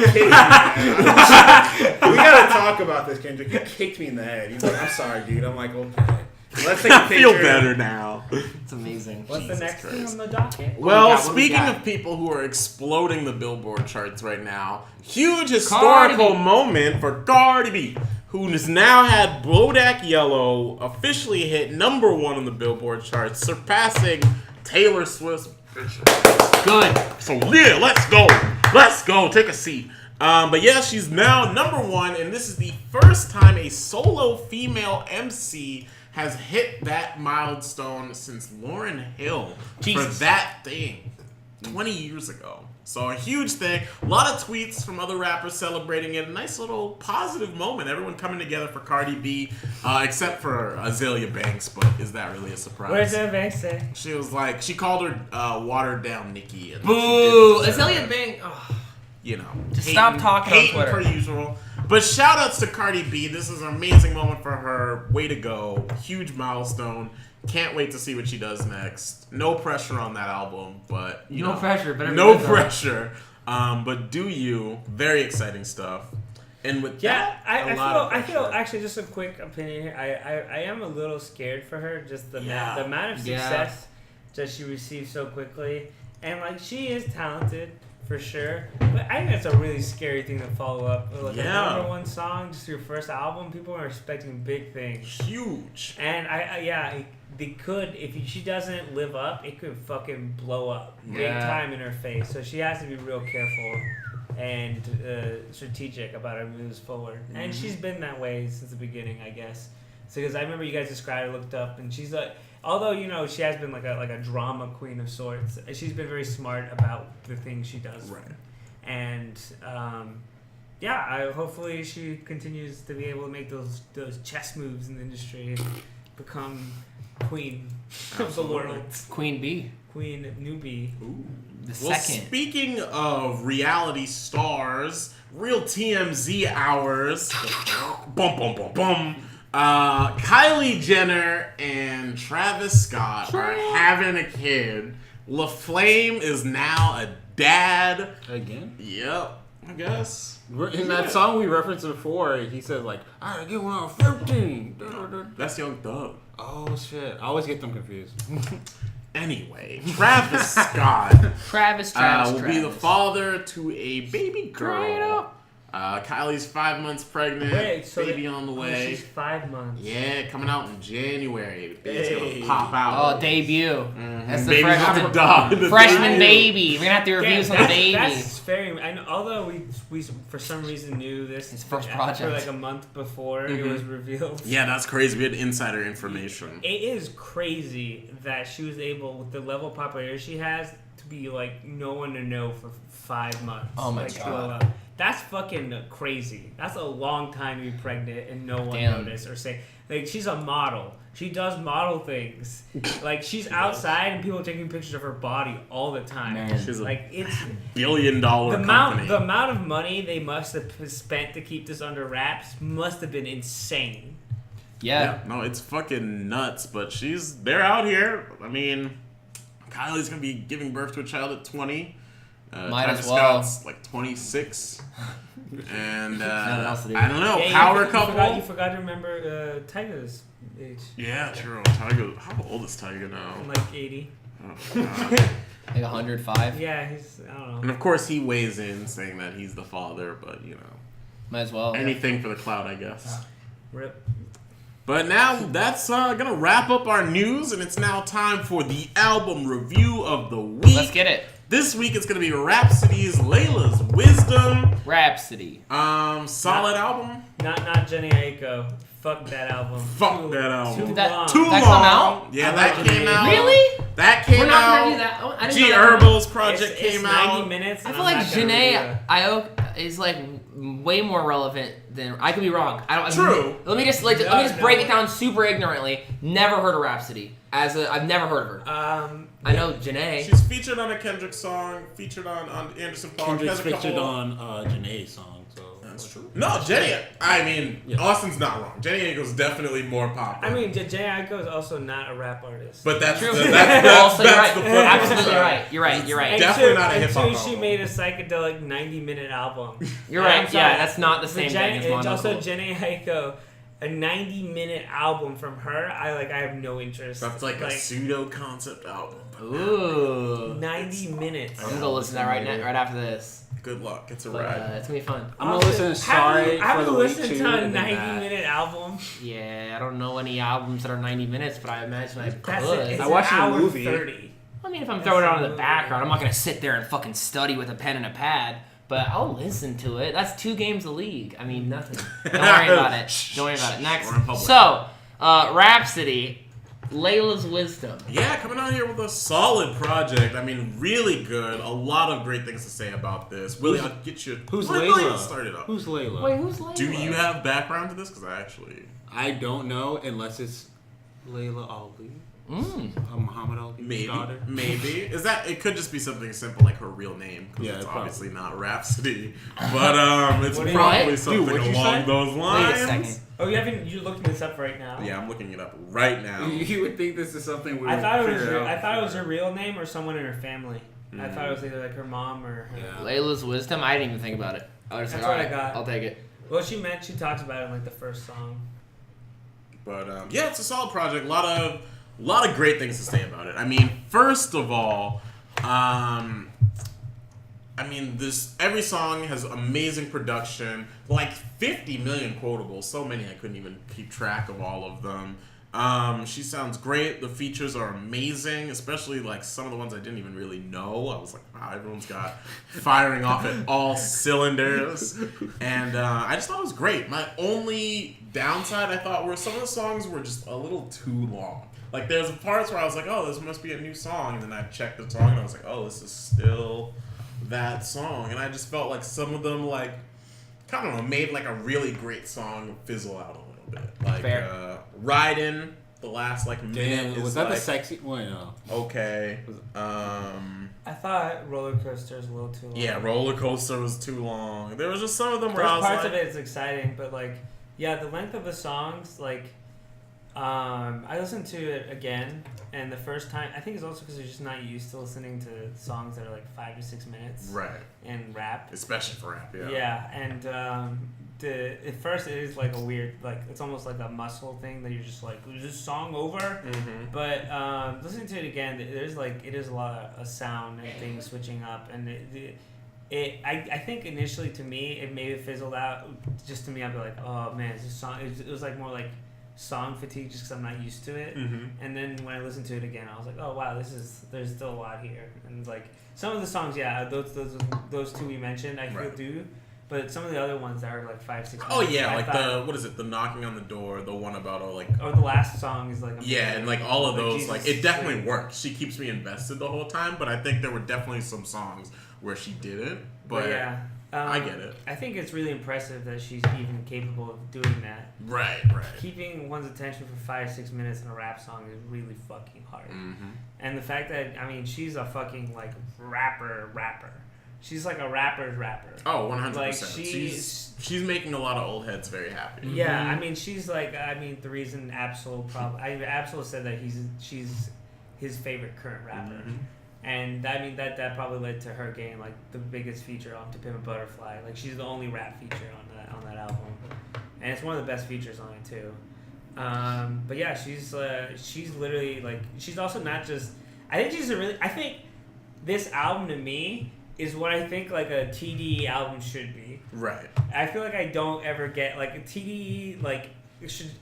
Speaker 9: kicked me, man. We gotta talk about this, Kendrick. You kicked me in the head. He's like, I'm sorry, dude. I'm like, okay. Let's take a
Speaker 1: I feel
Speaker 9: picture.
Speaker 1: better now.
Speaker 6: It's amazing.
Speaker 3: What's the
Speaker 1: Jesus
Speaker 3: next thing
Speaker 1: Christ.
Speaker 3: on the docket?
Speaker 1: Well,
Speaker 6: What do we
Speaker 1: speaking
Speaker 6: got?
Speaker 1: of people who are exploding the Billboard charts right now, huge
Speaker 6: Cardi
Speaker 1: historical
Speaker 6: B.
Speaker 1: moment for Cardi B, who has now had Bodak Yellow officially hit #1 on the Billboard charts, surpassing Taylor Swift.
Speaker 6: Good.
Speaker 1: So yeah, let's go. Let's go. Take a seat. But yeah, she's now #1, and this is the first time a solo female MC has hit that milestone since Lauryn Hill
Speaker 6: Jesus.
Speaker 1: for that thing 20 years ago. So a huge thing. A lot of tweets from other rappers celebrating it. A nice little positive moment. Everyone coming together for Cardi B, except for Azalea Banks. But is that really a surprise?
Speaker 3: What does that Banks say?
Speaker 1: She was like, she called her watered down Nicki. And
Speaker 6: Boo!
Speaker 1: she did
Speaker 6: Azalea Banks. Oh.
Speaker 1: you know,
Speaker 6: Just stop talking on
Speaker 1: hating
Speaker 6: Twitter.
Speaker 1: per usual. But shout outs to Cardi B. This is an amazing moment for her. Way to go. Huge milestone. Can't wait to see what she does next. No pressure on that album, but you
Speaker 6: No
Speaker 1: know,
Speaker 6: pressure, better be
Speaker 1: no
Speaker 6: good, though.
Speaker 1: pressure. But do you? Very exciting stuff. And with
Speaker 3: Yeah,
Speaker 1: that,
Speaker 3: I feel actually just a quick opinion here. I am a little scared for her. Just the amount of
Speaker 6: Yeah.
Speaker 3: success that she received so quickly, and like she is talented for sure. But I think that's a really scary thing to follow up with, like
Speaker 1: Yeah.
Speaker 3: a #1 song, just your first album. People are expecting big things,
Speaker 1: huge.
Speaker 3: and they could if she doesn't live up, it could fucking blow up big
Speaker 6: Yeah.
Speaker 3: time in her face. So she has to be real careful and strategic about her moves forward. And she's been that way since the beginning, I guess. So because I remember you guys described her, looked up, and she's like, although you know she has been like a drama queen of sorts, she's been very smart about the things she does.
Speaker 1: Right.
Speaker 3: And hopefully she continues to be able to make those chess moves in the industry and become queen of the world,
Speaker 6: Queen B.
Speaker 3: queen newbie.
Speaker 6: The
Speaker 1: Well,
Speaker 6: second.
Speaker 1: speaking of reality stars, real TMZ hours. Bum bum bum bum. Kylie Jenner and Travis Scott are having a kid. LaFlame is now a dad.
Speaker 4: Again?
Speaker 1: Yep, I guess.
Speaker 4: In that song we referenced before, he said like, I gotta get one on 15.
Speaker 1: That's Young Thug.
Speaker 4: Oh shit. I always get them confused.
Speaker 1: Anyway, Travis Scott
Speaker 6: Travis.
Speaker 1: will be the father to a baby girl. Kylie's 5 months pregnant.
Speaker 3: Wait, so
Speaker 1: baby on the way.
Speaker 3: She's 5 months.
Speaker 1: Yeah, coming out in January. Baby's
Speaker 9: Hey.
Speaker 1: gonna pop out.
Speaker 6: Oh, debut. That's the
Speaker 1: Baby's
Speaker 6: fresh-
Speaker 1: about to die. The
Speaker 6: freshman
Speaker 1: baby.
Speaker 6: baby. We're gonna have to review
Speaker 3: Yeah,
Speaker 6: some of the baby.
Speaker 3: that's very. I know, although we for some reason knew this
Speaker 6: His first
Speaker 3: for
Speaker 6: project.
Speaker 3: like a month before it was revealed.
Speaker 1: Yeah, that's crazy. We had insider information.
Speaker 3: It is crazy that she was able, with the level of popularity she has, to be like no one to know for 5 months.
Speaker 6: Oh my
Speaker 3: like,
Speaker 6: God.
Speaker 3: blow up. That's fucking crazy. That's a long time to be pregnant and no one
Speaker 6: Damn.
Speaker 3: noticed or say. Like, she's a model. She does model things. Like, she's outside and people are taking pictures of her body all the time.
Speaker 6: Man.
Speaker 1: She's a
Speaker 3: Like, it's
Speaker 1: $1 billion company.
Speaker 3: the amount of money they must have spent to keep this under wraps must have been insane.
Speaker 6: Yeah.
Speaker 1: No, it's fucking nuts. But they're out here. I mean, Kylie's gonna be giving birth to a child at 20.
Speaker 6: Might
Speaker 1: Travis
Speaker 6: as well.
Speaker 1: Scott's like 26. And
Speaker 6: Nothing else to do.
Speaker 1: I don't know.
Speaker 3: Yeah,
Speaker 1: Power
Speaker 3: you
Speaker 1: couple.
Speaker 3: forgot to remember Tyga's age.
Speaker 1: Yeah, true. Tyga. How old is Tyga now?
Speaker 3: Like 80.
Speaker 1: Oh, God.
Speaker 6: Like 105.
Speaker 3: Yeah, he's, I don't
Speaker 1: And
Speaker 3: know.
Speaker 1: of course, he weighs in saying that he's the father, but you know,
Speaker 6: Might as well.
Speaker 1: anything for the clout, I guess.
Speaker 3: Rip.
Speaker 1: But now that's gonna wrap up our news, and it's now time for the album review of the week.
Speaker 6: Let's get it.
Speaker 1: This week it's gonna be Rhapsody's Layla's Wisdom.
Speaker 2: Rhapsody.
Speaker 1: Solid album.
Speaker 3: Not Jenny Aiko. Fuck that album.
Speaker 1: Fuck that album.
Speaker 3: Too
Speaker 2: That-
Speaker 3: long.
Speaker 1: Too
Speaker 2: That
Speaker 1: long.
Speaker 2: come out?
Speaker 1: Yeah,
Speaker 3: I
Speaker 1: that
Speaker 3: like
Speaker 1: came
Speaker 3: it.
Speaker 1: out.
Speaker 2: Really?
Speaker 1: That came
Speaker 2: We're not
Speaker 1: out.
Speaker 2: gonna do that. Oh, I didn't
Speaker 1: G
Speaker 2: know that.
Speaker 1: Herbo's project
Speaker 3: It's
Speaker 1: came
Speaker 3: 90
Speaker 1: out.
Speaker 3: minutes.
Speaker 2: I
Speaker 3: and
Speaker 2: feel
Speaker 3: I'm
Speaker 2: like
Speaker 3: not gonna
Speaker 2: Janae
Speaker 3: review
Speaker 2: Aiko is like way more relevant than I could be wrong. I don't.
Speaker 1: True.
Speaker 2: Let me just break it down super ignorantly. Never heard of Rhapsody. I've never heard of her.
Speaker 3: it.
Speaker 2: I know Janae.
Speaker 1: She's featured on a Kendrick song, featured on Anderson .Paak.
Speaker 4: Kendrick's
Speaker 1: has a couple-
Speaker 4: featured on Janae's song, so
Speaker 1: That's true. No, Jenny. I mean,
Speaker 4: Yeah.
Speaker 1: Austin's not wrong. Jenny Aiko's definitely more popular.
Speaker 3: I mean, Jenny Aiko is also not a rap artist.
Speaker 1: but that's
Speaker 2: True.
Speaker 1: that's
Speaker 2: Also, you're
Speaker 1: that's
Speaker 2: right.
Speaker 1: the flip
Speaker 2: Absolutely
Speaker 1: side.
Speaker 2: right. You're right. You're right.
Speaker 1: Definitely not a hip-hop
Speaker 3: Until she
Speaker 1: album.
Speaker 3: made a psychedelic 90-minute album.
Speaker 2: You're
Speaker 3: And
Speaker 2: right.
Speaker 3: I'm sorry,
Speaker 2: Yeah, that's not the same thing as
Speaker 3: It's
Speaker 2: Mondo
Speaker 3: also
Speaker 2: Cool.
Speaker 3: Jenny Aiko. A 90-minute album from her, I have no interest.
Speaker 1: That's like a pseudo concept album.
Speaker 2: Ooh.
Speaker 3: 90 minutes.
Speaker 2: I'm gonna go listen to that right now, right after this.
Speaker 1: Good luck. It's a
Speaker 2: But,
Speaker 1: ride.
Speaker 2: it's gonna be fun.
Speaker 4: I'm gonna listen to Sorry for
Speaker 3: Have
Speaker 4: the
Speaker 3: you
Speaker 4: Week
Speaker 3: listened
Speaker 4: 2
Speaker 3: to a
Speaker 4: and then that.
Speaker 3: 90-minute album?
Speaker 2: Yeah, I don't know any albums that are 90 minutes, but I imagine I
Speaker 3: That's
Speaker 2: could.
Speaker 3: it. It's
Speaker 4: I watched
Speaker 3: an
Speaker 4: the
Speaker 3: hour
Speaker 4: movie.
Speaker 3: 30.
Speaker 2: I mean, if I'm
Speaker 3: That's
Speaker 2: throwing it
Speaker 3: a
Speaker 2: on in the
Speaker 3: movie.
Speaker 2: background, I'm not gonna sit there and fucking study with a pen and a pad. But I'll listen to it. That's 2 games of League. I mean, nothing. Don't worry about it. Don't worry about it. Next.
Speaker 1: We're in public.
Speaker 2: So, Rhapsody, Layla's Wisdom.
Speaker 1: Yeah, coming out here with a solid project. I mean, really good. A lot of great things to say about this. Willie, I'll get you.
Speaker 4: Who's
Speaker 1: Willie,
Speaker 4: Layla?
Speaker 1: Start it up.
Speaker 4: Who's Layla?
Speaker 2: Wait, who's Layla?
Speaker 1: Do you have background to this? Because I actually.
Speaker 4: I don't know unless it's Layla Ali, Muhammad Ali's
Speaker 1: Maybe.
Speaker 4: daughter.
Speaker 1: Maybe. Is that. It could just be something simple like her real name. Because
Speaker 4: Yeah,
Speaker 1: it's
Speaker 4: probably.
Speaker 1: obviously not Rhapsody. But it's
Speaker 3: What do you-
Speaker 1: probably
Speaker 2: What?
Speaker 1: something
Speaker 4: Dude, what'd you
Speaker 1: along
Speaker 4: say?
Speaker 1: those
Speaker 2: Wait a
Speaker 1: lines.
Speaker 2: second.
Speaker 3: Oh, you're looking this up right now?
Speaker 1: Yeah, I'm looking it up right now.
Speaker 4: You would think this is something we
Speaker 3: I
Speaker 4: would
Speaker 3: thought it was
Speaker 4: figure out.
Speaker 3: I thought it was her real name or someone in her family. I thought it was either like her mom or her.
Speaker 4: Yeah.
Speaker 2: Layla's Wisdom? I didn't even think about it. I was
Speaker 3: That's
Speaker 2: like,
Speaker 3: what I
Speaker 2: alright,
Speaker 3: got.
Speaker 2: I'll take it.
Speaker 3: Well, she talks about it in like the first song.
Speaker 1: But yeah, it's a solid project. A lot of great things to say about it. I mean, first of all, every song has amazing production, like 50 million quotables, so many I couldn't even keep track of all of them. She sounds great. The features are amazing, especially like some of the ones I didn't even really know. I was like, wow, everyone's got firing off at all cylinders. And I just thought it was great. My only downside, I thought, were some of the songs were just a little too long. Like, there's parts where I was like, oh, this must be a new song. And then I checked the song and I was like, oh, this is still that song. And I just felt like some of them, like, I don't know, made like a really great song fizzle out a little bit. Like,
Speaker 2: Fair.
Speaker 1: Riding, the last like minute
Speaker 4: Damn, was
Speaker 1: is
Speaker 4: that
Speaker 1: like,
Speaker 4: the sexy? Wait, no.
Speaker 1: okay.
Speaker 3: I thought Roller Coaster is a little too long.
Speaker 1: Yeah, Roller Coaster was too long. There was just some of them where
Speaker 3: There's
Speaker 1: I was
Speaker 3: parts
Speaker 1: like,
Speaker 3: of it is exciting, but like, yeah, the length of the songs, like, I listened to it again, and the first time, I think it's also because you're just not used to listening to songs that are like 5 to 6 minutes
Speaker 1: right,
Speaker 3: in rap.
Speaker 1: especially for rap, yeah.
Speaker 3: Yeah, and at first it is like a weird, like it's almost like a muscle thing that you're just like, is this song over?
Speaker 1: Mm-hmm.
Speaker 3: But listening to it again, there's like it is a lot of a sound and things switching up, and I think initially to me it maybe fizzled out. Just to me, I'd be like, oh man, is this song? It was like more like song fatigue just because I'm not used to it.
Speaker 1: Mm-hmm.
Speaker 3: And then when I listened to it again, I was like, oh wow, there's still a lot here. And like some of the songs, yeah, those two we mentioned, I feel
Speaker 1: Right.
Speaker 3: do. But some of the other ones that are like 5, 6 minutes.
Speaker 1: Oh yeah,
Speaker 3: I
Speaker 1: like
Speaker 3: thought,
Speaker 1: what is it? The knocking on the door, the one about
Speaker 3: or the last song is like
Speaker 1: yeah, and like all of those,
Speaker 3: Jesus,
Speaker 1: like it definitely worked. She keeps me invested the whole time, but I think there were definitely some songs where she didn't. But
Speaker 3: yeah,
Speaker 1: I get it.
Speaker 3: I think it's really impressive that she's even capable of doing that.
Speaker 1: Right.
Speaker 3: Keeping one's attention for 5, 6 minutes in a rap song is really fucking hard.
Speaker 1: Mm-hmm.
Speaker 3: And the fact that she's a fucking like rapper. She's like a rapper's rapper.
Speaker 1: Oh, 100%.
Speaker 3: Like,
Speaker 1: she's making a lot of old heads very happy.
Speaker 3: Yeah, she's like, the reason Absol Absol said that she's his favorite current rapper.
Speaker 1: Mm-hmm.
Speaker 3: And that probably led to her getting like the biggest feature on To Pimp a Butterfly. Like she's the only rap feature on that album, and it's one of the best features on it too. But yeah, she's literally like, she's also not just. I think this album to me is what I think like a TDE album should be.
Speaker 1: Right.
Speaker 3: I feel like I don't ever get like a TDE like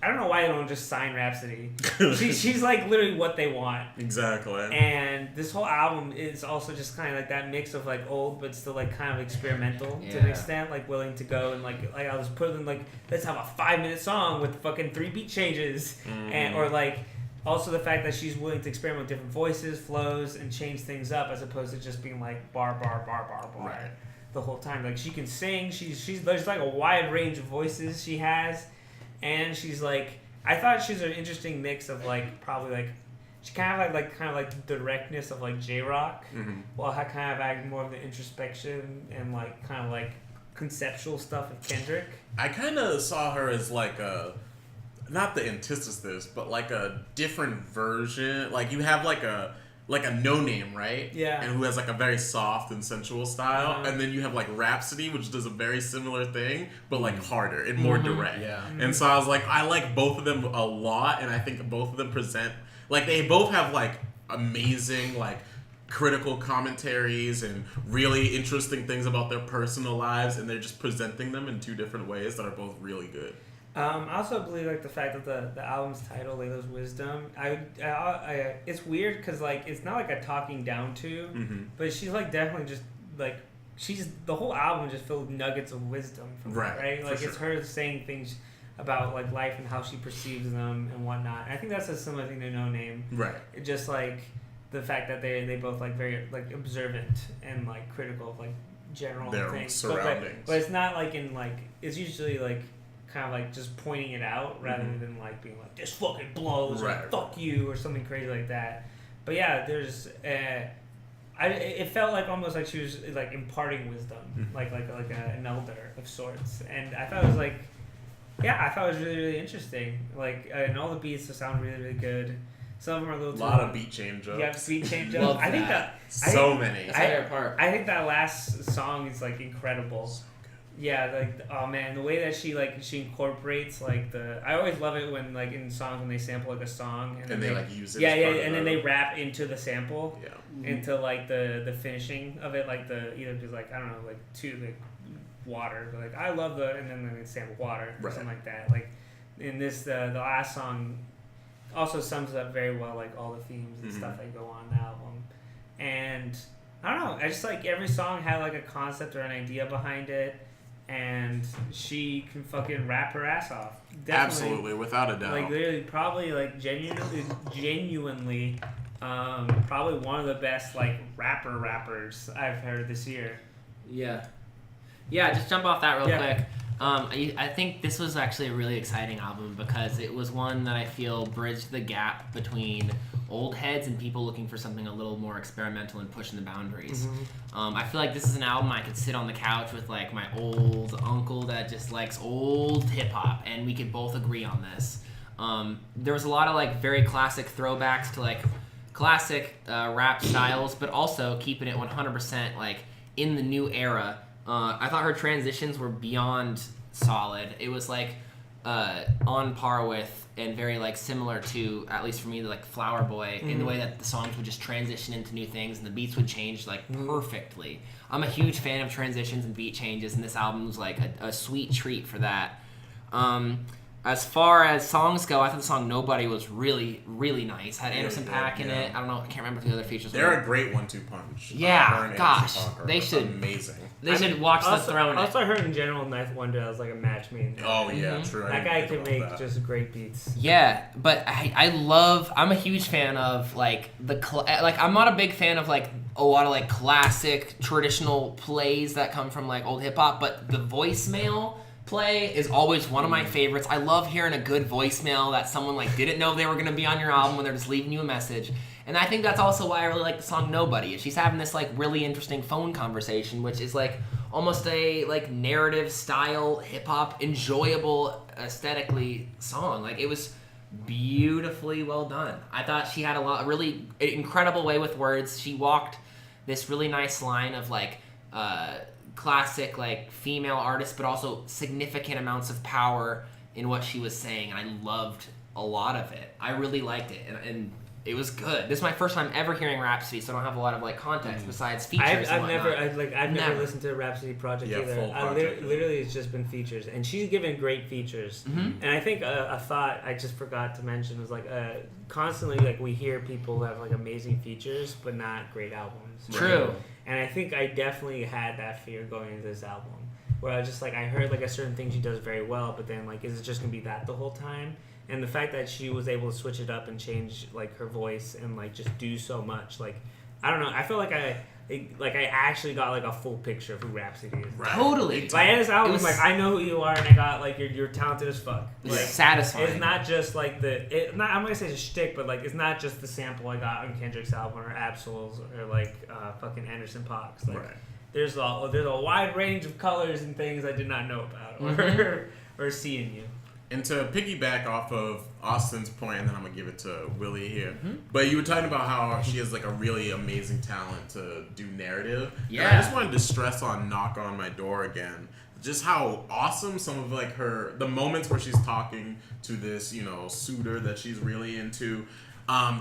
Speaker 3: I don't know why they don't just sign Rhapsody. She's like literally what they want.
Speaker 1: Exactly.
Speaker 3: And this whole album is also just kind of like that mix of like old but still like kind of experimental to
Speaker 2: Yeah.
Speaker 3: an extent, like willing to go and like I'll just put in like let's have a 5-minute song with fucking 3 beat changes and or like also the fact that she's willing to experiment with different voices, flows, and change things up as opposed to just being like bar
Speaker 1: Right.
Speaker 3: the whole time. Like she can sing, she's there's like a wide range of voices she has, and she's like I thought she was an interesting mix of like probably like she kind of like directness of like J-Rock, while I kind of had more of the introspection and like kind of like conceptual stuff of Kendrick.
Speaker 1: I kind of saw her as like a, not the antithesis, but like a different version. Like you have like a No Name, right?
Speaker 3: Yeah.
Speaker 1: And who has like a very soft and sensual style,
Speaker 3: Uh-huh.
Speaker 1: and then you have like Rhapsody, which does a very similar thing, but like harder and more direct.
Speaker 4: Yeah.
Speaker 1: And so I was like, I like both of them a lot, and I think both of them present like they both have like amazing like critical commentaries and really interesting things about their personal lives, and they're just presenting them in two different ways that are both really good.
Speaker 3: I also believe like the fact that the album's title Layla's Wisdom. I it's weird because like it's not like a talking down to, but she's like definitely just like she's the whole album just filled with nuggets of wisdom from her,
Speaker 1: Right,
Speaker 3: right?
Speaker 1: for
Speaker 3: Like it's
Speaker 1: sure.
Speaker 3: her saying things about like life and how she perceives them and whatnot. And I think that's a similar thing to No Name.
Speaker 1: Right.
Speaker 3: It just like the fact that they both like very like observant and like critical of like general
Speaker 1: Their
Speaker 3: things.
Speaker 1: surroundings.
Speaker 3: But it's not like in like it's usually like kind of like just pointing it out rather than like being like this fucking blows
Speaker 1: Right.
Speaker 3: or fuck you or something crazy like that. But yeah, there's it felt like almost like she was like imparting wisdom, like an elder of sorts, and I thought it was like. Yeah, I thought it was really, really interesting. Like, and all the beats sound really, really good. Some of them are a little
Speaker 1: A
Speaker 3: too
Speaker 1: lot of beat change ups.
Speaker 3: Yeah, beat change ups.
Speaker 2: Love
Speaker 3: I think
Speaker 2: that.
Speaker 1: So many.
Speaker 2: That's my favorite part.
Speaker 3: I think that last song is like incredible. Yeah, like oh man, the way that she incorporates like the I always love it when like in songs when they sample like a song
Speaker 1: And they like use it.
Speaker 3: yeah
Speaker 1: as
Speaker 3: yeah
Speaker 1: part of
Speaker 3: and then
Speaker 1: the-
Speaker 3: they rap into the sample
Speaker 1: Yeah.
Speaker 3: into like the finishing of it like the either just like I don't know like to the water but like I love the and then they sample water or
Speaker 1: Right.
Speaker 3: something like that like in this the last song also sums up very well like all the themes and stuff that go on the album and I don't know I just like every song had like a concept or an idea behind it and she can fucking rap her ass off. Definitely,
Speaker 1: Absolutely, without a doubt.
Speaker 3: like literally probably like genuinely probably one of the best like rappers I've heard this year.
Speaker 2: Yeah. Yeah, just jump off that real
Speaker 3: Yeah.
Speaker 2: quick. I think this was actually a really exciting album because it was one that I feel bridged the gap between old heads and people looking for something a little more experimental and pushing the boundaries. I feel like this is an album I could sit on the couch with like my old uncle that just likes old hip hop, and we could both agree on this. There was a lot of like very classic throwbacks to like classic rap styles, but also keeping it 100% like in the new era. I thought her transitions were beyond solid. It was like on par with and very like similar to, at least for me, like Flower Boy in the way that the songs would just transition into new things and the beats would change like perfectly. I'm a huge fan of transitions and beat changes, and this album was like a sweet treat for that. As far as songs go, I thought the song Nobody was really, really nice. Had Anderson .Paak in it. I don't know, I can't remember what the other features were.
Speaker 1: They're a great 1-2 punch.
Speaker 2: Yeah,
Speaker 1: Her and
Speaker 2: gosh,
Speaker 1: Anderson .Paak are
Speaker 2: they should-
Speaker 1: amazing.
Speaker 2: They should watch the
Speaker 3: also,
Speaker 2: Throne.
Speaker 3: Also, I heard in general Ninth Wonder as like a match made.
Speaker 1: Oh yeah, true. I
Speaker 3: That
Speaker 1: didn't
Speaker 3: guy
Speaker 1: think
Speaker 3: can
Speaker 1: about
Speaker 3: make
Speaker 1: that.
Speaker 3: just great beats.
Speaker 2: Yeah, but I'm a huge fan of like I'm not a big fan of like a lot of like classic traditional plays that come from like old hip hop, but the voicemail play is always one of my favorites. I love hearing a good voicemail that someone like didn't know they were gonna be on your album when they're just leaving you a message. And I think that's also why I really like the song Nobody. She's having this like really interesting phone conversation, which is like almost a like narrative style hip hop, enjoyable aesthetically song. Like it was beautifully well done. I thought she had a really incredible way with words. She walked this really nice line of like classic like female artist, but also significant amounts of power in what she was saying. And I loved a lot of it. I really liked it, and
Speaker 6: it was good. This is my first time ever hearing Rhapsody, so I don't have a lot of like context besides features.
Speaker 3: I've
Speaker 6: and
Speaker 3: never
Speaker 6: whatnot.
Speaker 3: never listened to a Rhapsody project
Speaker 1: Yeah,
Speaker 3: either.
Speaker 1: full project.
Speaker 3: Literally, it's just been features, and she's given great features.
Speaker 6: Mhm.
Speaker 3: And I think a thought I just forgot to mention was like constantly like we hear people who have like amazing features but not great albums.
Speaker 6: True.
Speaker 3: And I think I definitely had that fear going into this album, where I was just like I heard like a certain thing she does very well, but then like is it just gonna be that the whole time? And the fact that she was able to switch it up and change like her voice and like just do so much, like I don't know, I feel like I actually got like a full picture of who Rhapsody is.
Speaker 1: Right.
Speaker 6: Totally.
Speaker 3: By the end of this album,
Speaker 6: It was-
Speaker 3: like I know who you are, and I got like you're talented as fuck.
Speaker 6: It was
Speaker 3: Like,
Speaker 6: satisfying.
Speaker 3: it's not just like I'm not gonna say it's a shtick, but like it's not just the sample I got on Kendrick's album or Absol's or like fucking Anderson .Paak's. Like
Speaker 1: Right.
Speaker 3: there's a wide range of colors and things I did not know about or see in you.
Speaker 1: And to piggyback off of Austin's point, and then I'm gonna give it to Willie here. But you were talking about how she has like a really amazing talent to do narrative. And
Speaker 6: Yeah.
Speaker 1: I just wanted to stress on "Knock on My Door" again. Just how awesome some of like the moments where she's talking to this, suitor that she's really into.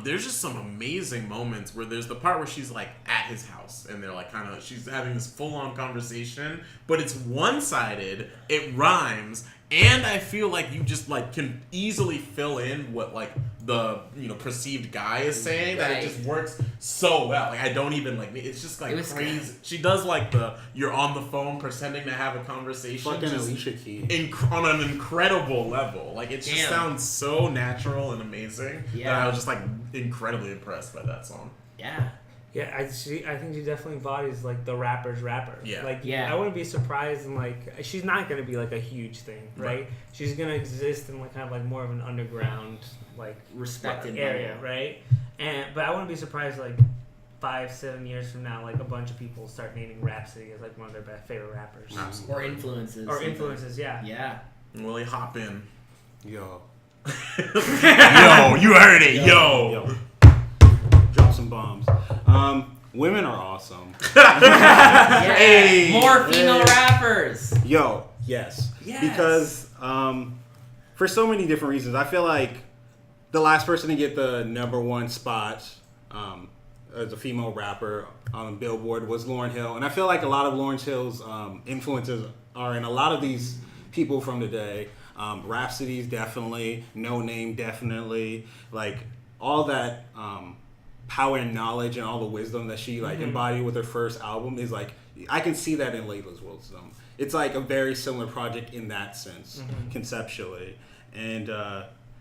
Speaker 1: There's just some amazing moments where there's the part where she's like at his house and they're like she's having this full-on conversation, but it's one-sided, it rhymes, and I feel like you just like can easily fill in what like the perceived guy is saying, that
Speaker 6: Right.
Speaker 1: it just works so well. Like I don't even like it's just like
Speaker 6: It was
Speaker 1: crazy.
Speaker 6: good.
Speaker 1: She does like you're on the phone pretending to have a conversation.
Speaker 4: Fucking
Speaker 1: just
Speaker 4: Alicia Keys.
Speaker 1: on an incredible level. Like it just
Speaker 6: Damn.
Speaker 1: sounds so natural and amazing that
Speaker 6: Yeah.
Speaker 1: I was just like incredibly impressed by that song.
Speaker 6: Yeah.
Speaker 3: Yeah, I think she definitely embodies like the rapper's rapper.
Speaker 1: Yeah.
Speaker 3: Like
Speaker 6: Yeah.
Speaker 3: I wouldn't be surprised and like she's not gonna be like a huge thing, right?
Speaker 1: Right.
Speaker 3: She's gonna exist in like kind of like more of an underground like
Speaker 6: Respected
Speaker 3: area,
Speaker 6: level.
Speaker 3: right? But I wouldn't be surprised like 5-7 years from now, like a bunch of people start naming Rhapsody as like one of their favorite rappers
Speaker 6: Or influences.
Speaker 3: or influences. Yeah.
Speaker 6: Yeah.
Speaker 1: Willie, hop in.
Speaker 4: Yo.
Speaker 1: Yo, you heard it. Yo.
Speaker 4: Drop some bombs. Women are awesome.
Speaker 6: Yeah.
Speaker 1: Hey.
Speaker 6: More female rappers.
Speaker 4: Yo, yes.
Speaker 6: Yes.
Speaker 4: Because for so many different reasons, I feel like the last person to get the #1 spot as a female rapper on Billboard was Lauryn Hill, and I feel like a lot of Lauryn Hill's influences are in a lot of these people from today. Rhapsody's definitely, No Name definitely, like all that power and knowledge and all the wisdom that she like embodied with her first album is like I can see that in Layla's wisdom. It's like a very similar project in that sense, conceptually. And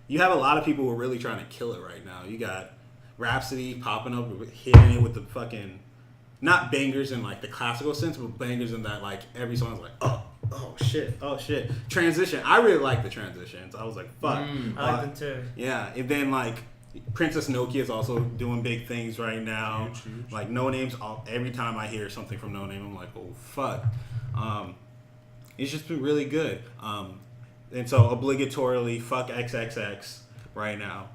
Speaker 4: you have a lot of people who are really trying to kill it right now. You got Rhapsody popping up, hitting it with the fucking, not bangers in like the classical sense, but bangers in that like every song is like, oh shit. Transition. I really like the transitions. I was like, fuck.
Speaker 3: I like them too.
Speaker 4: Yeah, and then like Princess Nokia is also doing big things right now.
Speaker 1: Huge.
Speaker 4: Like No Name's every time I hear something from No Name, I'm like, oh fuck. It's just been really good. And so obligatorily fuck XXX right now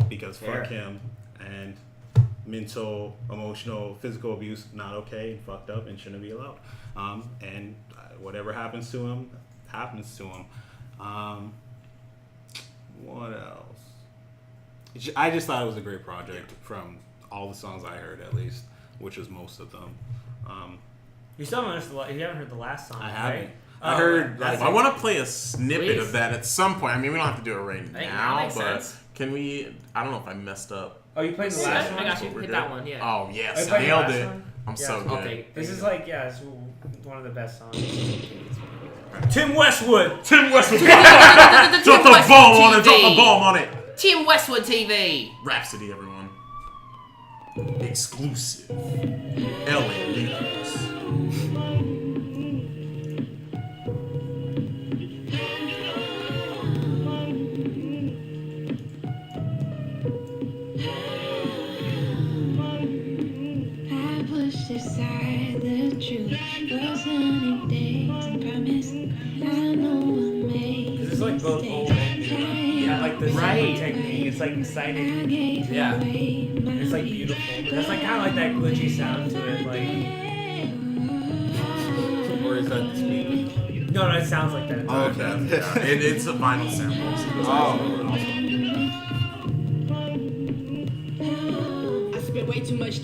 Speaker 4: because
Speaker 6: Fair.
Speaker 4: fuck him and mental, emotional, physical abuse not okay and fucked up and shouldn't be allowed. And whatever happens to him. What else? I just thought it was a great project from all the songs I heard, at least, which was most of them.
Speaker 3: You still haven't listened you haven't heard the last song,
Speaker 4: I
Speaker 3: right?
Speaker 4: haven't.
Speaker 3: Oh,
Speaker 4: I heard
Speaker 3: that's
Speaker 4: like
Speaker 1: I want to play a snippet
Speaker 6: Please.
Speaker 1: of that at some point. I mean, we don't have to do it right
Speaker 6: think that
Speaker 1: now,
Speaker 6: makes
Speaker 1: but
Speaker 6: sense.
Speaker 1: can we? I don't know if I messed up.
Speaker 3: Oh, you played the
Speaker 6: Yeah,
Speaker 3: last
Speaker 6: I
Speaker 3: one?
Speaker 6: got you.
Speaker 1: We're
Speaker 6: Hit
Speaker 1: good?
Speaker 6: that one, yeah.
Speaker 1: Oh yes,
Speaker 3: Oh, you played the
Speaker 1: nailed
Speaker 3: last
Speaker 1: it.
Speaker 3: one?
Speaker 1: I'm
Speaker 3: Yeah,
Speaker 1: so good.
Speaker 6: Okay.
Speaker 3: This is like, it's one of the best songs. Tim Westwood.
Speaker 1: Tim Westwood.
Speaker 6: Tim
Speaker 1: Drop the
Speaker 6: Westwood
Speaker 1: bomb on it. Drop
Speaker 6: TV.
Speaker 1: the bomb on it.
Speaker 6: Team Westwood TV.
Speaker 1: Rhapsody, everyone. Exclusive. LA Lakers.
Speaker 10: I pushed aside the truth. Those 100 days and promise I know I made
Speaker 3: This is like both old and new. Yeah, like the
Speaker 6: Right.
Speaker 3: technique. It's like exciting.
Speaker 6: Yeah.
Speaker 3: It's like beautiful. But that's like kind of like that glitchy sound to it. Like
Speaker 4: or is that the speaker?
Speaker 3: no, it sounds like that.
Speaker 4: Oh, okay.
Speaker 1: Yeah, it's a vinyl sample. So
Speaker 4: Oh,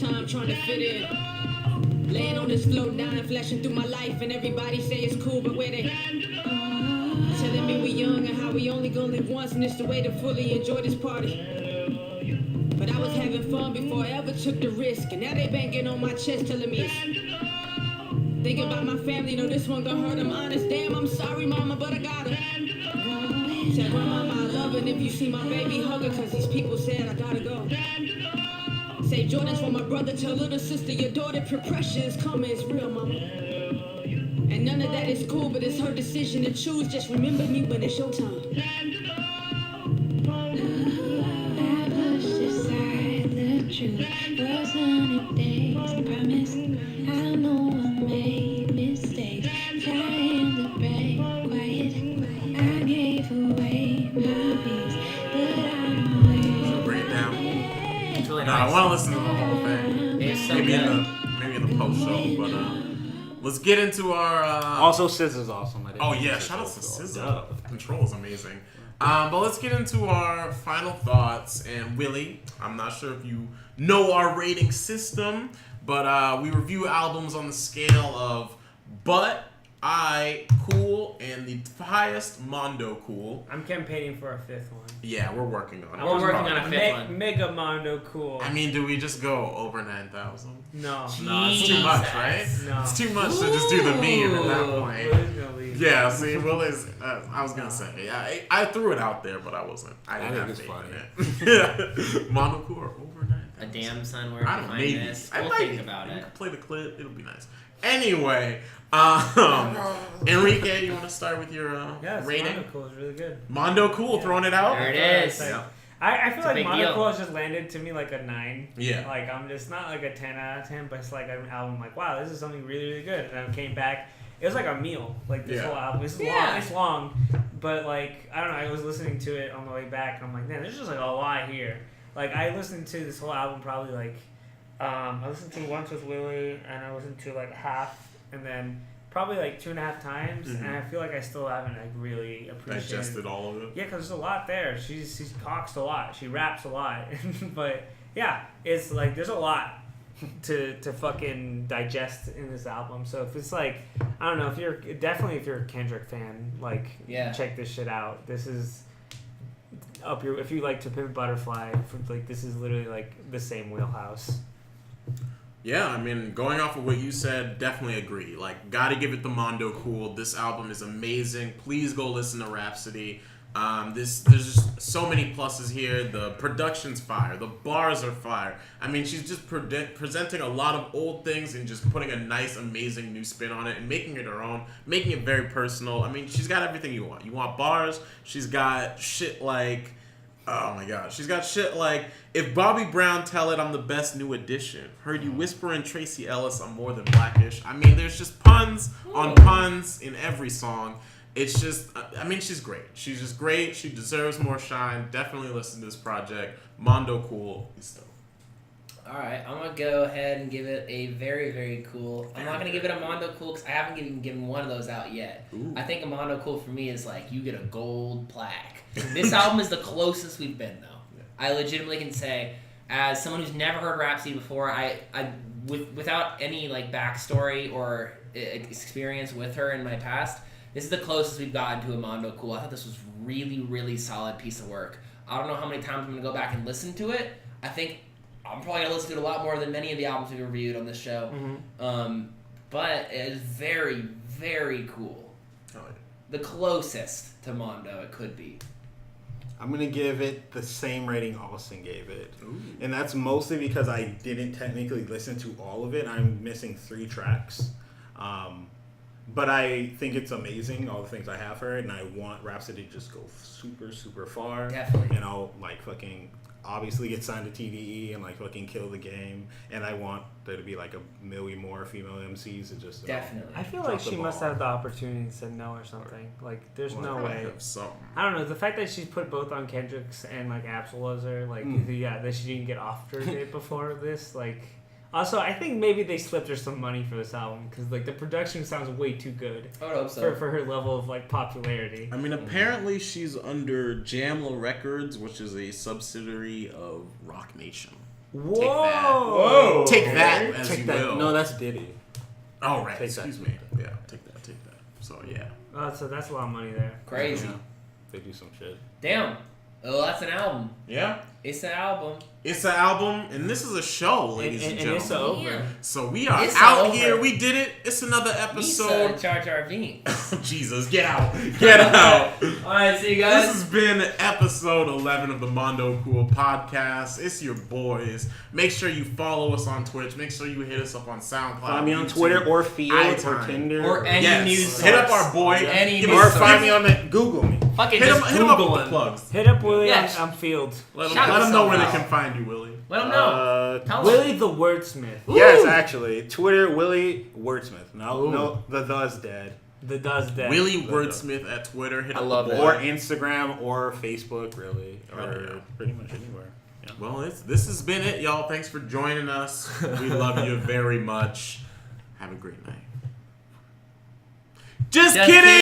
Speaker 5: time trying to fit in. Laying on this floor, dying, flashing through my life, and everybody say it's cool, but where they telling me we young and how we only gonna live once, and it's the way to fully enjoy this party. But I was having fun before I ever took the risk, and now they banging on my chest, telling me it's thinking about my family. No, this one gonna hurt. I'm honest. Damn, I'm sorry, mama, but I gotta. Tell grandmama I love her, and if you see my baby, hug her, cause these people said I gotta go. Say Jordan's for my brother, tell little sister your daughter pressure is coming, it's real, mama. And none of that is cool, but it's her decision to choose. Just remember me when it's your time.
Speaker 10: I pushed aside the truth for sunny days. I promise I know I made mistakes, trying to break quiet. I gave away my peace, but I'm aware.
Speaker 1: Bring it down.
Speaker 6: It's really
Speaker 1: No, I
Speaker 6: nice.
Speaker 1: want to listen to the whole thing.
Speaker 6: It's so
Speaker 1: Maybe
Speaker 6: good.
Speaker 1: in the post show, but let's get into our.
Speaker 4: Also, SZA's awesome. I didn't
Speaker 1: Oh
Speaker 4: think
Speaker 1: yeah,
Speaker 4: SZA
Speaker 1: shout out to
Speaker 4: was
Speaker 1: SZA.
Speaker 4: awesome.
Speaker 1: Control is amazing. But let's get into our final thoughts. And Willie, I'm not sure if you know our rating system, but we review albums on the scale of But, I, Cool, and the highest Mondo Cool.
Speaker 3: I'm campaigning for a fifth one.
Speaker 1: Yeah, we're working on it.
Speaker 6: We're working on a fifth one.
Speaker 3: Mega Mondo Cool.
Speaker 1: I mean, do we just go over 9,000?
Speaker 3: No.
Speaker 1: No, it's too much, right?
Speaker 3: No.
Speaker 1: It's too much to just do the mean at that
Speaker 3: Will's
Speaker 1: point.
Speaker 3: gonna leave.
Speaker 1: Yeah, see, Will is. I was gonna say, I threw it out there, but I wasn't. I didn't
Speaker 4: think
Speaker 1: have
Speaker 4: it's
Speaker 1: faith
Speaker 4: funny.
Speaker 1: in it. Mono Cool or over 9,000.
Speaker 6: A damn son, where
Speaker 1: I
Speaker 6: can
Speaker 1: don't
Speaker 6: find
Speaker 1: maybe.
Speaker 6: this?
Speaker 1: I
Speaker 6: We'll
Speaker 1: might
Speaker 6: think about
Speaker 1: we
Speaker 6: it.
Speaker 1: can play the clip. It'll be nice. Anyway, Enrique, you want to start with your
Speaker 3: Yeah,
Speaker 1: rating?
Speaker 3: Mondo Cool is really good.
Speaker 1: Mondo Cool, throwing it out.
Speaker 6: There it is.
Speaker 1: Yeah.
Speaker 3: I feel
Speaker 6: It's a
Speaker 3: like
Speaker 6: big
Speaker 3: Mondo
Speaker 6: deal.
Speaker 3: Cool has just landed to me like a 9.
Speaker 1: Yeah.
Speaker 3: Like I'm just not like a 10 out of 10, but it's like an album like, wow, this is something really, really good. And I came back. It was like a meal. Like this
Speaker 1: Yeah.
Speaker 3: whole album. It's long.
Speaker 6: Yeah.
Speaker 3: It's long, but like I don't know. I was listening to it on the way back, and I'm like, man, there's just like a lot here. Like I listened to this whole album probably like I listened to once with Willie, and I listened to like half, and then probably like 2.5 times,
Speaker 1: Mhm.
Speaker 3: and I feel like I still haven't like really appreciated.
Speaker 1: Digested all of it.
Speaker 3: Yeah, because there's a lot there. She's talks a lot. She raps a lot. But yeah, it's like there's a lot to fucking digest in this album. So if it's like, I don't know, if you're a Kendrick fan, like
Speaker 6: Yeah.
Speaker 3: check this shit out. This is up your, if you like To Pimp a Butterfly, like this is literally like the same wheelhouse.
Speaker 1: Yeah, I mean, going off of what you said, definitely agree. Like, gotta give it the Mondo Cool. This album is amazing. Please go listen to Rhapsody. There's just so many pluses here. The production's fire. The bars are fire. I mean, she's just presenting a lot of old things and just putting a nice, amazing new spin on it and making it her own, making it very personal. I mean, she's got everything you want. You want bars. She's got shit like... Oh my god. She's got shit like, if Bobby Brown tell it, I'm the best new addition. Heard you whispering Tracy Ellis, I'm more than blackish. I mean, there's just puns on puns in every song. It's just, I mean, she's great. She's just great. She deserves more shine. Definitely listen to this project. Mondo Cool is dope.
Speaker 6: All right, I'm gonna go ahead and give it a very, very cool. I'm not gonna give it a Mondo Cool because I haven't even given one of those out yet.
Speaker 1: Ooh.
Speaker 6: I think a Mondo Cool for me is like you get a gold plaque. This album is the closest we've been though.
Speaker 1: Yeah.
Speaker 6: I legitimately can say, as someone who's never heard Rhapsody before, without any like backstory or experience with her in my past, this is the closest we've gotten to a Mondo Cool. I thought this was really, really solid piece of work. I don't know how many times I'm gonna go back and listen to it. I think I'm probably gonna listen to it a lot more than many of the albums we reviewed on this show. But it is very, very cool.
Speaker 1: Oh, yeah.
Speaker 6: The closest to Mondo it could be.
Speaker 4: I'm gonna give it the same rating Austin gave it,
Speaker 1: Ooh.
Speaker 4: and that's mostly because I didn't technically listen to all of it. I'm missing 3 tracks, but I think it's amazing, all the things I have heard, and I want Rhapsody to just go super, super far.
Speaker 6: Definitely.
Speaker 4: And I'll like fucking obviously get signed to TDE and like fucking kill the game. And I want there to be like a million more female MCs and just
Speaker 6: Definitely.
Speaker 3: I feel
Speaker 4: drop
Speaker 3: like
Speaker 4: the
Speaker 3: she must
Speaker 4: ball.
Speaker 3: have the opportunity and said no or something. Like, there's no
Speaker 1: Probably
Speaker 3: way.
Speaker 1: have something.
Speaker 3: I don't know. The fact that she's put both on Kendrick's and like Absoluzer, like yeah, that she didn't get offered it before this, like. Also, I think maybe they slipped her some money for this album because like the production sounds way too good
Speaker 6: I would hope so.
Speaker 3: for her level of like popularity.
Speaker 1: I mean, apparently she's under Jamla Records, which is a subsidiary of Rock Nation.
Speaker 3: Whoa!
Speaker 1: Take that as
Speaker 4: Take
Speaker 1: you
Speaker 4: that.
Speaker 1: will.
Speaker 4: No, that's Diddy.
Speaker 1: Oh, right.
Speaker 4: Take that.
Speaker 1: Excuse me. Yeah, take that. So, yeah.
Speaker 3: So that's a lot of money there.
Speaker 6: Crazy.
Speaker 4: Yeah. They do some shit.
Speaker 6: Damn. Oh, that's an album.
Speaker 1: Yeah.
Speaker 6: It's an album.
Speaker 1: It's an album, and this is a show, ladies and,
Speaker 3: And
Speaker 1: gentlemen.
Speaker 3: it's over.
Speaker 6: Damn.
Speaker 1: So we are
Speaker 6: It's
Speaker 1: out
Speaker 6: over.
Speaker 1: here. We did it. It's another
Speaker 6: Misa
Speaker 1: episode.
Speaker 6: Jar Jar Binks.
Speaker 1: Jesus, get out. Get out.
Speaker 6: Alright, see you
Speaker 1: This
Speaker 6: guys.
Speaker 1: has been episode 11 of the Mondo Cool podcast. It's your boys. Make sure you follow us on Twitch. Make sure you hit us up on SoundCloud.
Speaker 4: Find me on
Speaker 1: YouTube,
Speaker 4: Twitter or Field or
Speaker 1: iTunes.
Speaker 4: Tinder.
Speaker 6: Or any
Speaker 1: Yes.
Speaker 6: news
Speaker 1: Hit up
Speaker 6: source.
Speaker 1: our boy.
Speaker 6: Any
Speaker 1: Give
Speaker 6: news
Speaker 1: us-
Speaker 4: or find
Speaker 6: source.
Speaker 4: me on the Google me.
Speaker 6: Fucking
Speaker 1: Hit
Speaker 6: just
Speaker 1: him up
Speaker 6: Google
Speaker 1: with the
Speaker 6: him.
Speaker 1: plugs.
Speaker 3: Hit up Willie
Speaker 6: Yes.
Speaker 3: on Field.
Speaker 1: Let
Speaker 6: Shout
Speaker 1: him know where they
Speaker 6: yourself
Speaker 1: can find you, Willie.
Speaker 6: Let them know. Tell 'em.
Speaker 3: Willie the Wordsmith.
Speaker 4: Yes, actually. Twitter, Willie Wordsmith. No, the is dead.
Speaker 3: The does that.
Speaker 1: Willie Wordsmith at Twitter. Hit
Speaker 6: I
Speaker 1: up
Speaker 6: love
Speaker 1: the
Speaker 6: it.
Speaker 1: boy.
Speaker 4: Or Instagram or Facebook, really. Or
Speaker 1: Yeah.
Speaker 4: pretty much anywhere. Yeah.
Speaker 1: Well, this has been it, y'all. Thanks for joining us. We love you very much. Have a great night. Just kidding!